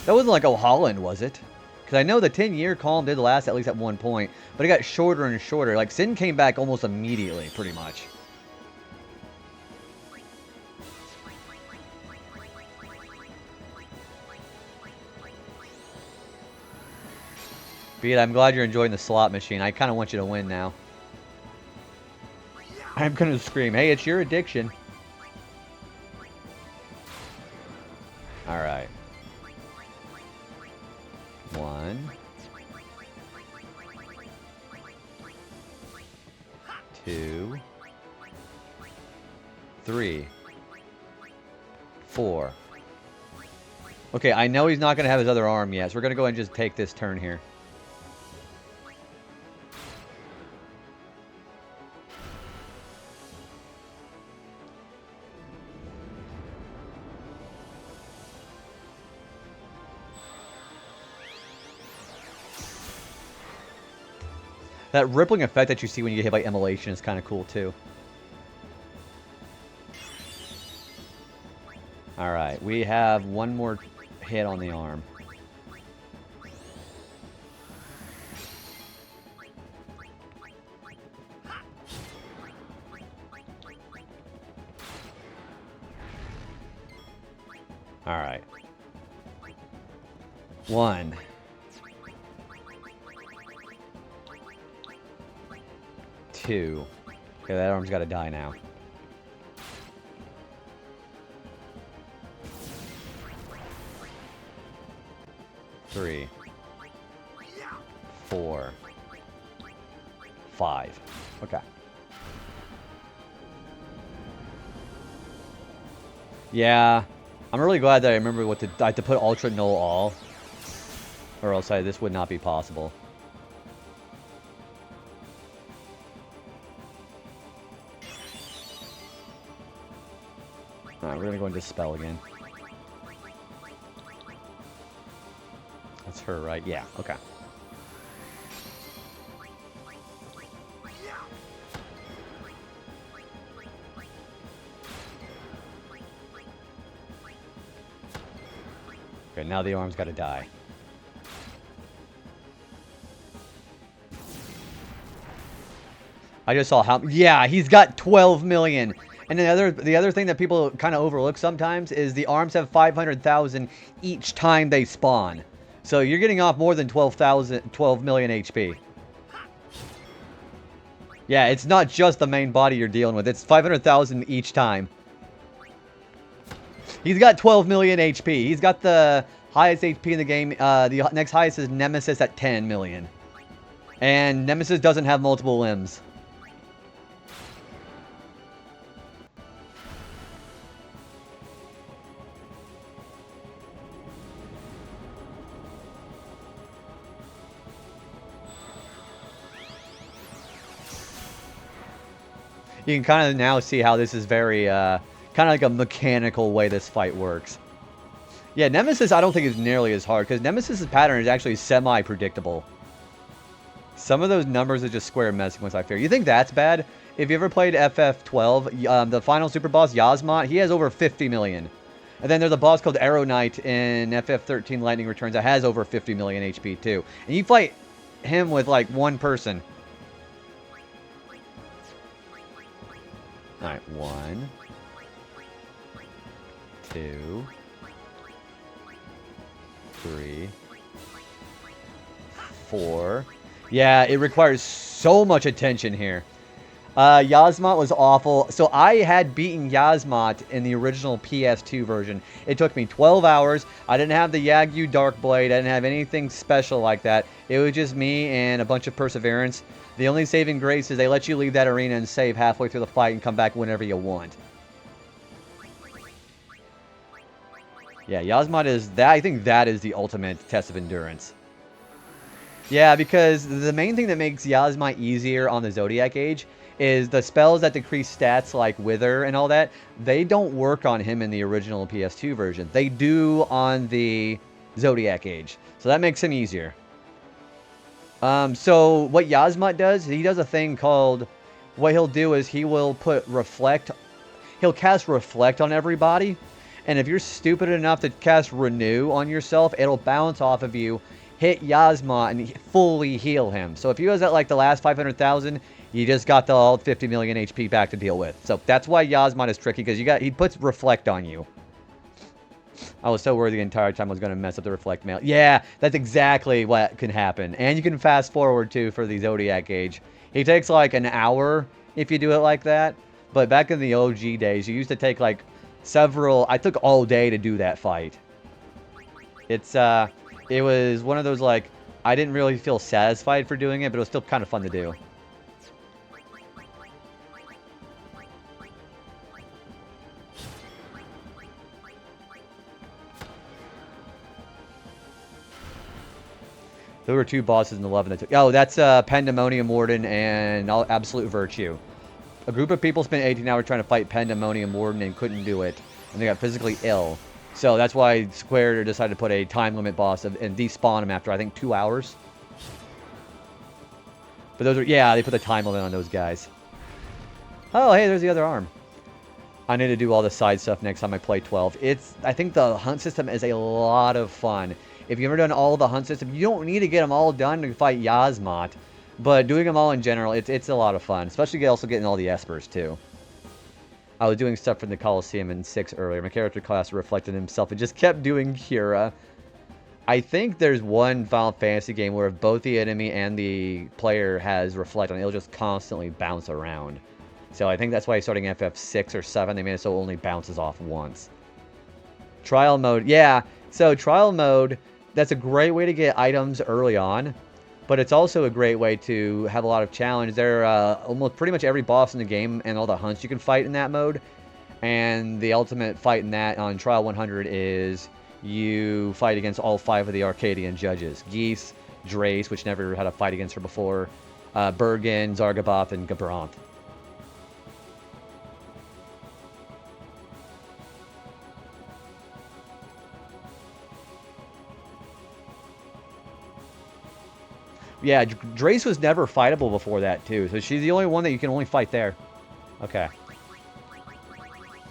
S1: wasn't like Holland, was it? Because I know the 10-year calm did last at least at one point, but it got shorter and shorter. Like Sin came back almost immediately, pretty much. Beat, I'm glad you're enjoying the slot machine. I kind of want you to win now. I'm going to scream, hey, it's your addiction. Alright. 1. 2. 3. 4. Okay, I know he's not going to have his other arm yet, so we're going to go ahead and just take this turn here. That rippling effect that you see when you get hit by immolation is kind of cool, too. Alright, we have one more hit on the arm. Alright. 1. 2. Okay, that arm's got to die now. 3. 4. 5. Okay. Yeah. I'm really glad that I remember what to... I had to put Ultra Null All. Or else this would not be possible. Alright, we're gonna go into Dispel again. That's her, right? Yeah, okay. Okay, now the arm's gotta die. I just saw how... Yeah, he's got 12 million. And the other thing that people kind of overlook sometimes is the arms have 500,000 each time they spawn. So you're getting off more than 12 million HP. Yeah, it's not just the main body you're dealing with. It's 500,000 each time. He's got 12 million HP. He's got the highest HP in the game. The next highest is Nemesis at 10 million. And Nemesis doesn't have multiple limbs. You can kind of now see how this is very, kind of like a mechanical way this fight works. Yeah, Nemesis I don't think is nearly as hard, because Nemesis' pattern is actually semi-predictable. Some of those numbers are just square messing with, I fear. You think that's bad? If you ever played FF12, the final super boss, Yasmat, he has over 50 million. And then there's a boss called Arrow Knight in FF13 Lightning Returns that has over 50 million HP too. And you fight him with like one person. Alright, 1, 2, 3, 4. Yeah, it requires so much attention here. Yasmat was awful. So I had beaten Yasmat in the original PS2 version. It took me 12 hours. I didn't have the Yagyu Darkblade. I didn't have anything special like that. It was just me and a bunch of perseverance. The only saving grace is they let you leave that arena and save halfway through the fight and come back whenever you want. Yeah, Yasmat is that. I think that is the ultimate test of endurance. Yeah, because the main thing that makes Yasmat easier on the Zodiac Age is the spells that decrease stats like Wither and all that. They don't work on him in the original PS2 version. They do on the Zodiac Age. So that makes him easier. So what Yasmat does, he does a thing called... What he'll do is he will put Reflect... He'll cast Reflect on everybody. And if you're stupid enough to cast Renew on yourself, it'll bounce off of you, hit Yasmat, and fully heal him. So if he was at like the last 500,000... You just got the all 50 million HP back to deal with. So that's why Yasmat is tricky, because he puts Reflect on you. I was so worried the entire time I was going to mess up the Reflect mail. Yeah, that's exactly what can happen. And you can fast forward, too, for the Zodiac Age. He takes like an hour if you do it like that. But back in the OG days, you used to take like several... I took all day to do that fight. It was one of those like... I didn't really feel satisfied for doing it, but it was still kind of fun to do. There were two bosses in 11 that took... Oh, that's Pandemonium Warden and Absolute Virtue. A group of people spent 18 hours trying to fight Pandemonium Warden and couldn't do it. And they got physically ill. So that's why Square decided to put a time limit boss and despawn him after, I think, 2 hours. But those are... Yeah, they put the time limit on those guys. Oh, hey, there's the other arm. I need to do all the side stuff next time I play 12. I think the hunt system is a lot of fun. If you've ever done all the hunt system, you don't need to get them all done to fight Yasmat. But doing them all in general, it's a lot of fun. Especially also getting all the espers, too. I was doing stuff from the Coliseum in 6 earlier. My character class reflected himself and just kept doing Kira. I think there's one Final Fantasy game where if both the enemy and the player has Reflect on it, it'll just constantly bounce around. So I think that's why starting FF6 or 7, they made it so it only bounces off once. Trial mode. Yeah, so trial mode... That's a great way to get items early on, but it's also a great way to have a lot of challenge. There are almost pretty much every boss in the game and all the hunts you can fight in that mode. And the ultimate fight in that on Trial 100 is you fight against all 5 of the Arcadian judges. Geese, Drace, which never had a fight against her before, Bergen, Zargaboth, and Gabranth. Yeah, Drace was never fightable before that, too. So she's the only one that you can only fight there. Okay.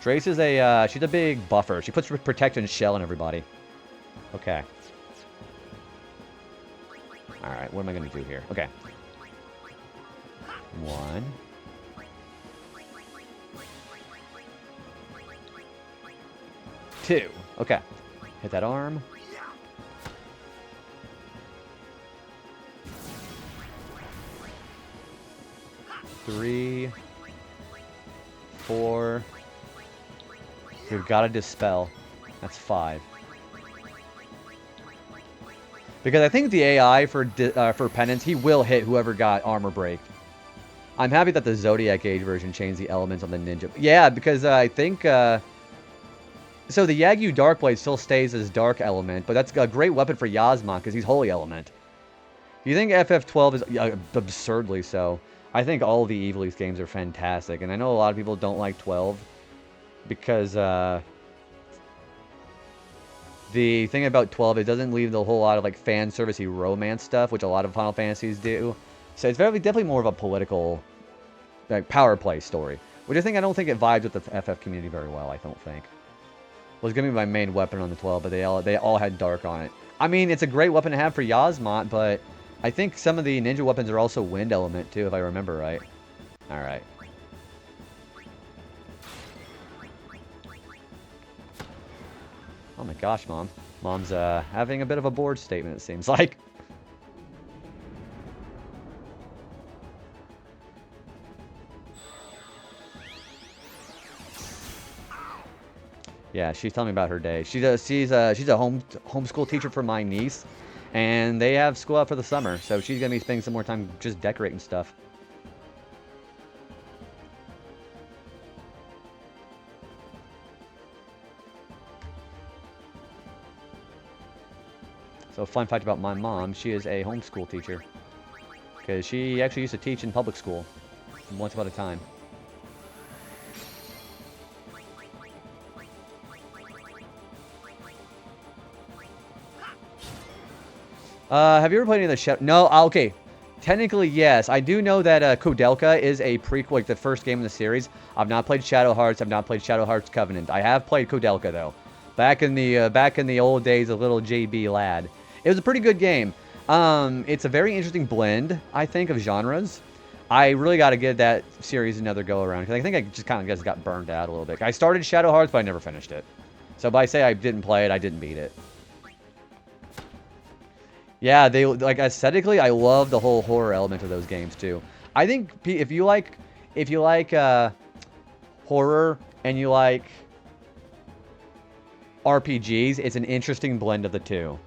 S1: Drace is she's a big buffer. She puts protection shell on everybody. Okay. Alright, what am I going to do here? Okay. 1. 2. Okay. Hit that arm. 3, 4. We've got to dispel. That's 5. Because I think the AI for penance, he will hit whoever got armor break. I'm happy that the Zodiac Age version changed the elements on the ninja. Yeah, because I think... so the Yagyu Darkblade still stays as Dark Element, but that's a great weapon for Yasmat because he's Holy Element. Do you think FF12 is absurdly so? I think all the Evilise games are fantastic, and I know a lot of people don't like 12 because the thing about 12, it doesn't leave a whole lot of like fan servicey romance stuff, which a lot of Final Fantasies do. So it's definitely more of a political, like, power play story, which I don't think it vibes with the FF community very well. I don't think. Was gonna be my main weapon on the 12, but they all had dark on it. I mean, it's a great weapon to have for Yasmat, but I think some of the ninja weapons are also wind element too, if I remember right. All right. Oh my gosh, Mom. Mom's having a bit of a board statement, it seems like. Yeah, she's telling me about her day. She's a homeschool teacher for my niece, and they have school out for the summer, so she's gonna be spending some more time just decorating stuff. So fun fact about my mom, she is a homeschool teacher. Because she actually used to teach in public school once upon a time. Have you ever played any of the Shadow... No, okay. Technically, yes. I do know that Koudelka is a prequel, like the first game in the series. I've not played Shadow Hearts. I've not played Shadow Hearts Covenant. I have played Koudelka, though. Back in the old days of little JB lad. It was a pretty good game. It's a very interesting blend, I think, of genres. I really got to give that series another go around, because I think I just kind of got burned out a little bit. I started Shadow Hearts, but I never finished it. So by say I didn't play it, I didn't beat it. Yeah, they like aesthetically, I love the whole horror element of those games too. I think if you like horror and you like RPGs, it's an interesting blend of the two.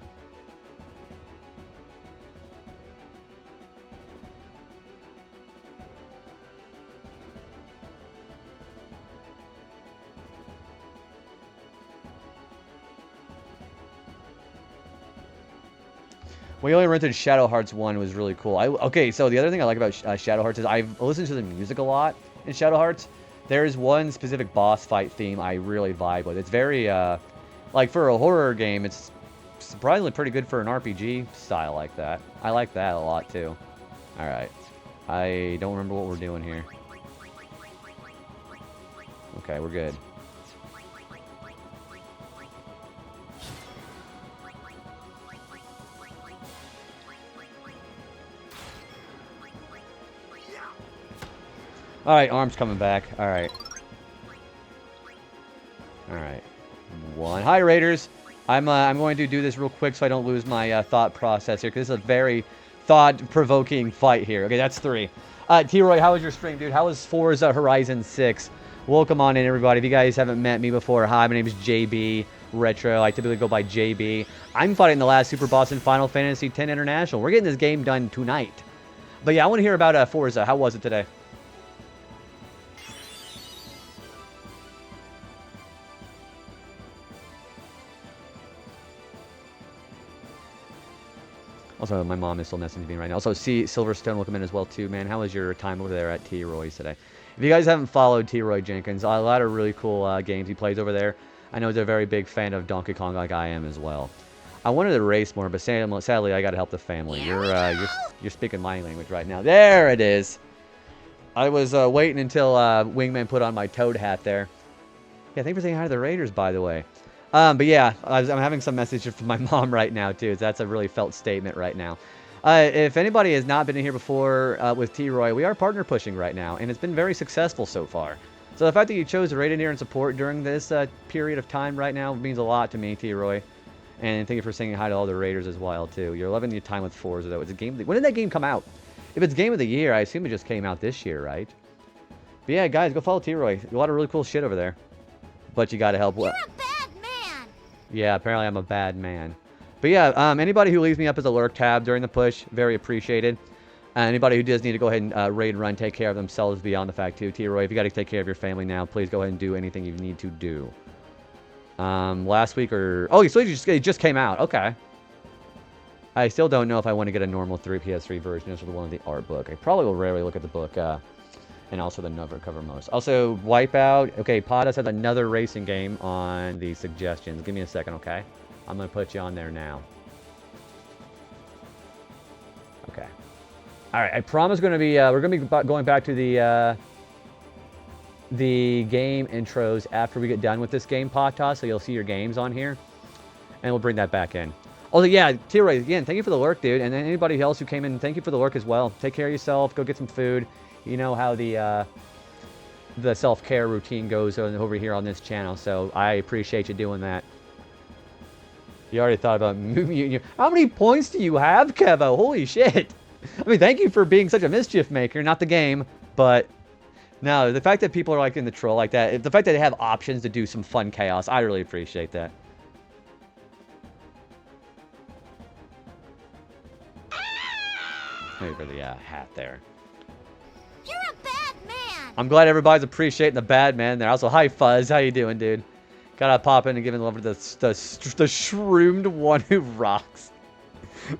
S1: We only rented Shadow Hearts 1. It was really cool. Okay, so the other thing I like about Shadow Hearts is I've listened to the music a lot in Shadow Hearts. There is one specific boss fight theme I really vibe with. It's very, like for a horror game, it's surprisingly pretty good for an RPG style like that. I like that a lot too. Alright. I don't remember what we're doing here. Okay, we're good. Alright, arm's coming back. Alright. Alright. One. Hi, Raiders. I'm going to do this real quick so I don't lose my thought process here, because this is a very thought-provoking fight here. Okay, that's 3. T-Roy, how was your stream, dude? How was Forza Horizon 6? Welcome on in, everybody. If you guys haven't met me before, hi, my name is JB Retro. I typically go by JB. I'm fighting the last super boss in Final Fantasy X International. We're getting this game done tonight. But yeah, I want to hear about Forza. How was it today? Also, my mom is still messaging me right now. Also, see Silverstone, welcome in as well, too, man. How was your time over there at T-Roy's today? If you guys haven't followed T-Roy Jenkins, a lot of really cool games he plays over there. I know he's a very big fan of Donkey Kong like I am as well. I wanted to race more, but sadly, I got to help the family. You're speaking my language right now. There it is. I was waiting until Wingman put on my Toad hat there. Yeah, thanks for saying hi to the Raiders, by the way. But yeah, I'm having some messages from my mom right now, too. So that's a really felt statement right now. If anybody has not been in here before with T-Roy, we are partner pushing right now, and it's been very successful so far. So the fact that you chose to raid in here and support during this period of time right now means a lot to me, T-Roy. And thank you for saying hi to all the Raiders as well, too. You're loving your time with Forza, though. It's a game. When did that game come out? If it's Game of the Year, I assume it just came out this year, right? But yeah, guys, go follow T-Roy. A lot of really cool shit over there. But you got to help.
S2: You're a bad man.
S1: Yeah, apparently I'm a bad man. But yeah, anybody who leaves me up as a lurk tab during the push, very appreciated. Anybody who does need to go ahead and raid and run, take care of themselves beyond the fact too. T-Roy, if you got to take care of your family now, please go ahead and do anything you need to do. Last week or... Oh, so it just came out. Okay. I still don't know if I want to get a normal PS3 version as the one of the art book. I probably will rarely look at the book, and also the Nova cover most. Also, Wipeout. Okay, Podas has another racing game on the suggestions. Give me a second, okay? I'm going to put you on there now. Okay. All right, I promise we're going to be going back to the game intros after we get done with this game, Potas, so you'll see your games on here, and we'll bring that back in. Also, yeah, T-Roy, again, thank you for the lurk, dude, and then anybody else who came in, thank you for the lurk as well. Take care of yourself, go get some food. You know how the self-care routine goes over here on this channel, so I appreciate you doing that. You already thought about moving. How many points do you have, Kevo? Holy shit. I mean, thank you for being such a mischief maker. Not the game, but No, the fact that people are like in the troll like that, the fact that they have options to do some fun chaos, I really appreciate that. Maybe for the hat there.
S2: You're a bad man.
S1: I'm glad everybody's appreciating the bad man there. Also, hi Fuzz, how you doing, dude? Gotta pop in and give love to the shroomed one who rocks.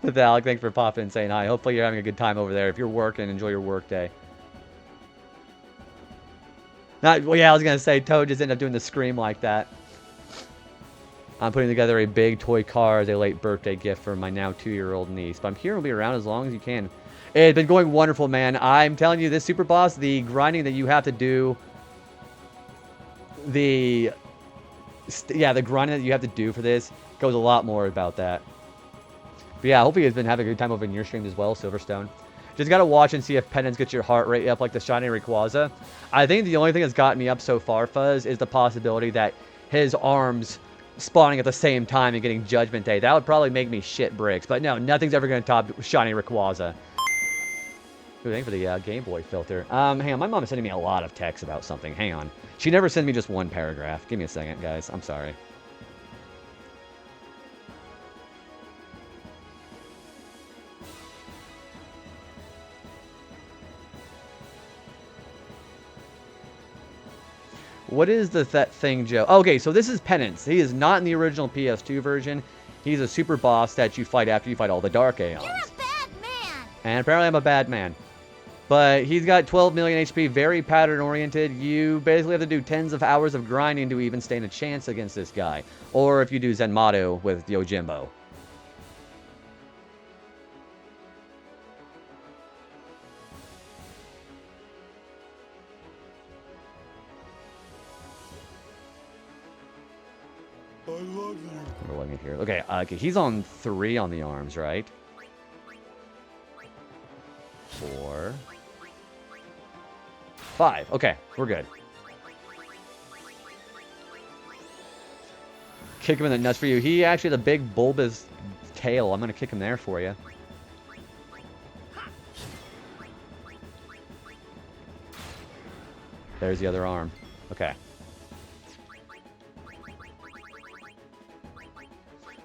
S1: With Alec, thanks for popping and saying hi. Hopefully you're having a good time over there. If you're working, enjoy your work day. Well, yeah, I was gonna say Toad just ended up doing the scream like that. I'm putting together a big toy car as a late birthday gift for my now 2-year-old niece. But I'm here and will be around as long as you can. It's been going wonderful, man. I'm telling you, this super boss, the grinding that you have to do, the grinding that you have to do for this goes a lot more about that. But yeah, hopefully you've been having a good time over in your streams as well, Silverstone. Just gotta watch and see if Penance gets your heart rate up like the Shiny Rayquaza. I think the only thing that's gotten me up so far, Fuzz, is the possibility that his arms spawning at the same time and getting Judgment Day. That would probably make me shit bricks. But no, nothing's ever gonna top Shiny Rayquaza. Ooh, thanks for the Game Boy filter. Hang on, my mom is sending me a lot of texts about something. Hang on. She never sends me just one paragraph. Give me a second, guys. I'm sorry. What is that thing, Joe? Okay, so this is Penance. He is not in the original PS2 version. He's a super boss that you fight after you fight all the Dark Aeons.
S2: You're a bad man.
S1: And apparently I'm a bad man. But he's got 12 million HP, very pattern-oriented. You basically have to do tens of hours of grinding to even stand a chance against this guy. Or if you do Zenmato with Yojimbo.
S4: I love you.
S1: We're looking here. Okay, okay, he's on 3 on the arms, right? 4. 5. Okay, we're good. Kick him in the nuts for you. He actually has a big bulbous tail. I'm going to kick him there for you. There's the other arm. Okay.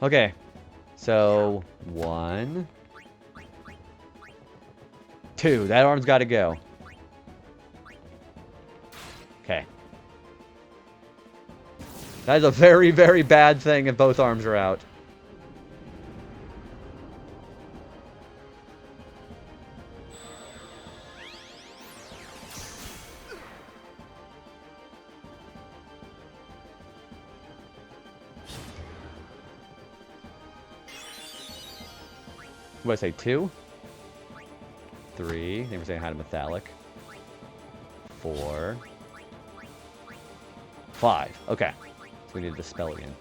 S1: Okay. So, 1. 2. That arm's got to go. Okay. That is a very, very bad thing if both arms are out. What did I say, 2? 3. I think we're saying hi to Metallic. 4. 5. Okay. So we need to dispel again.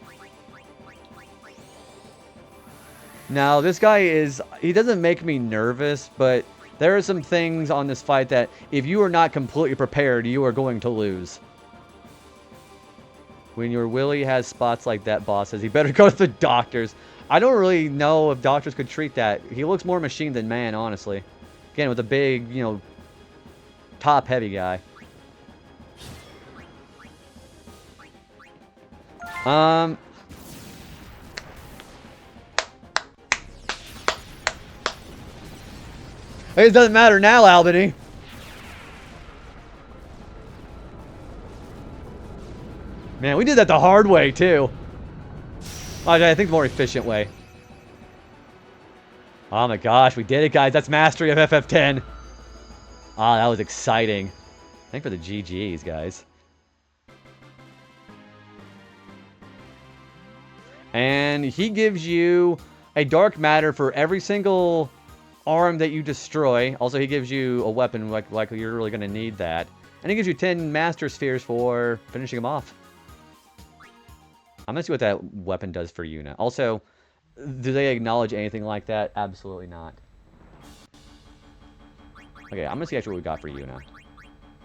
S1: Now, this guy is... He doesn't make me nervous, but there are some things on this fight that if you are not completely prepared, you are going to lose. When your Willy has spots like that, boss says, he better go to the doctors. I don't really know if doctors could treat that. He looks more machine than man, honestly. Again, with a big, you know, top-heavy guy. It doesn't matter now, Albany. Man, we did that the hard way, too. I think the more efficient way. Oh my gosh, we did it, guys. That's mastery of FF10. Ah, that was exciting. Thank for the GGs, guys. And he gives you a dark matter for every single arm that you destroy. Also, he gives you a weapon, like you're really going to need that. And he gives you 10 Master Spheres for finishing him off. I'm going to see what that weapon does for Yuna. Also, do they acknowledge anything like that? Absolutely not. Okay, I'm going to see actually what we got for Yuna.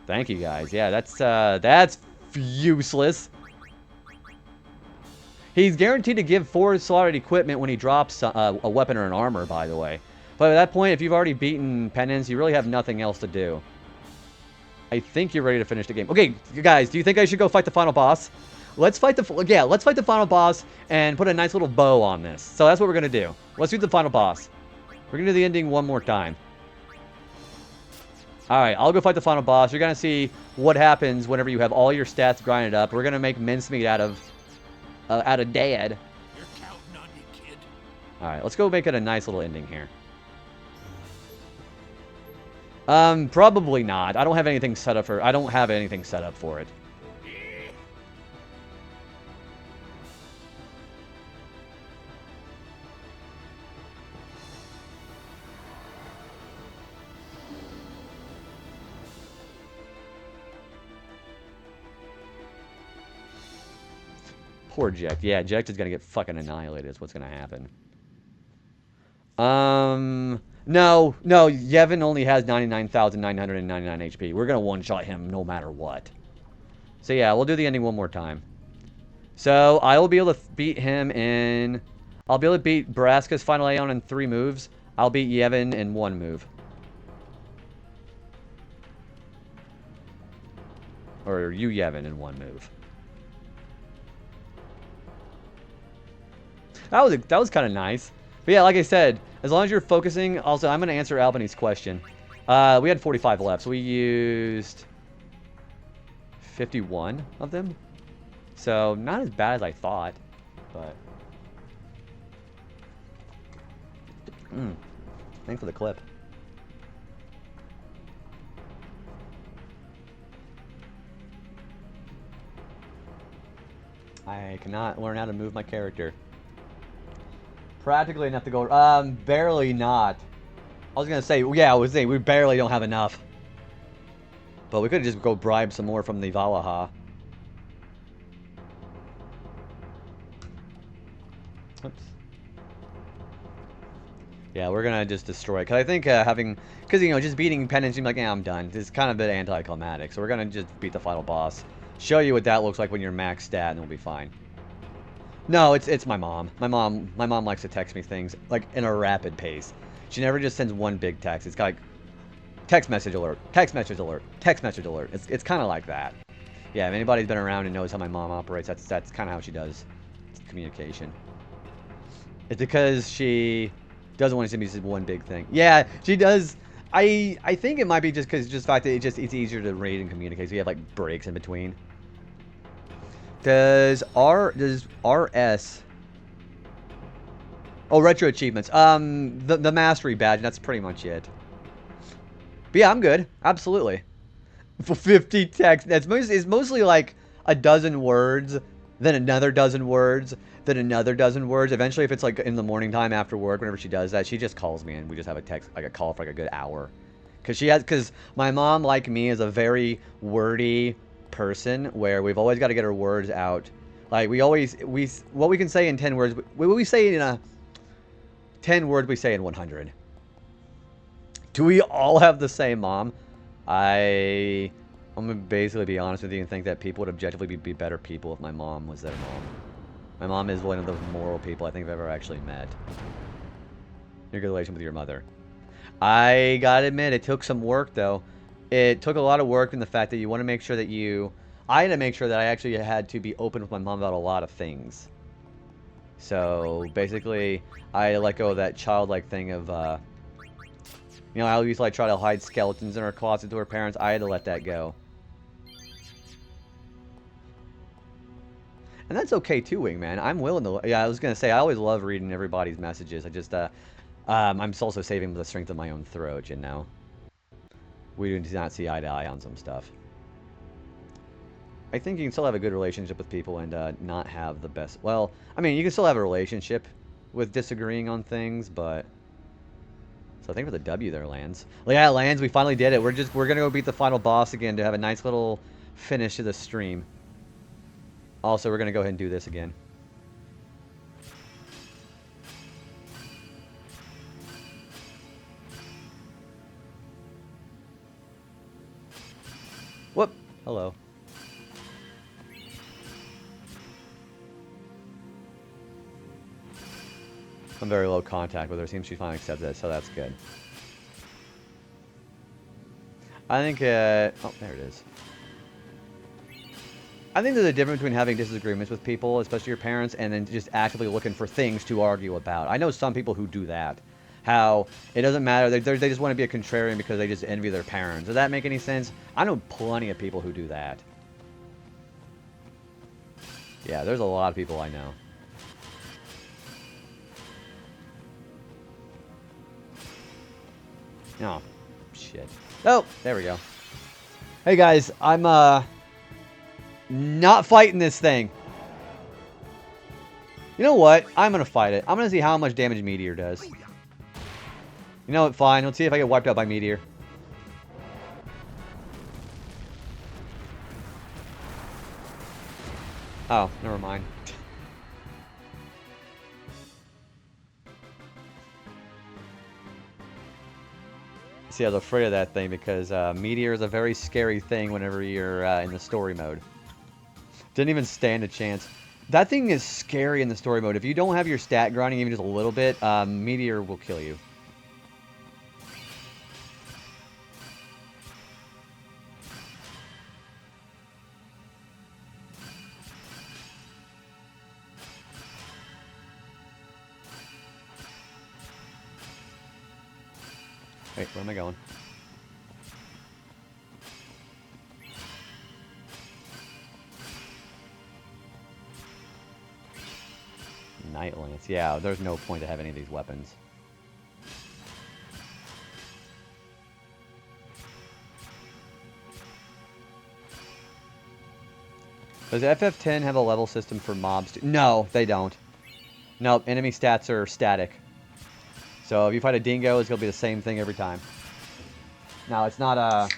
S1: Thank you, guys. Yeah, that's useless. He's guaranteed to give 4 slotted equipment when he drops a weapon or an armor, by the way. But at that point, if you've already beaten Penance, you really have nothing else to do. I think you're ready to finish the game. Okay, you guys, do you think I should go fight the final boss? Let's fight the final boss and put a nice little bow on this. So that's what we're gonna do. Let's do the final boss. We're gonna do the ending one more time. All right, I'll go fight the final boss. You're gonna see what happens whenever you have all your stats grinded up. We're gonna make mincemeat out of dad.
S4: You're counting on you, kid.
S1: All right, let's go make it a nice little ending here. Probably not. I don't have anything set up for it. Poor Jekt. Yeah, Jekt is gonna get fucking annihilated is what's gonna happen. No, Yevon only has 99,999 HP. We're gonna one-shot him no matter what. So yeah, we'll do the ending one more time. So I will be able to beat him in... I'll be able to beat Braska's final Aeon in 3 moves. I'll beat Yevon in 1 move. Or you Yevon in 1 move. That was kind of nice. But yeah, like I said, as long as you're focusing... Also, I'm going to answer Albany's question. We had 45 left, so we used 51 of them. So, not as bad as I thought, but... Thanks for the clip. I cannot learn how to move my character. Practically enough to go... barely not. I was gonna say, yeah, I was saying, we barely don't have enough. But we could just go bribe some more from the Valaha. Oops. Yeah, we're gonna just destroy it. Because I think because, you know, just beating Penance seems like, yeah, I'm done. It's kind of a bit anticlimactic. So we're gonna just beat the final boss. Show you what that looks like when you're max stat, and we'll be fine. No, it's my mom. My mom likes to text me things, like, in a rapid pace. She never just sends one big text. It's got, like, text message alert, text message alert, text message alert. It's kind of like that. Yeah, if anybody's been around and knows how my mom operates, that's kind of how she does communication. It's because she doesn't want to send me just one big thing. Yeah, she does. I think it might be just because the fact that it's easier to read and communicate. So you have, like, breaks in between. Does RS... Oh, Retro Achievements. The Mastery Badge, that's pretty much it. But yeah, I'm good. Absolutely. For 50 text, it's mostly like a dozen words, then another dozen words, then another dozen words. Eventually, if it's like in the morning time after work, whenever she does that, she just calls me and we just have a text, like a call for like a good hour. Because my mom, like me, is a very wordy person where we've always got to get our words out. Like what we can say in 10 words, what we say in 10 words we say in 100. Do we all have the same mom? I'm gonna basically be honest with you and think that people would objectively be better people if my mom was their mom. My mom is one of the moral people I think I've ever actually met. Your good relation with your mother. I gotta admit, it took some work though. It took a lot of work in the fact that you want to make sure that I had to make sure that I actually had to be open with my mom about a lot of things. So basically, I let go of that childlike thing of, you know, I used to like try to hide skeletons in her closet to her parents. I had to let that go. And that's okay too, Wingman. I'm willing to... Yeah, I was going to say, I always love reading everybody's messages. I just, I'm also saving the strength of my own throat, you know. We do not see eye to eye on some stuff. I think you can still have a good relationship with people and not have the best... Well, I mean, you can still have a relationship with disagreeing on things, but... So I think for the W there, Lands. Well, yeah, Lands, we finally did it. We're going to go beat the final boss again to have a nice little finish to the stream. Also, we're going to go ahead and do this again. Whoop. Hello. I'm very low contact with her. Seems she finally accepted it, so that's good. I think, oh, there it is. I think there's a difference between having disagreements with people, especially your parents, and then just actively looking for things to argue about. I know some people who do that. How it doesn't matter. They just want to be a contrarian because they just envy their parents. Does that make any sense? I know plenty of people who do that. Yeah, there's a lot of people I know. Oh, shit. Oh, there we go. Hey guys, I'm not fighting this thing. You know what? I'm gonna fight it. I'm gonna see how much damage Meteor does. You know what? Fine. Let's see if I get wiped out by Meteor. Oh, never mind. See, I was afraid of that thing because Meteor is a very scary thing whenever you're in the story mode. Didn't even stand a chance. That thing is scary in the story mode. If you don't have your stat grinding even just a little bit, Meteor will kill you. Wait, where am I going? Night Lance. Yeah, there's no point to have any of these weapons. Does FF10 have a level system for mobs too? No, they don't. Nope, enemy stats are static. So if you fight a dingo, it's going to be the same thing every time. Now, it's not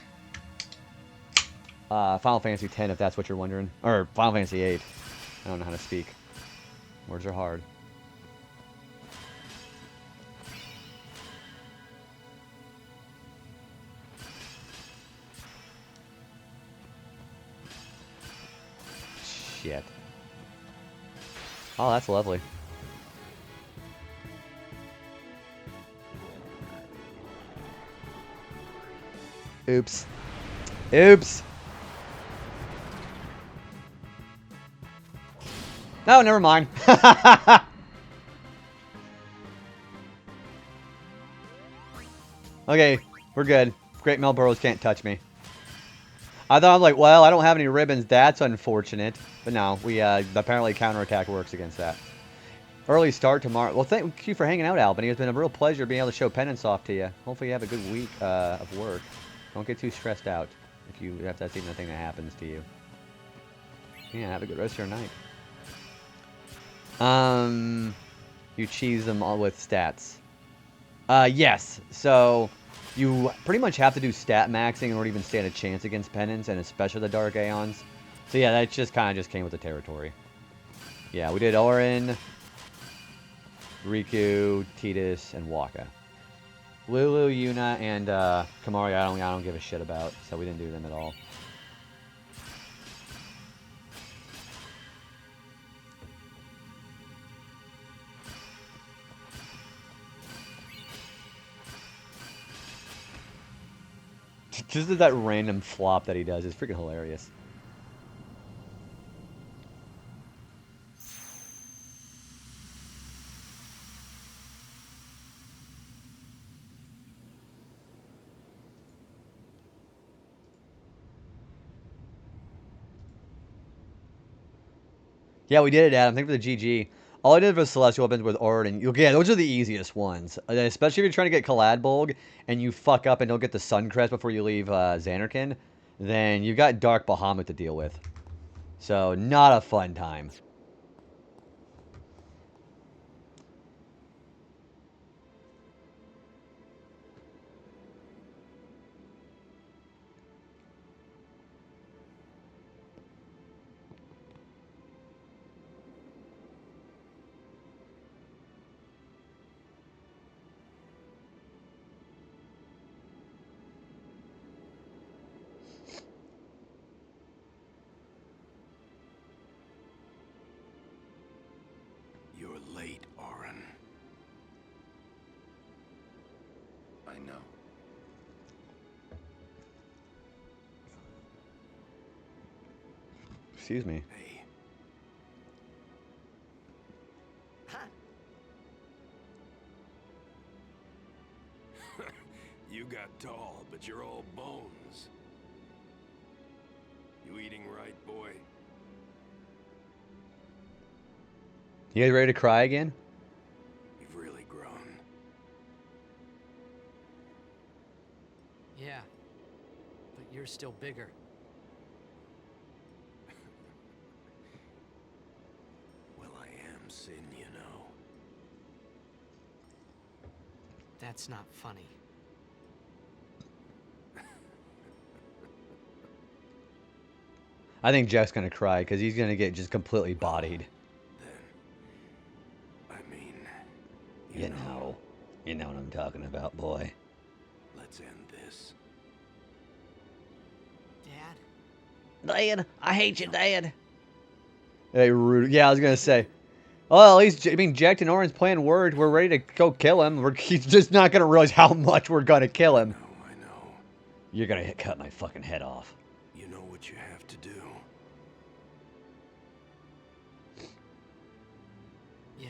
S1: Final Fantasy X, if that's what you're wondering. Or Final Fantasy VIII. I don't know how to speak. Words are hard. Shit. Oh, that's lovely. Oops. Oops. No, never mind. Okay, we're good. Great Melboros can't touch me. I thought, I'm like, well, I don't have any ribbons. That's unfortunate. But no, we apparently counterattack works against that. Early start tomorrow. Well, thank you for hanging out, Albany. It's been a real pleasure being able to show Penance off to you. Hopefully you have a good week of work. Don't get too stressed out if that's even a thing that happens to you. Yeah, have a good rest of your night. You cheese them all with stats. Yes. So you pretty much have to do stat maxing in order to even stand a chance against Penance, and especially the Dark Aeons. So yeah, that just kind of just came with the territory. Yeah, we did Orin, Riku, Tidus, and Waka. Lulu, Yuna, and Kamari, I don't give a shit about, so we didn't do them at all. Just that random flop that he does is freaking hilarious. Yeah, we did it, Adam. Thank you for the GG. All I did was Celestial Weapons with Orin. Yeah, those are the easiest ones. Especially if you're trying to get Caladbolg and you fuck up and don't get the Suncrest before you leave Xanarkin, then you've got Dark Bahamut to deal with. So, not a fun time. Excuse me.
S4: Hey,
S6: Huh?
S4: you got tall, but you're all bones. You eating right, boy?
S1: You guys ready to cry again?
S4: You've really grown.
S6: Yeah. But you're still bigger.
S4: Well, I am Sin, you know.
S6: That's not funny.
S1: I think Jack's gonna cry because he's gonna get just completely bodied.
S4: Then, I mean,
S1: You know what I'm talking about, boy.
S4: let's end this.
S6: Dad?
S1: Dad, I hate you, Dad. Hey, rude. Yeah, I was gonna say. Well, at least Jack and Oren's playing word. We're ready to go kill him. He's just not gonna realize how much we're gonna kill him.
S4: I know.
S1: You're gonna cut my fucking head off.
S4: You know what you have to do.
S6: Yeah.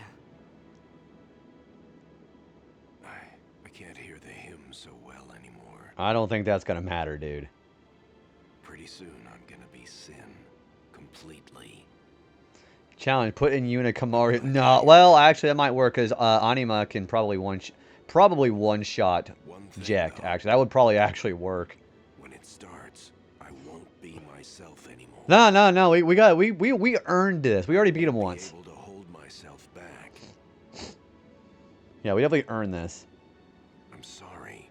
S4: I can't hear the hymn so well anymore.
S1: I don't think that's gonna matter, dude.
S4: Pretty soon I'm gonna be Sin. Completely.
S1: Challenge: put in Yuna Kamari. No, well, actually, that might work because Anima can probably one shot
S4: One thing,
S1: Jack.
S4: though,
S1: Actually, that would probably actually work.
S4: when it starts, I won't be myself anymore.
S1: No. We earned this. We already beat him once.
S4: Be able to hold myself back.
S1: Yeah, we definitely earned this.
S4: I'm sorry.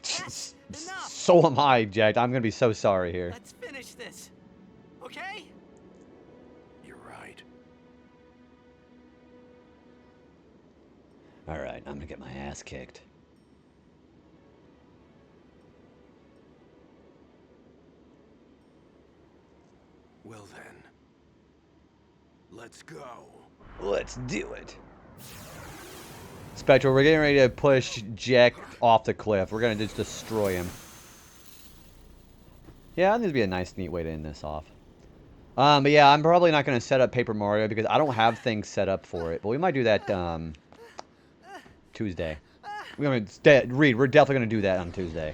S6: Yes, enough.
S1: So am I, Jack. I'm gonna be so sorry here.
S6: Let's finish this. Okay?
S4: You're right.
S1: All right, I'm gonna get my ass kicked.
S4: Well then, let's go.
S1: Let's do it. Spectral, we're getting ready to push Jack off the cliff. We're gonna just destroy him. Yeah, this would be a nice, neat way to end this off. But yeah, I'm probably not gonna set up Paper Mario because I don't have things set up for it. But we might do that Tuesday. We're definitely gonna do that on Tuesday.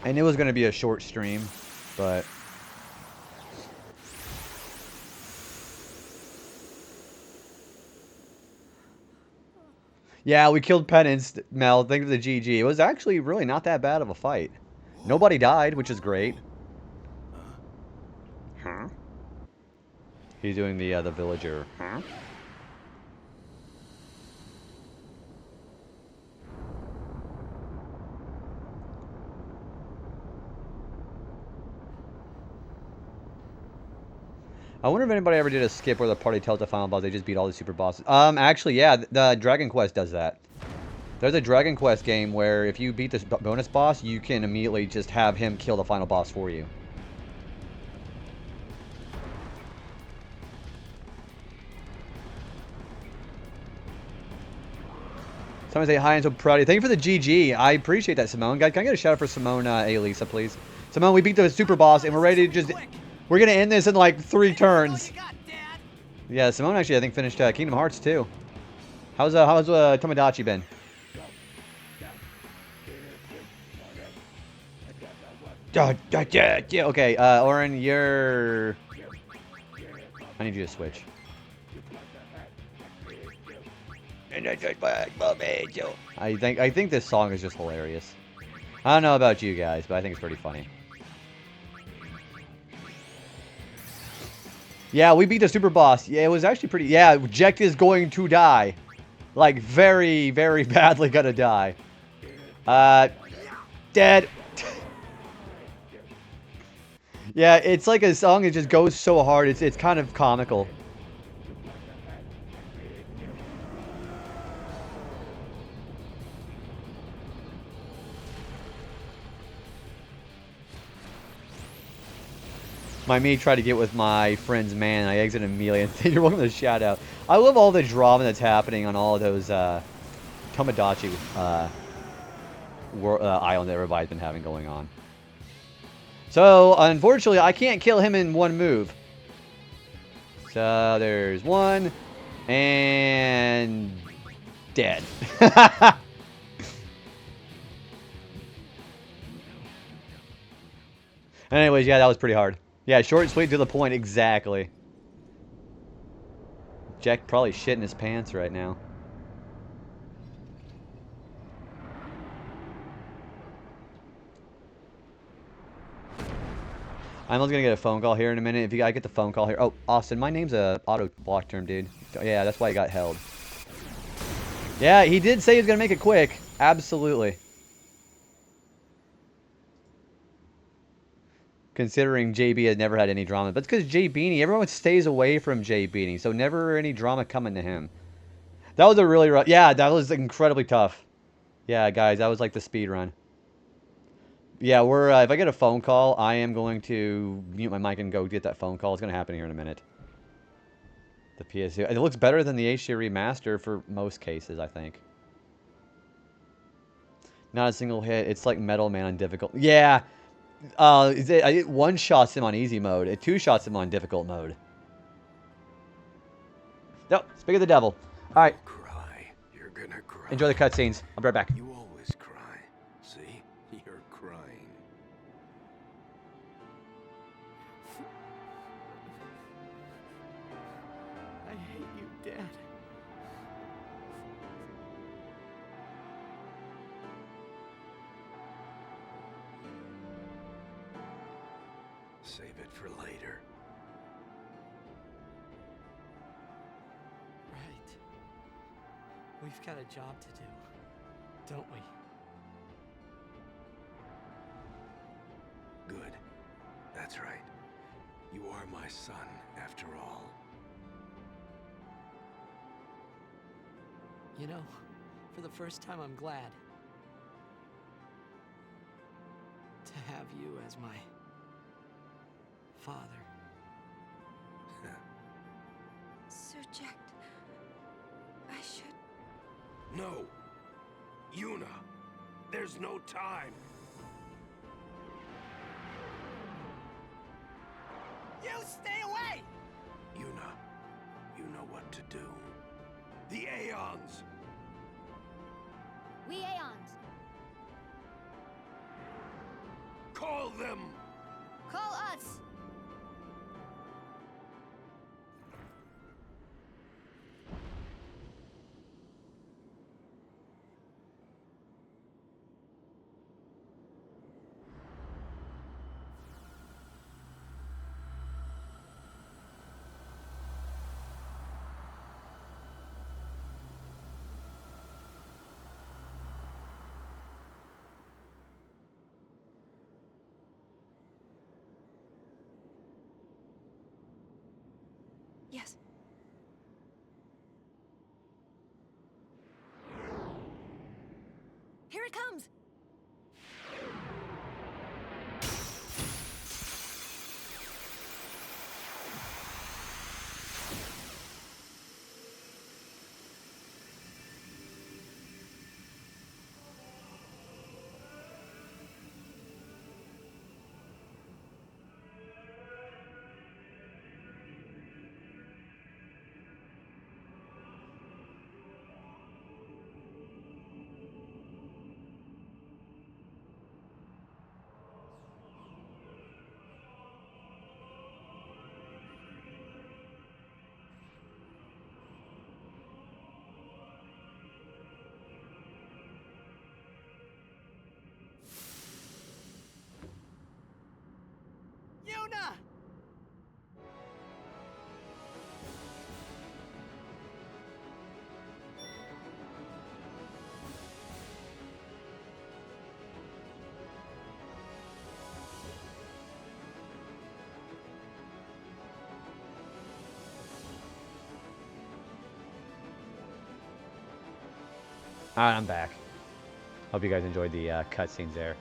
S1: And it was gonna be a short stream, but. Yeah, we killed Penance, Mel. Thank you for the GG. It was actually really not that bad of a fight. Nobody died, which is great. Huh? He's doing the villager. Huh? I wonder if anybody ever did a skip where the party tells the final boss they just beat all the super bosses. Actually, yeah, the Dragon Quest does that. There's a Dragon Quest game where if you beat this bonus boss, you can immediately just have him kill the final boss for you. Someone say hi, I'm so proud of you. Thank you for the GG. I appreciate that, Simone. Guys, can I get a shout out for Simone Elisa, please? Simone, we beat the super boss, and we're ready to just... We're going to end this in like 3 turns. Yeah, Simone actually, I think, finished Kingdom Hearts, too. How's Tomodachi been? Yeah, okay, Oren, you're... I need you to switch. I think this song is just hilarious. I don't know about you guys, but I think it's pretty funny. Yeah, we beat the super boss. Yeah, it was actually pretty... Yeah, Jack is going to die. Like, very, very badly gonna die. Dead. Yeah, it's like a song that just goes so hard. It's kind of comical. Me tried to get with my friend's man. I exited immediately. And you're welcome to shout out. I love all the drama that's happening on all of those Tomodachi islands that everybody's been having going on. So, unfortunately, I can't kill him in one move. So, there's one. And... dead. Anyways, yeah, that was pretty hard. Yeah, short and sweet to the point, exactly. Jack probably shitting his pants right now. I'm also gonna get a phone call here in a minute. If you guys get the phone call here. Oh, Austin, my name's a auto block term, dude. Yeah, that's why he got held. Yeah, he did say he was gonna make it quick. Absolutely. Considering JB has never had any drama. But it's because Jay Beanie, everyone stays away from Jay Beanie. So never any drama coming to him. That was a really rough... Yeah, that was incredibly tough. Yeah, guys, that was like the speed run. Yeah, we're... if I get a phone call, I am going to mute my mic and go get that phone call. It's going to happen here in a minute. The PS2. It looks better than the HD remaster for most cases, I think. Not a single hit. It's like Metal Man on difficult. Yeah. It one-shots him on easy mode. It two-shots him on difficult mode. No, speak of the devil. All right.
S4: Cry. You're gonna cry.
S1: Enjoy the cutscenes. I'll be right back.
S4: You always cry. See? You're crying.
S6: I hate you, Dad.
S4: Save it for later.
S6: Right. We've got a job to do, don't we?
S4: Good. That's right. You are my son, after all.
S6: You know, for the first time, I'm glad to have you as my father.
S2: Sir Jack, I should...
S4: No! Yuna! There's no time!
S6: You stay away!
S4: Yuna, you know what to do. The Aeons!
S7: We Aeons.
S4: Call them!
S7: Call us.
S2: Yes.
S7: Here it comes.
S6: Yuna!
S1: Alright, I'm back. Hope you guys enjoyed the cutscenes there.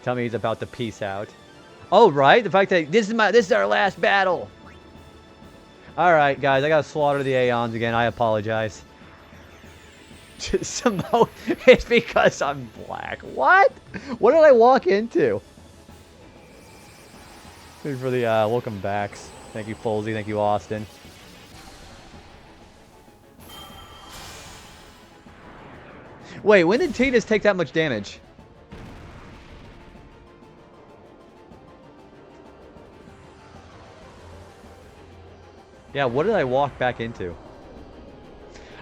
S1: Tell me he's about to peace out. Oh, right? The fact that this is our last battle. Alright, guys, I gotta slaughter the Aeons again. I apologize. Simone, it's because I'm black. What? What did I walk into? Thank you for the welcome backs. Thank you, Folsey. Thank you, Austin. Wait, when did Titus take that much damage? Yeah, what did I walk back into?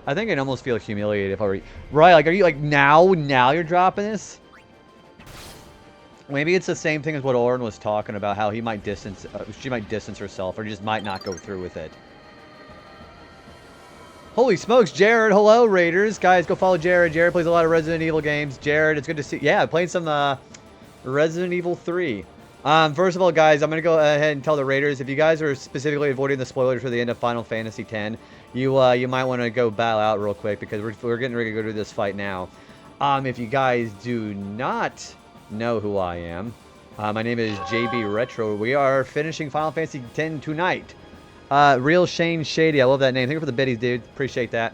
S1: I think I'd almost feel humiliated if I were... Right, like, are you, like, now you're dropping this? Maybe it's the same thing as what Oren was talking about, how he might distance... she might distance herself, or just might not go through with it. Holy smokes, Jared. Hello, Raiders. Guys, go follow Jared. Jared plays a lot of Resident Evil games. Jared, it's good to see... Yeah, playing some, Resident Evil 3. First of all, guys, I'm going to go ahead and tell the Raiders, if you guys are specifically avoiding the spoilers for the end of Final Fantasy X, you might want to go bow out real quick, because we're getting ready to go to this fight now. If you guys do not know who I am, my name is JB Retro. We are finishing Final Fantasy X tonight. Real Shane Shady. I love that name. Thank you for the biddies, dude. Appreciate that.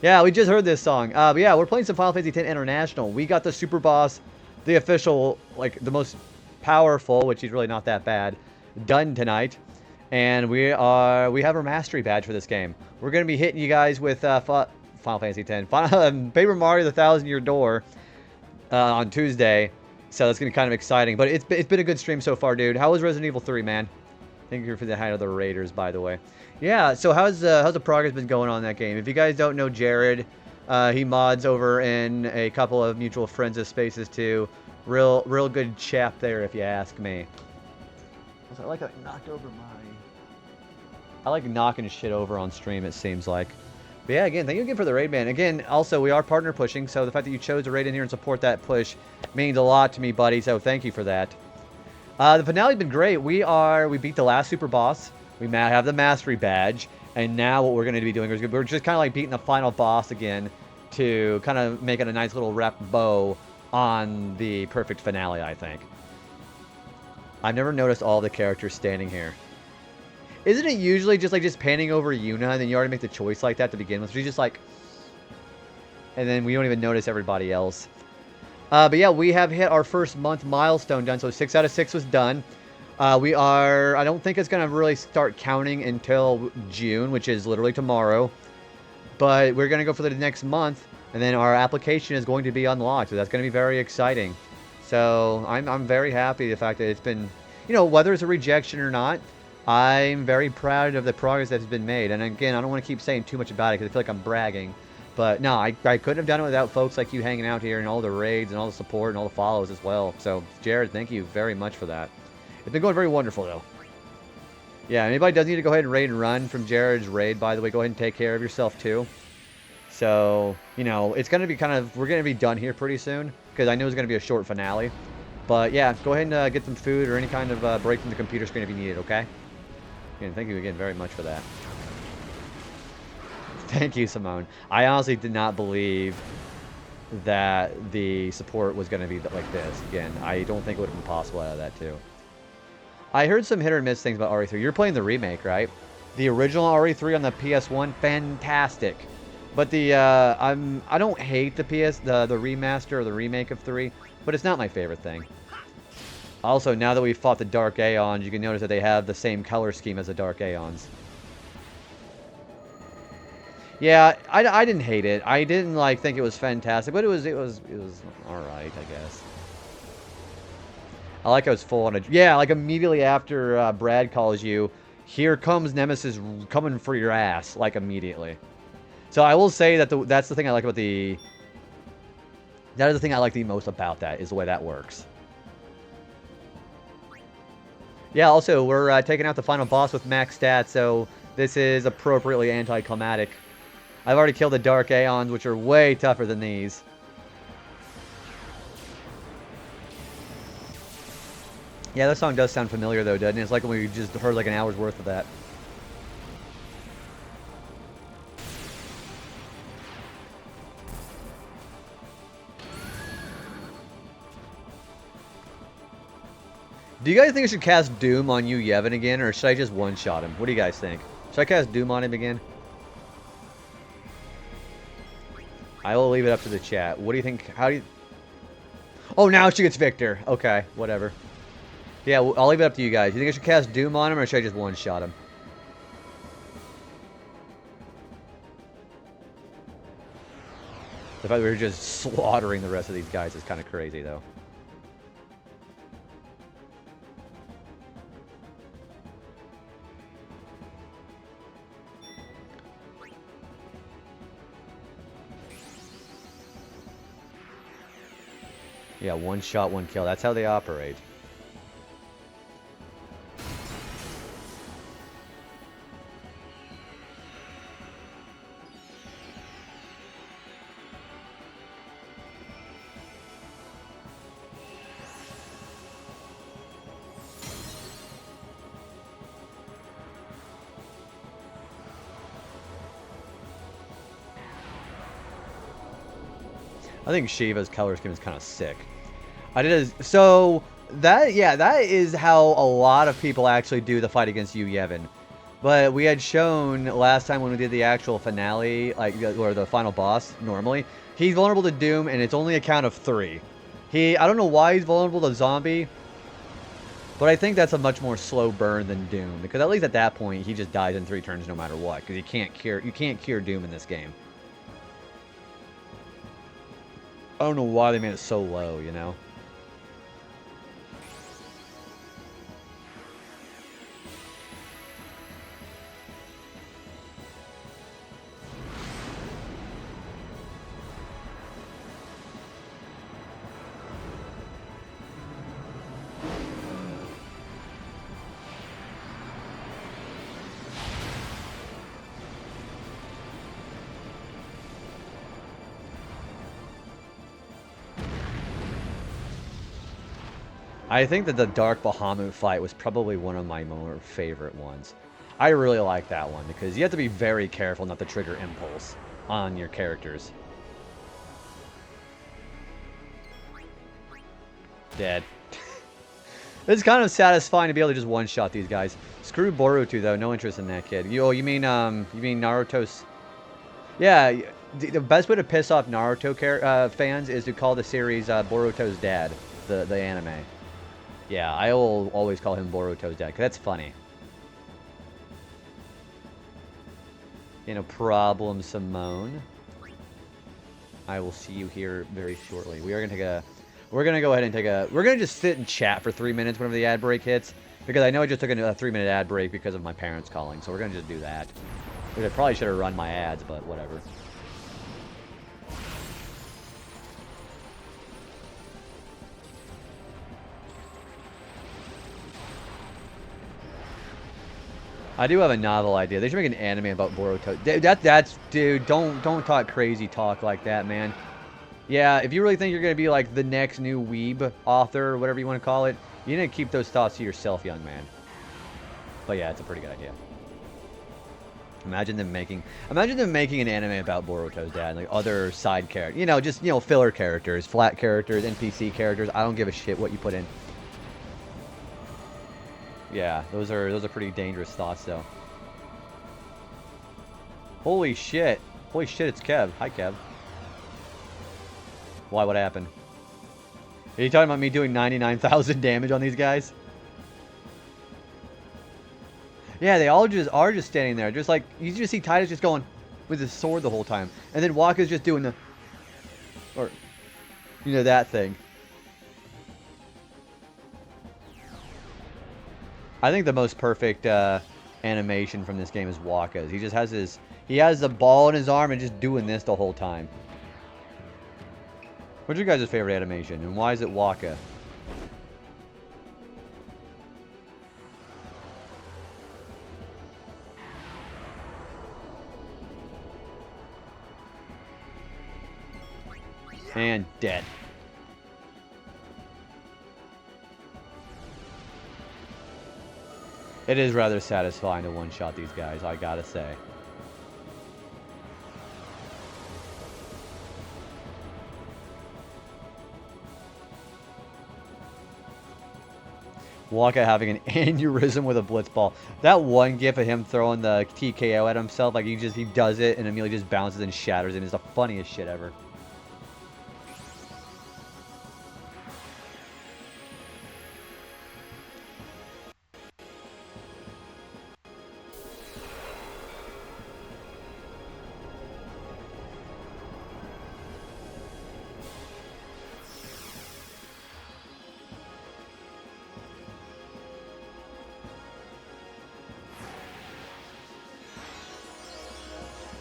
S1: Yeah, we just heard this song. But yeah, we're playing some Final Fantasy X International. We got the super boss, the official, like, the most powerful, which is really not that bad, done tonight. And we have our mastery badge for this game. We're going to be hitting you guys with Final Fantasy X. Paper Mario: The Thousand-Year Door on Tuesday. So that's going to be kind of exciting. But it's been a good stream so far, dude. How was Resident Evil 3, man? Thank you for the height of the Raiders, by the way. Yeah, so how's the progress been going on in that game? If you guys don't know Jared, he mods over in a couple of mutual friends of Spaces too. Real good chap there, if you ask me. I like knocked over I like knocking shit over on stream, it seems like. But yeah, again, thank you again for the raid, man. Again, also, we are partner pushing, so the fact that you chose to raid in here and support that push means a lot to me, buddy, so thank you for that. The finale's been great. We beat the last super boss. We have the mastery badge, and now what we're going to be doing is we're just kind of like beating the final boss again to kind of make it a nice little wrap bow on the perfect finale, I think. I've never noticed all the characters standing here. Isn't it usually just panning over Yuna, and then you already make the choice like that to begin with? She's just like... And then we don't even notice everybody else. But yeah, we have hit our first month milestone done, so 6 out of 6 was done. I don't think it's going to really start counting until June, which is literally tomorrow. But we're going to go for the next month, and then our application is going to be unlocked, so that's going to be very exciting. So I'm very happy the fact that it's been, you know, whether it's a rejection or not, I'm very proud of the progress that's been made. And again, I don't want to keep saying too much about it because I feel like I'm bragging. But no, I couldn't have done it without folks like you hanging out here and all the raids and all the support and all the follows as well. So, Jared, thank you very much for that. It's been going very wonderful, though. Yeah, anybody does need to go ahead and raid and run from Jared's raid, by the way, go ahead and take care of yourself, too. So, you know, it's going to be we're going to be done here pretty soon, because I know it's going to be a short finale. But, yeah, go ahead and get some food or any kind of break from the computer screen if you need it, okay? Again, thank you again very much for that. Thank you, Simone. I honestly did not believe that the support was going to be like this. Again, I don't think it would have been possible out of that, too. I heard some hit or miss things about RE3. You're playing the remake, right? The original RE3 on the PS1, fantastic. But the I don't hate the remaster or the remake of 3, but it's not my favorite thing. Also, now that we've fought the Dark Aeons, you can notice that they have the same color scheme as the Dark Aeons. Yeah, I didn't hate it. I didn't think it was fantastic, but it was all right, I guess. I like how it's full on. Yeah, like immediately after Brad calls you, here comes Nemesis coming for your ass, like immediately. So I will say that that's the thing I like about the. That is the thing I like the most about that, is the way that works. Yeah, also, we're taking out the final boss with max stats, so this is appropriately anticlimactic. I've already killed the Dark Aeons, which are way tougher than these. Yeah, that song does sound familiar, though, doesn't it? It's like when we just heard like an hour's worth of that. Do you guys think I should cast Doom on you, Yevon, again, or should I just one-shot him? What do you guys think? Should I cast Doom on him again? I will leave it up to the chat. What do you think? How do you... Oh, now she gets Victor. Okay, whatever. Yeah, I'll leave it up to you guys. You think I should cast Doom on him, or should I just one-shot him? The fact that we're just slaughtering the rest of these guys is kind of crazy, though. Yeah, one shot, one kill. That's how they operate. I think Shiva's color scheme is kind of sick. So that is how a lot of people actually do the fight against Yu Yevon. But we had shown last time when we did the actual finale, or the final boss, normally, he's vulnerable to Doom, and it's only a count of 3. I don't know why he's vulnerable to Zombie, but I think that's a much more slow burn than Doom, because at least at that point, he just dies in 3 turns no matter what, because you can't cure Doom in this game. I don't know why they made it so low, you know? I think that the Dark Bahamut fight was probably one of my more favorite ones. I really like that one because you have to be very careful not to trigger impulse on your characters. Dead. It's kind of satisfying to be able to just one-shot these guys. Screw Boruto though, no interest in that kid. You mean Naruto's? Yeah, the best way to piss off Naruto fans is to call the series Boruto's dad, the anime. Yeah, I will always call him Boruto's dad, because that's funny. No problem, Simone. I will see you here very shortly. We're gonna go ahead and we're gonna just sit and chat for 3 minutes whenever the ad break hits, because I know I just took a 3-minute ad break because of my parents calling, so we're gonna just do that. Which I probably should have run my ads, but whatever. I do have a novel idea. They should make an anime about Boruto. Dude, don't talk crazy talk like that, man. Yeah, if you really think you're going to be like the next new weeb author, or whatever you want to call it, you need to keep those thoughts to yourself, young man. But yeah, it's a pretty good idea. Imagine them making an anime about Boruto's dad, like other side characters. Just filler characters, flat characters, NPC characters. I don't give a shit what you put in. Yeah, those are pretty dangerous thoughts, though. Holy shit! Holy shit! It's Kev. Hi, Kev. Why? What happened? Are you talking about me doing 99,000 damage on these guys? Yeah, they all just are standing there, just like you just see Titus just going with his sword the whole time, and then Waka's just doing that thing. I think the most perfect animation from this game is Waka's. He just has he has the ball in his arm and just doing this the whole time. What's your guys' favorite animation, and why is it Waka? And dead. It is rather satisfying to one-shot these guys, I gotta say. Waka having an aneurysm with a blitzball. That one gif of him throwing the TKO at himself, like he does it and immediately just bounces and shatters it, is the funniest shit ever.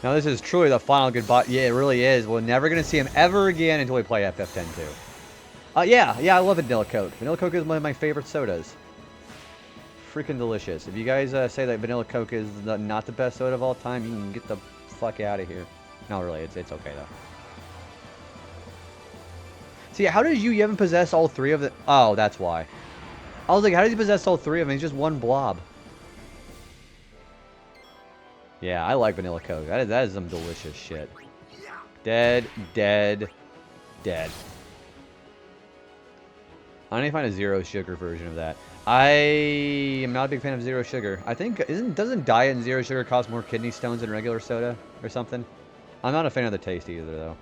S1: Now this is truly the final goodbye. Yeah, it really is. We're never going to see him ever again until we play FF10 2. Yeah, I love Vanilla Coke. Vanilla Coke is one of my favorite sodas. Freaking delicious. If you guys say that Vanilla Coke is not the best soda of all time, you can get the fuck out of here. No, really, it's okay though. See, how did you even possess all three of the... Oh, that's why. I was like, how did he possess all three of them? He's just one blob. Yeah, I like Vanilla Coke. That is some delicious shit. Dead, dead, dead. I need to find a zero sugar version of that. I am not a big fan of zero sugar. I think doesn't diet and zero sugar cost more kidney stones than regular soda or something? I'm not a fan of the taste either though.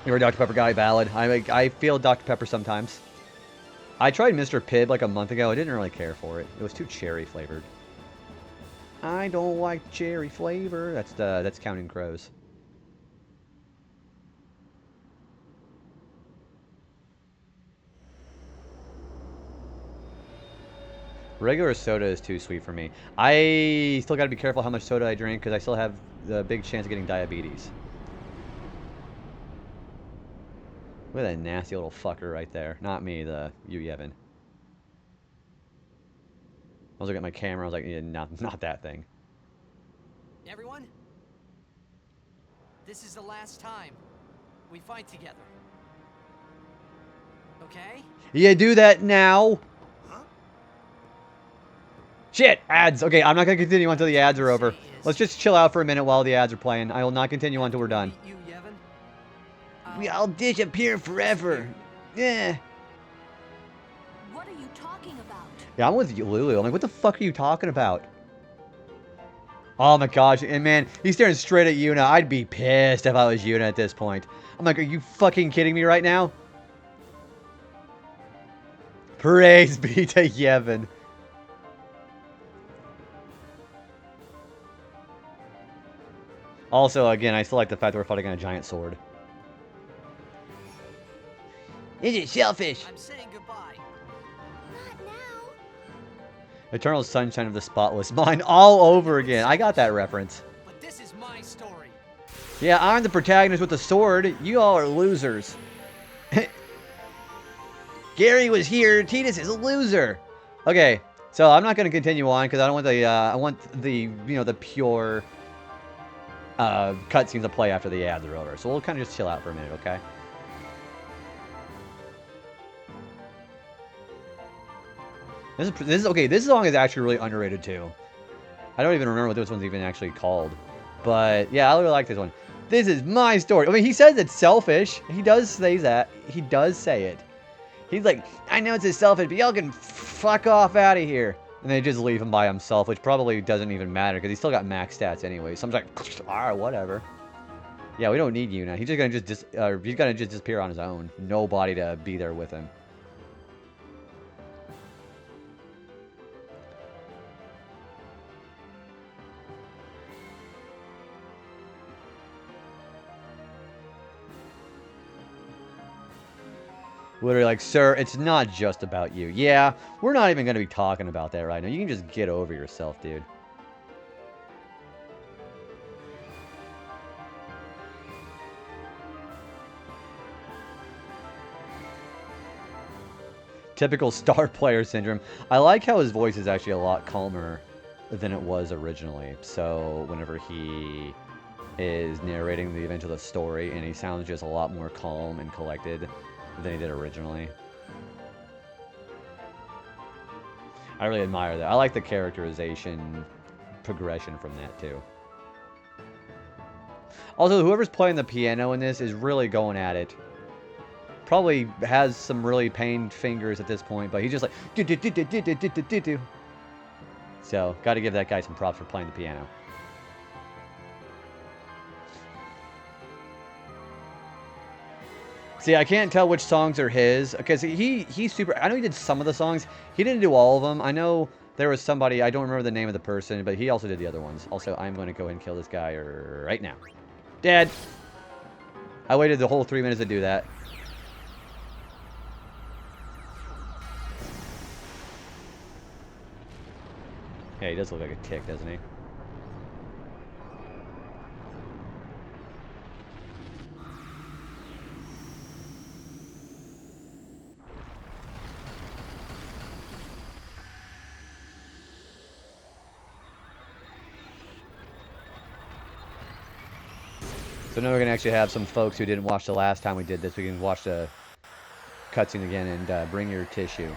S1: You're a Dr. Pepper guy, valid. I feel Dr. Pepper sometimes. I tried Mr. Pibb like a month ago. I didn't really care for it. It was too cherry flavored. I don't like cherry flavor. That's Counting Crows. Regular soda is too sweet for me. I still got to be careful how much soda I drink because I still have the big chance of getting diabetes. Look at that nasty little fucker right there. Not me, you Yevon. I was looking at my camera, I was like, yeah, not that thing.
S6: Everyone, this is the last time we fight together. Okay?
S1: Yeah, do that now. Shit, ads. Okay, I'm not going to continue until the ads are over. Let's just chill out for a minute while the ads are playing. I will not continue until we're done.
S6: You, Yevon?
S1: We all disappear forever. Yeah.
S7: What are you talking about?
S1: Yeah, I'm with you, Lulu. I'm like, what the fuck are you talking about? Oh my gosh, and man, he's staring straight at Yuna. I'd be pissed if I was Yuna at this point. I'm like, are you fucking kidding me right now? Praise be to Yevon. Also, again, I still like the fact that we're fighting on a giant sword. Is it selfish?
S6: I'm saying goodbye.
S7: Not now.
S1: Eternal Sunshine of the Spotless Mind all over again. I got that reference.
S6: But this is my story.
S1: Yeah, I'm the protagonist with the sword. You all are losers. Gary was here. Tidus is a loser. Okay, so I'm not going to continue on because I don't want the I want the the pure cutscenes to play after the ads are over. So we'll kind of just chill out for a minute, okay? This is okay. This song is actually really underrated too. I don't even remember what this one's even actually called, but yeah, I really like this one. This is my story. I mean, he says it's selfish. He does say that. He does say it. He's like, I know it's selfish, but y'all can fuck off out of here. And they just leave him by himself, which probably doesn't even matter because he's still got max stats anyway. So I'm just like, alright, whatever. Yeah, we don't need Yuna. He's gonna just disappear on his own. Nobody to be there with him. Literally like, sir, it's not just about you. Yeah, we're not even going to be talking about that right now. You can just get over yourself, dude. Typical star player syndrome. I like how his voice is actually a lot calmer than it was originally. So whenever he is narrating the event of the story, and he sounds just a lot more calm and collected than he did originally. I really admire that. I like the characterization progression from that too. Also, whoever's playing the piano in this is really going at it. Probably has some really pained fingers at this point, but he's just like do do do do do do do do do. So, got to give that guy some props for playing the piano. See, I can't tell which songs are his, because he's super... I know he did some of the songs. He didn't do all of them. I know there was somebody, I don't remember the name of the person, but he also did the other ones. Also, I'm going to go ahead and kill this guy right now. Dead! I waited the whole 3 minutes to do that. Yeah, he does look like a tick, doesn't he? So now we're gonna actually have some folks who didn't watch the last time we did this. We can watch the cutscene again and bring your tissue.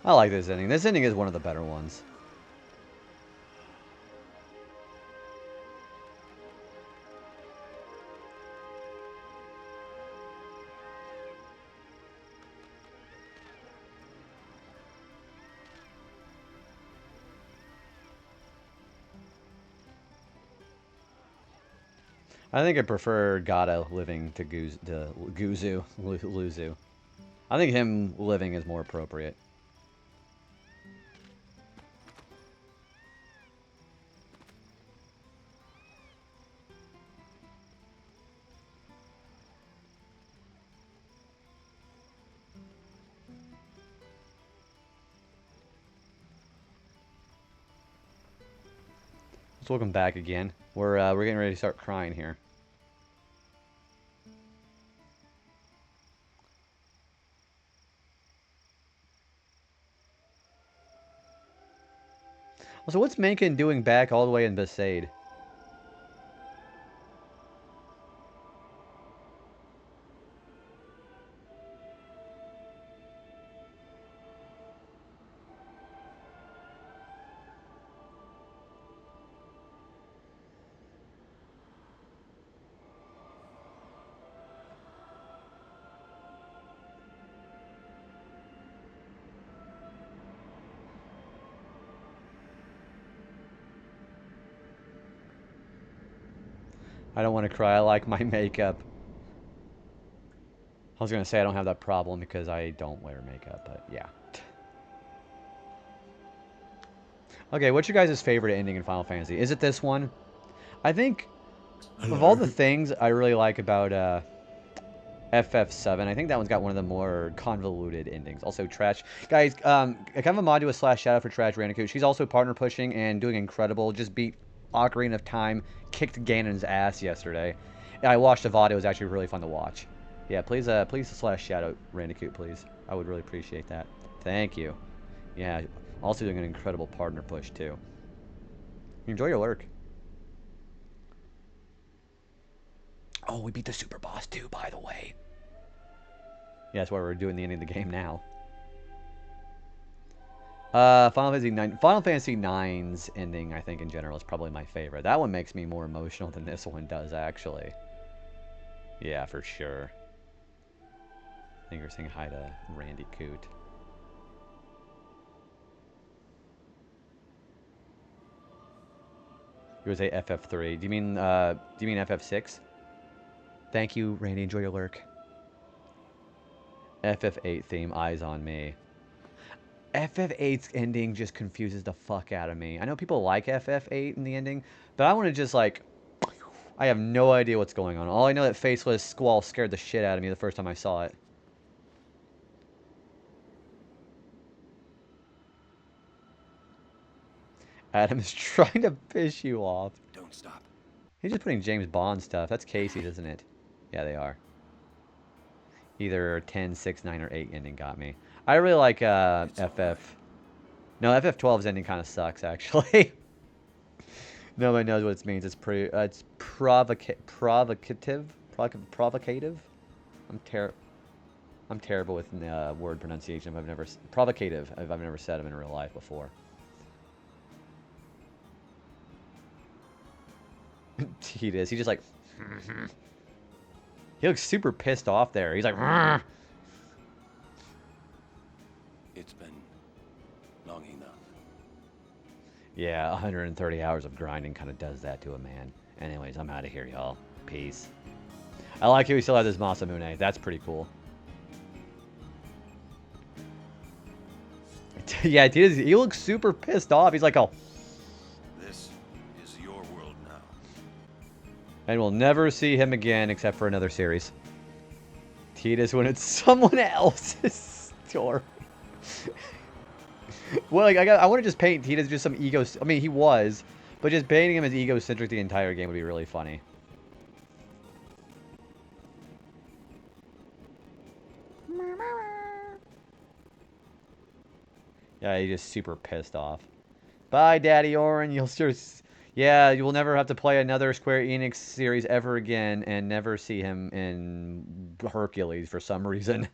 S1: I like this ending. This ending is one of the better ones. I think I prefer Gata living to Luzu. I think him living is more appropriate. Let's welcome back again. We're getting ready to start crying here. So what's Mencken doing back all the way in Besaid? I don't want to cry. I like my makeup. I was going to say I don't have that problem because I don't wear makeup, but yeah. Okay, what's your guys' favorite ending in Final Fantasy? Is it this one? I think of all the things I really like about FF7, I think that one's got one of the more convoluted endings. Also, Trash. Guys, kind of a mod to a slash shout out for Trash Randicoot. She's also partner pushing and doing incredible. Just beat Ocarina of Time, kicked Ganon's ass yesterday. And I watched the VOD. It was actually really fun to watch. Yeah, please slash shout out Randicoot, please. I would really appreciate that. Thank you. Yeah, also doing an incredible partner push, too. Enjoy your work. Oh, we beat the super boss, too, by the way. Yeah, that's why we're doing the ending of the game now. Final Fantasy IX's ending, I think, in general, is probably my favorite. That one makes me more emotional than this one does, actually. Yeah, for sure. I think we're saying hi to Randy Coot. You would say FF3. Do you mean FF6? Thank you, Randy. Enjoy your lurk. FF8 theme, eyes on me. FF8's ending just confuses the fuck out of me. I know people like FF8 in the ending, but I want to just like... I have no idea what's going on. All I know that Faceless Squall scared the shit out of me the first time I saw it. Adam is trying to piss you off.
S5: Don't stop.
S1: He's just putting James Bond stuff. That's Casey's, isn't it? Yeah, they are. Either 10, 6, 9, or 8 ending got me. I really like FF. No, FF12's ending kind of sucks, actually. Nobody knows what it means. It's it's provocative. I'm terrible with word pronunciation. Provocative. If I've never said them in real life before. He is. He's just like. He looks super pissed off there. He's like.
S5: It's been long enough.
S1: Yeah, 130 hours of grinding kind of does that to a man. Anyways, I'm out of here, y'all. Peace. I like how we still have this Masamune. That's pretty cool. Yeah, he looks super pissed off. He's like, oh.
S5: This is your world now.
S1: And we'll never see him again except for another series. Tidus when it's someone else's store. Well, like, I want to just paint Tidus just some ego. I mean, he was. But just painting him as egocentric the entire game would be really funny. Yeah, he's just super pissed off. Bye, Daddy Orin. You'll just... Yeah, you will never have to play another Square Enix series ever again and never see him in Hercules for some reason.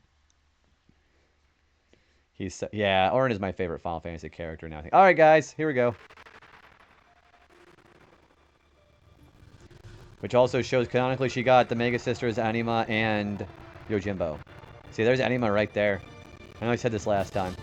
S1: He's... Yeah, Orin is my favorite Final Fantasy character now. Alright, guys. Here we go. Which also shows canonically she got the Mega Sisters, Anima, and Yojimbo. See, there's Anima right there. I know I said this last time.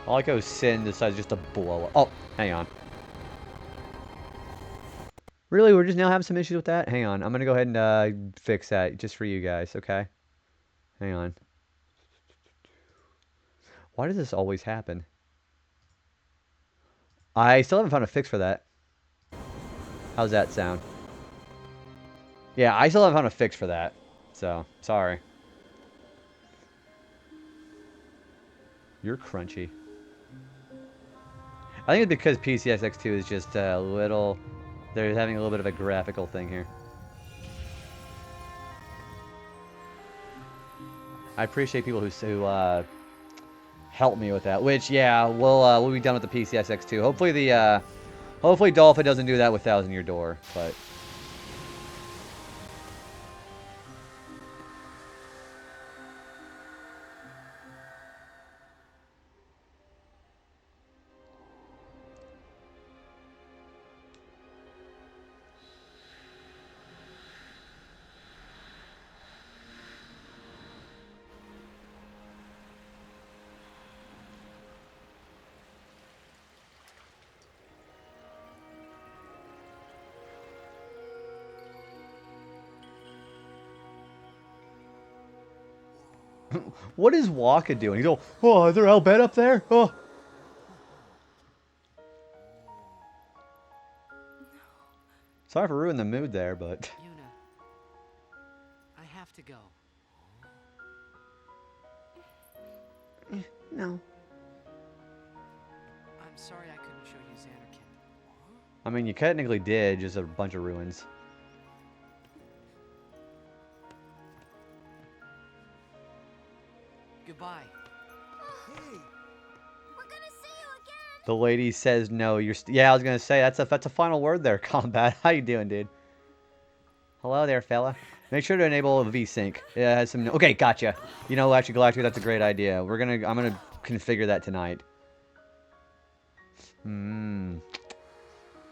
S1: I like how Sin decides just to blow up. Oh, hang on. Really? We're just now having some issues with that? Hang on. I'm going to go ahead and fix that just for you guys, okay? Hang on. Why does this always happen? I still haven't found a fix for that. How's that sound? Yeah, I still haven't found a fix for that. So, sorry. You're crunchy. I think it's because PCSX2 is just a little... They're having a little bit of a graphical thing here. I appreciate people who help me with that. Which, yeah, we'll be done with the PCSX2. Hopefully hopefully Dolphin doesn't do that with Thousand Year Door, but... What is Waka doing? He's all, oh, is there Albed up there? Oh. Sorry for ruining the mood there, but...
S6: Yuna, I have to go.
S1: No.
S6: I'm sorry I couldn't show you Xanarkand.
S1: I mean, you technically did, just a bunch of ruins.
S6: Goodbye.
S7: We're gonna see you again.
S1: The lady says no. Yeah, I was gonna say that's a final word there. Combat. How you doing, dude? Hello there, fella. Make sure to enable VSync. Yeah, it has some. Okay, gotcha. You know, actually, Galactic, that's a great idea. I'm gonna configure that tonight.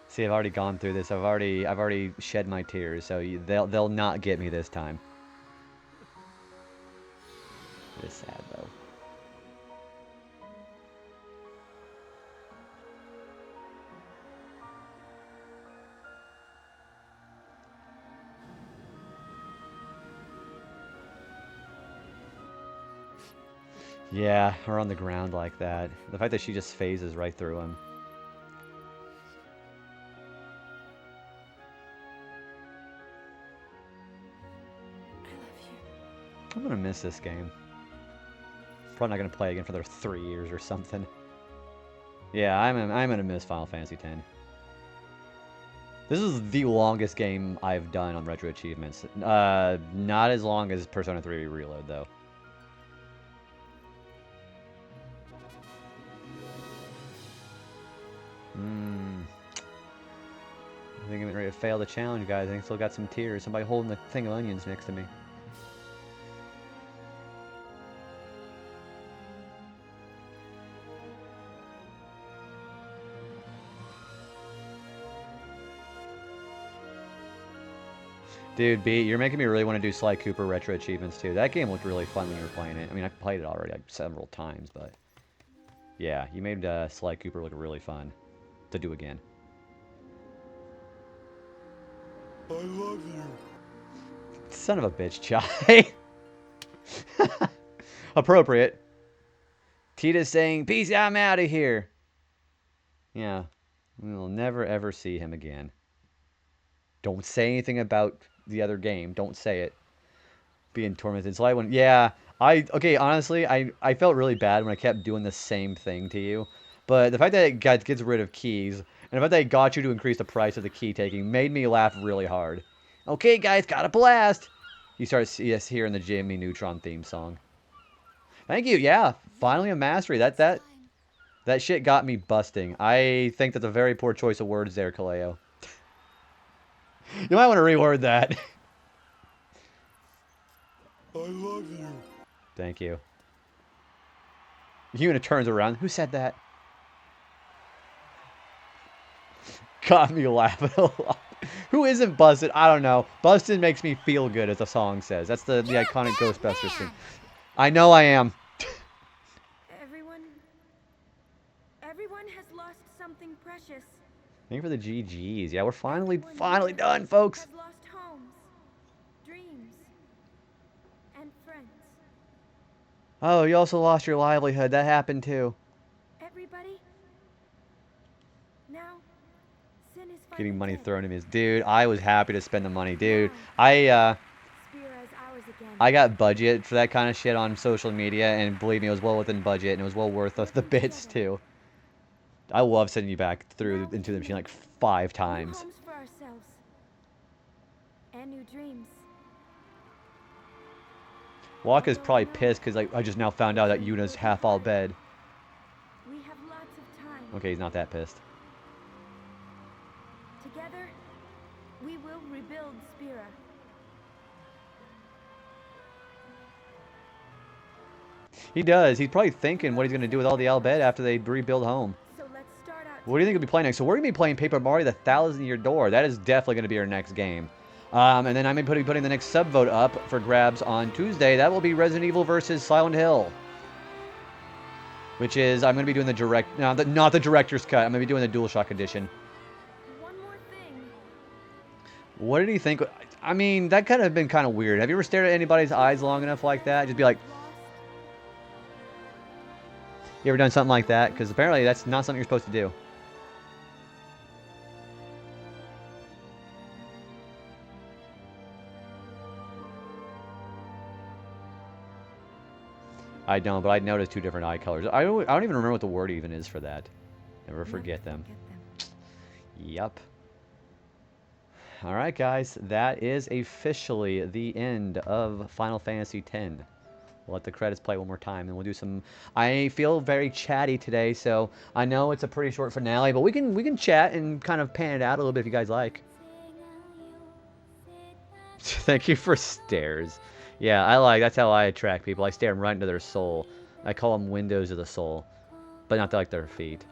S1: See, I've already gone through this. I've already shed my tears. So they'll not get me this time. It is sad though. Yeah, or on the ground like that. The fact that she just phases right through him.
S2: I love you.
S1: I'm gonna miss this game. Probably not gonna play again for another 3 years or something. Yeah, I'm gonna miss Final Fantasy X. This is the longest game I've done on Retro Achievements. Not as long as Persona 3 Reload, though. I think I'm ready to fail the challenge, guys. I think I still got some tears. Somebody holding the thing of onions next to me. Dude, B, you're making me really want to do Sly Cooper Retro Achievements too. That game looked really fun when you were playing it. I mean, I played it already like several times, but yeah, you made Sly Cooper look really fun to do again.
S4: I love you.
S1: Son of a bitch, Chai. Appropriate. Tita's saying, peace, I'm out of here. Yeah, we'll never ever see him again. Don't say anything about the other game. Don't say it. Being tormented. So I went, yeah, okay, honestly, I felt really bad when I kept doing the same thing to you. But the fact that it gets rid of keys, and the fact that it got you to increase the price of the key taking, made me laugh really hard. Okay, guys, got a blast! You start hearing the Jimmy Neutron theme song. Thank you, yeah, finally a mastery. That shit got me busting. I think that's a very poor choice of words there, Kaleo. You might want to reword that.
S4: I love you.
S1: Thank you. Una turns around. Who said that? Got me laughing a lot. Who isn't busted? I don't know. Busted makes me feel good, as the song says. That's the iconic Ghostbusters thing. I know I am.
S7: Everyone has lost something precious.
S1: Thank you for the GGs. Yeah, we're finally done, folks.
S7: Has lost homes, dreams, and friends.
S1: Oh, you also lost your livelihood. That happened too.
S7: Everybody. Now, sin is
S1: Getting money
S7: dead.
S1: thrown at me. Dude, I was happy to spend the money. Dude,
S7: Spira is ours again.
S1: I got budget for that kind of shit on social media, and believe me, it was well within budget, and it was well worth the bits too. I love sending you back through into the machine like 5 times.
S7: New homes for ourselves. And new dreams.
S1: Waka's probably pissed because I just now found out that Yuna's half all bed.
S7: We have lots of time.
S1: Okay, he's not that pissed.
S7: Together, we will rebuild Spira.
S1: He does. He's probably thinking what he's going to do with all the Al bed after they rebuild home.
S7: So let's start out.
S1: What do you think we'll be playing next? So we're going to be playing Paper Mario the 1,000-Year Door. That is definitely going to be our next game. And then I'm going to be putting the next sub-vote up for grabs on Tuesday. That will be Resident Evil versus Silent Hill. Which is, I'm going to be doing the not the director's cut. I'm going to be doing the DualShock edition.
S7: One more thing.
S1: What did he think? I mean, that kind of been kind of weird. Have you ever stared at anybody's eyes long enough like that? Just be like, you ever done something like that? Because apparently that's not something you're supposed to do. I don't, but I noticed 2 different eye colors. I don't even remember what the word even is for that. Never forget them. Yep. Alright guys, that is officially the end of Final Fantasy X. We'll let the credits play one more time and we'll do some... I feel very chatty today, so I know it's a pretty short finale, but we can chat and kind of pan it out a little bit if you guys like. Thank you for stares. Yeah, that's how I attract people. I stare them right into their soul. I call them windows of the soul, but not like their feet.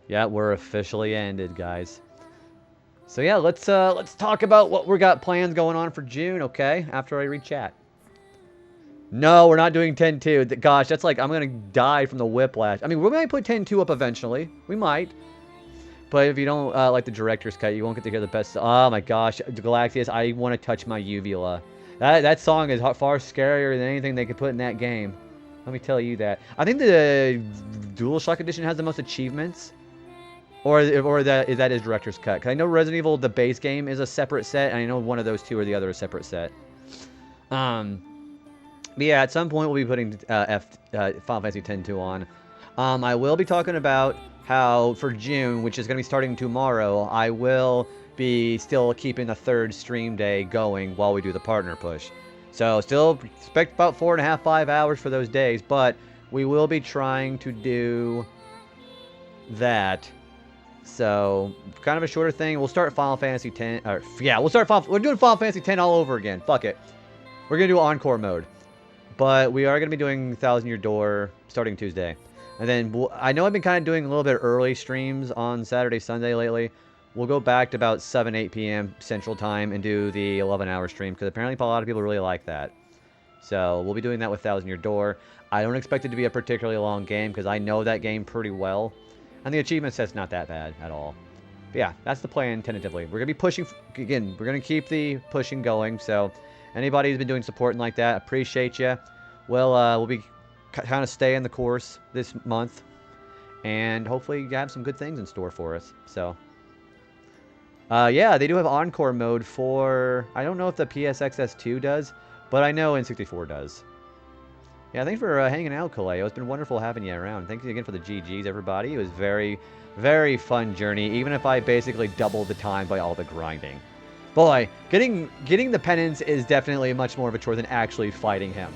S1: Yeah, we're officially ended, guys. So yeah, let's talk about what we got plans going on for June, okay? After I read chat. No, we're not doing 10-2. Gosh, that's like I'm gonna die from the whiplash. I mean, we might put 10-2 up eventually. We might. But if you don't like the director's cut, you won't get to hear the best. Oh my gosh, Galaxius, I want to touch my uvula. That song is far scarier than anything they could put in that game. Let me tell you that. I think the DualShock edition has the most achievements. Or is that his director's cut? Because I know Resident Evil, the base game, is a separate set. And I know one of those two or the other is a separate set. But yeah, at some point we'll be putting Final Fantasy X-2 on. I will be talking about how for June, which is going to be starting tomorrow, I will be still keeping the 3rd stream day going while we do the partner push. So still expect about 4.5, 5 hours for those days, but we will be trying to do that. So kind of a shorter thing. We'll start Final Fantasy X. We're doing Final Fantasy X all over again. Fuck it. We're gonna do encore mode, but we are gonna be doing 1,000-Year Door starting Tuesday. And then I know I've been kind of doing a little bit early streams on Saturday, Sunday lately. we'll go back to about 7, 8 p.m. Central Time and do the 11-hour stream, because apparently a lot of people really like that. So we'll be doing that with Thousand Year Door. I don't expect it to be a particularly long game, because I know that game pretty well. And the achievement set's not that bad at all. But yeah, that's the plan tentatively. We're going to be pushing, again, we're going to keep the pushing going. So anybody who's been doing supporting like that, appreciate you. We'll be kind of staying the course this month. And hopefully you have some good things in store for us. So, yeah, they do have Encore mode for... I don't know if the PSXS2 does, but I know N64 does. Yeah, thanks for hanging out, Kaleo. It's been wonderful having you around. Thank you again for the GGs, everybody. It was very, very fun journey, even if I basically doubled the time by all the grinding. Boy, getting the penance is definitely much more of a chore than actually fighting him.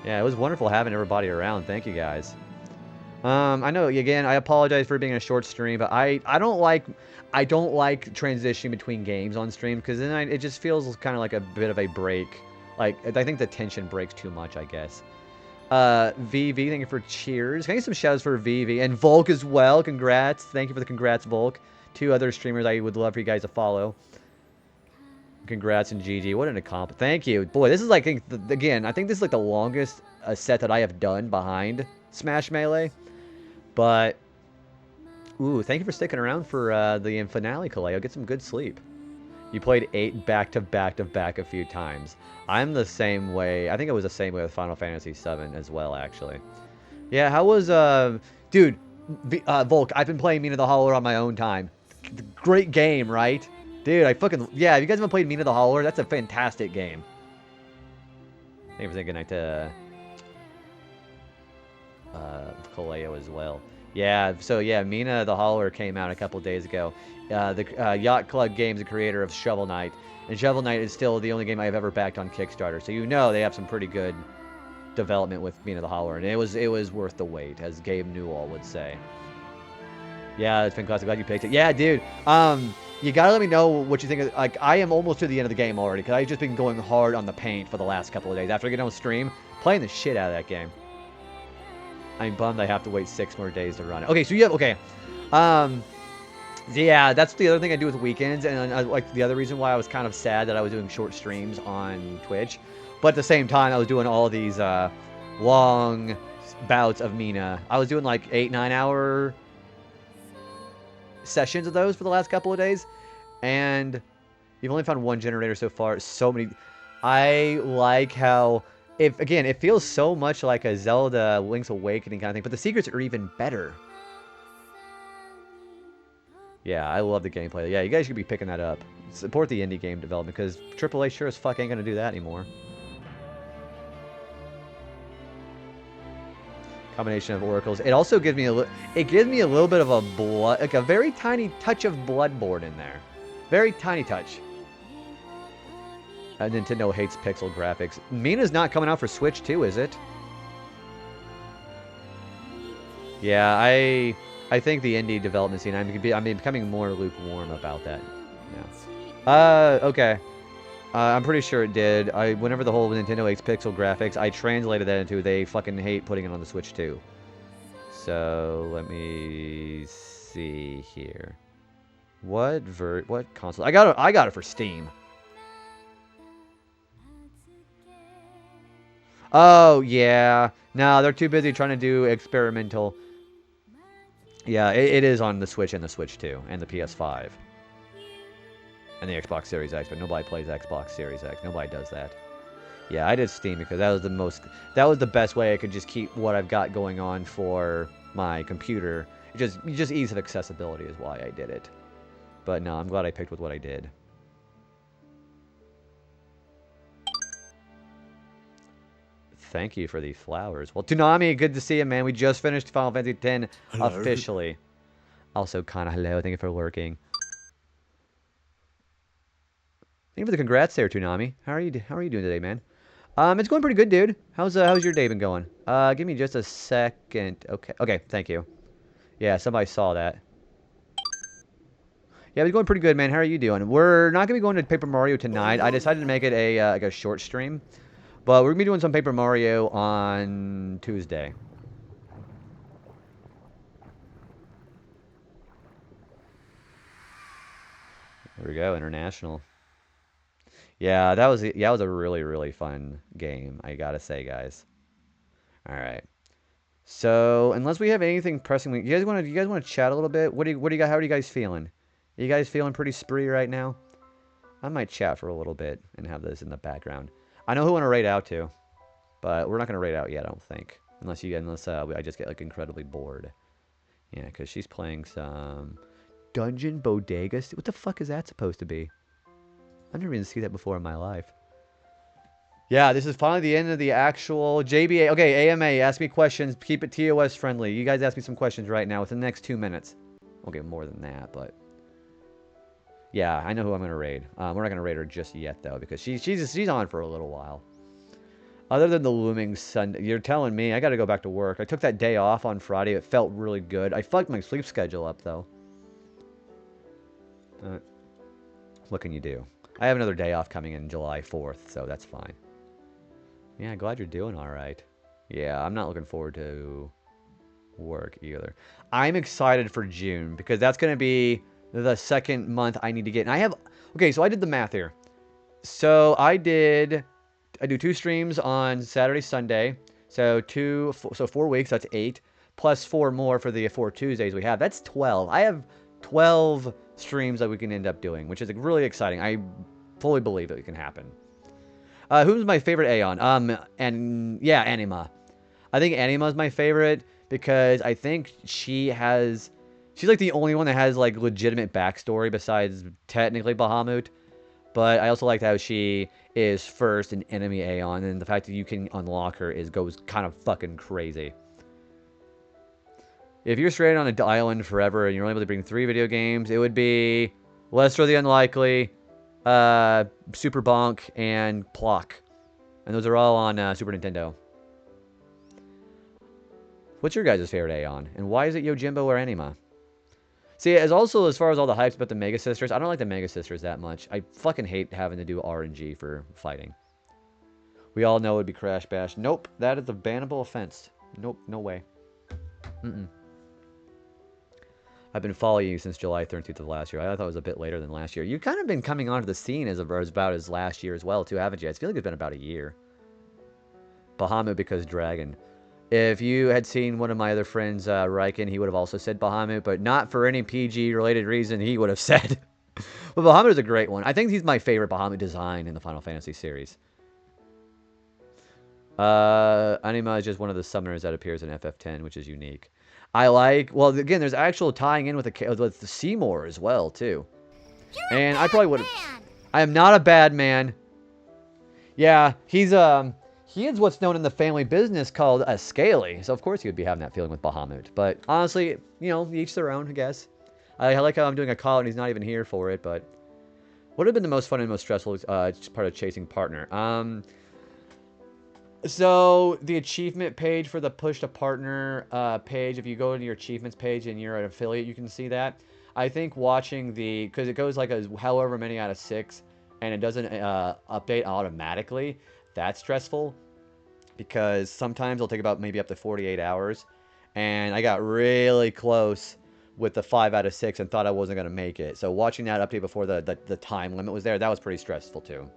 S1: Yeah, it was wonderful having everybody around. Thank you, guys. I know, again, I apologize for being a short stream, but I don't like transitioning between games on stream, because then it just feels kind of like a bit of a break. Like, I think the tension breaks too much, I guess. VV, thank you for cheers. Can I get some shouts for VV? And Volk as well, congrats. Thank you for the congrats, Volk. 2 other streamers I would love for you guys to follow. Congrats and GG. What an accomplishment. Thank you. Boy, this is like, again, I think this is like the longest set that I have done behind Smash Melee. But, ooh, thank you for sticking around for the finale, Kaleo. Get some good sleep. You played 8 back-to-back-to-back a few times. I'm the same way. I think it was the same way with Final Fantasy VII as well, actually. Yeah, how was, dude, Volk, I've been playing Mina the Howler on my own time. Great game, right? Dude, yeah, if you guys haven't played Mina the Howler, that's a fantastic game. Thank you for saying goodnight to, Kaleo as well. Yeah, so yeah, Mina the Hauler came out a couple days ago. The Yacht Club Games, the creator of Shovel Knight. And Shovel Knight is still the only game I've ever backed on Kickstarter. So you know they have some pretty good development with Mina the Hauler. And it was worth the wait, as Gabe Newell would say. Yeah, it's been classic. Glad you picked it. Yeah, dude. You gotta let me know what you think. Like, I am almost to the end of the game already, because I've just been going hard on the paint for the last couple of days. After I get on stream, playing the shit out of that game. I'm bummed I have to wait 6 more days to run it. Okay, so you have, okay. Yeah, that's the other thing I do with weekends, and like the other reason why I was kind of sad that I was doing short streams on Twitch. But at the same time, I was doing all these long bouts of Mina. I was doing like 8, 9 hour sessions of those for the last couple of days, and you've only found 1 generator so far. So many. I like how, again, it feels so much like a Zelda Link's Awakening kind of thing, but the secrets are even better. Yeah, I love the gameplay. Yeah, you guys should be picking that up. Support the indie game development, because AAA sure as fuck ain't gonna do that anymore. Combination of oracles. It also gives me a little bit of a blood, like a very tiny touch of Bloodborne in there. Very tiny touch. Nintendo hates pixel graphics. Mina's not coming out for Switch too, is it? Yeah, I think the indie development scene, I'm becoming more lukewarm about that. Yeah. Okay. I'm pretty sure it did. Whenever the whole Nintendo hates pixel graphics, I translated that into they fucking hate putting it on the Switch too. So let me see here. What console? I got it for Steam. Oh yeah. No, they're too busy trying to do experimental. Yeah, it is on the Switch and the Switch 2 and the PS5 and the Xbox Series X, but nobody plays Xbox Series X. Nobody does that. Yeah, I did Steam because that was the best way I could just keep what I've got going on for my computer. Just ease of accessibility is why I did it. But no, I'm glad I picked with what I did. Thank you for the flowers. Well, Toonami, good to see you, man. We just finished Final Fantasy X officially. Also, kind of hello. Thank you for lurking. Thank you for the congrats there, Toonami. How are you doing today, man? It's going pretty good, dude. How's your day been going? Give me just a second. Okay, thank you. Yeah, somebody saw that. Yeah, it's going pretty good, man. How are you doing? We're not gonna be going to Paper Mario tonight. I decided to make it like a short stream. But we're going to be doing some Paper Mario on Tuesday. There we go, international. Yeah, that was a really, really fun game, I gotta say, guys. All right. So, unless we have anything pressing, you guys want to chat a little bit? What do you guys, how are you guys feeling? Are you guys feeling pretty spree right now? I might chat for a little bit and have this in the background. I know who I want to raid out to, but we're not gonna raid out yet, I don't think, unless I just get like incredibly bored. Yeah, because she's playing some Dungeon Bodega. What the fuck is that supposed to be? I've never even seen that before in my life. Yeah, this is finally the end of the actual JBA. Okay, AMA, ask me questions. Keep it TOS friendly. You guys ask me some questions right now within the next 2 minutes. Okay, more than that, but... Yeah, I know who I'm going to raid. We're not going to raid her just yet, though, because she's on for a little while. Other than the looming Sunday... You're telling me, I got to go back to work. I took that day off on Friday. It felt really good. I fucked my sleep schedule up, though. What can you do? I have another day off coming in July 4th, so that's fine. Yeah, glad you're doing all right. Yeah, I'm not looking forward to work either. I'm excited for June because that's going to be the second month I need to get. And I have... Okay, so I did the math here. So I do 2 streams on Saturday, Sunday. So 4 weeks, that's 8. Plus 4 more for the 4 Tuesdays we have. That's 12. I have 12 streams that we can end up doing, which is really exciting. I fully believe it can happen. Who's my favorite Aeon? And yeah, Anima. I think Anima is my favorite because I think she's like the only one that has like legitimate backstory besides technically Bahamut. But I also like how she is first an enemy Aeon, and the fact that you can unlock her goes kind of fucking crazy. If you're stranded on an island forever and you're only able to bring 3 video games, it would be Lesser the Unlikely, Super Bonk, and Plock. And those are all on Super Nintendo. What's your guys' favorite Aeon? And why is it Yojimbo or Anima? See, as far as all the hypes about the Mega Sisters, I don't like the Mega Sisters that much. I fucking hate having to do RNG for fighting. We all know it would be Crash Bash. Nope, that is a bannable offense. Nope, no way. I've been following you since July 13th of last year. I thought it was a bit later than last year. You've kind of been coming onto the scene as about as last year as well, too, haven't you? I feel like it's been about a year. Bahamut because Dragon. If you had seen one of my other friends, Riken, he would have also said Bahamut, but not for any PG-related reason he would have said. But Bahamut is a great one. I think he's my favorite Bahamut design in the Final Fantasy series. Anima is just one of the summoners that appears in FF10, which is unique. I like... Well, again, there's actual tying in with the Seymour as well, too. And I probably would have... I am not a bad man. Yeah, he is what's known in the family business called a scaly. So, of course, he would be having that feeling with Bahamut. But, honestly, you know, each their own, I guess. I like how I'm doing a call and he's not even here for it, but... What would have been the most fun and most stressful part of chasing partner? So, the achievement page for the push to partner page, if you go into your achievements page and you're an affiliate, you can see that. I think watching because it goes like however many out of 6, and it doesn't update automatically, that's stressful. Because sometimes it'll take about maybe up to 48 hours. And I got really close with the 5 out of 6 and thought I wasn't going to make it. So watching that update before the time limit was there, that was pretty stressful too.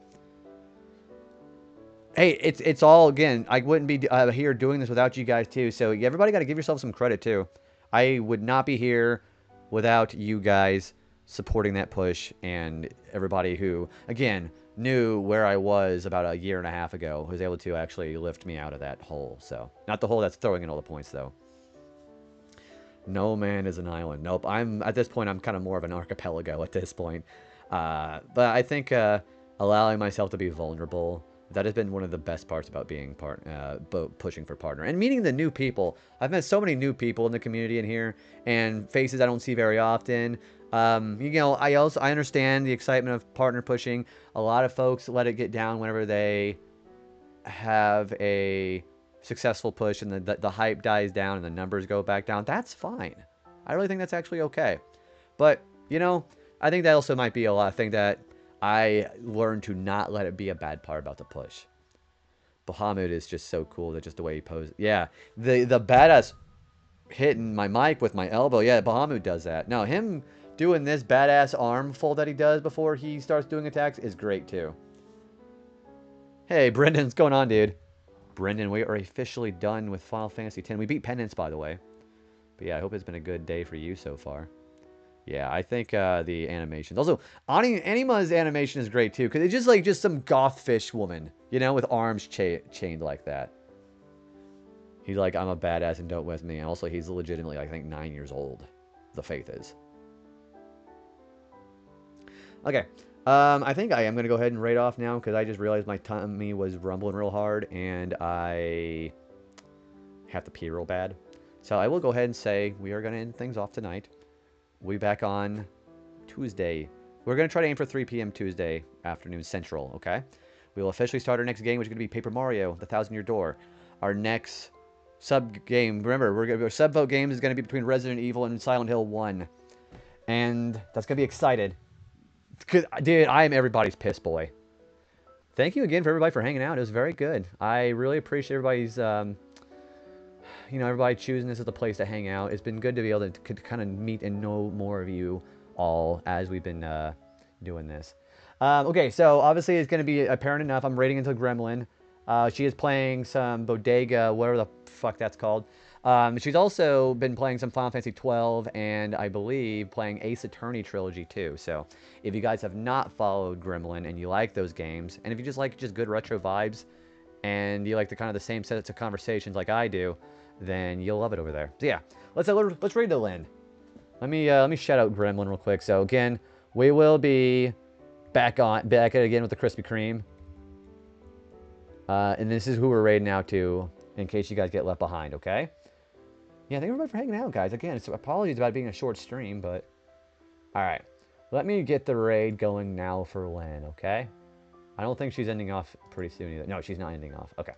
S1: Hey, it's all, again, I wouldn't be here doing this without you guys too. So everybody got to give yourself some credit too. I would not be here without you guys supporting that push and everybody who, again, knew where I was about a year and a half ago, was able to actually lift me out of that hole. So, not the hole that's throwing in all the points, though. No man is an island. Nope. At this point, I'm kind of more of an archipelago at this point. But I think allowing myself to be vulnerable, that has been one of the best parts about being pushing for partner. And meeting the new people. I've met so many new people in the community in here, and faces I don't see very often. You know, I understand the excitement of partner pushing. A lot of folks let it get down whenever they have a successful push and the hype dies down and the numbers go back down. That's fine. I really think that's actually okay. But, you know, I think that also might be a thing that I learned to not let it be a bad part about the push. Bahamut is just so cool, that just the way he poses. Yeah, the badass hitting my mic with my elbow. Yeah, Bahamut does that. No, him doing this badass arm fold that he does before he starts doing attacks is great too. Hey, Brendan, what's going on, dude? Brendan, we are officially done with Final Fantasy X. We beat Penance, by the way. But yeah, I hope it's been a good day for you so far. Yeah, I think the animations. Also, Anima's animation is great too, because it's just like some goth fish woman, you know, with arms chained like that. He's like, I'm a badass and don't with me. And also, he's legitimately, I think, 9 years old. The Faith is. Okay. I think I am going to go ahead and raid off now, because I just realized my tummy was rumbling real hard, and I have to pee real bad. So I will go ahead and say we are going to end things off tonight. We'll be back on Tuesday. We're going to try to aim for 3 p.m. Tuesday afternoon Central, okay? We will officially start our next game, which is going to be Paper Mario, The Thousand-Year Door. Our next sub-game, remember, our sub-vote game is going to be between Resident Evil and Silent Hill 1. And that's going to be excited. Dude, I am everybody's piss boy. Thank you again for everybody for hanging out. It was very good. I really appreciate everybody's, you know, everybody choosing this as a place to hang out. It's been good to be able to kind of meet and know more of you all as we've been doing this. Okay, so obviously it's going to be apparent enough. I'm raiding into Gremlin. She is playing some Bodega, whatever the fuck that's called. She's also been playing some Final Fantasy XII and I believe playing Ace Attorney Trilogy too. So if you guys have not followed Gremlin and you like those games, and if you just like good retro vibes and you like the kind of the same sets of conversations like I do, then you'll love it over there. So yeah, let's raid the land. Let me shout out Gremlin real quick. So again, we will be back at it again with the Krispy Kreme. And this is who we're raiding out to, in case you guys get left behind, okay? Yeah, thank everybody for hanging out, guys. Again, apologies about it being a short stream, but... Alright. Let me get the raid going now for Lynn, okay? I don't think she's ending off pretty soon either. No, she's not ending off. Okay.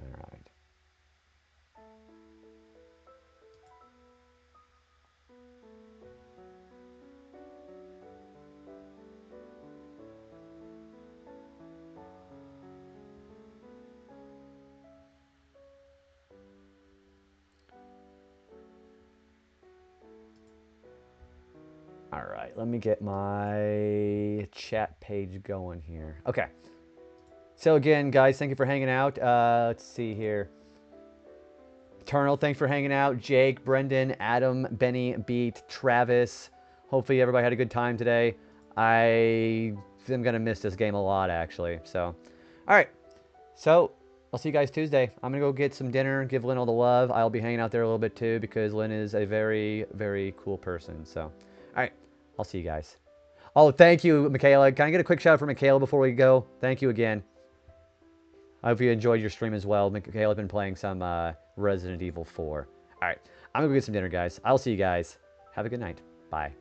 S1: Alright. Alright, let me get my chat page going here. Okay. So again, guys, thank you for hanging out. Let's see here. Eternal, thanks for hanging out. Jake, Brendan, Adam, Benny, Beat, Travis. Hopefully everybody had a good time today. I am going to miss this game a lot, actually. So, alright. So, I'll see you guys Tuesday. I'm going to go get some dinner, give Lynn all the love. I'll be hanging out there a little bit too, because Lynn is a very, very cool person. So, alright. I'll see you guys. Oh, thank you, Michaela. Can I get a quick shout out for Michaela before we go? Thank you again. I hope you enjoyed your stream as well. Michaela's been playing some Resident Evil 4. All right. I'm going to go get some dinner, guys. I'll see you guys. Have a good night. Bye.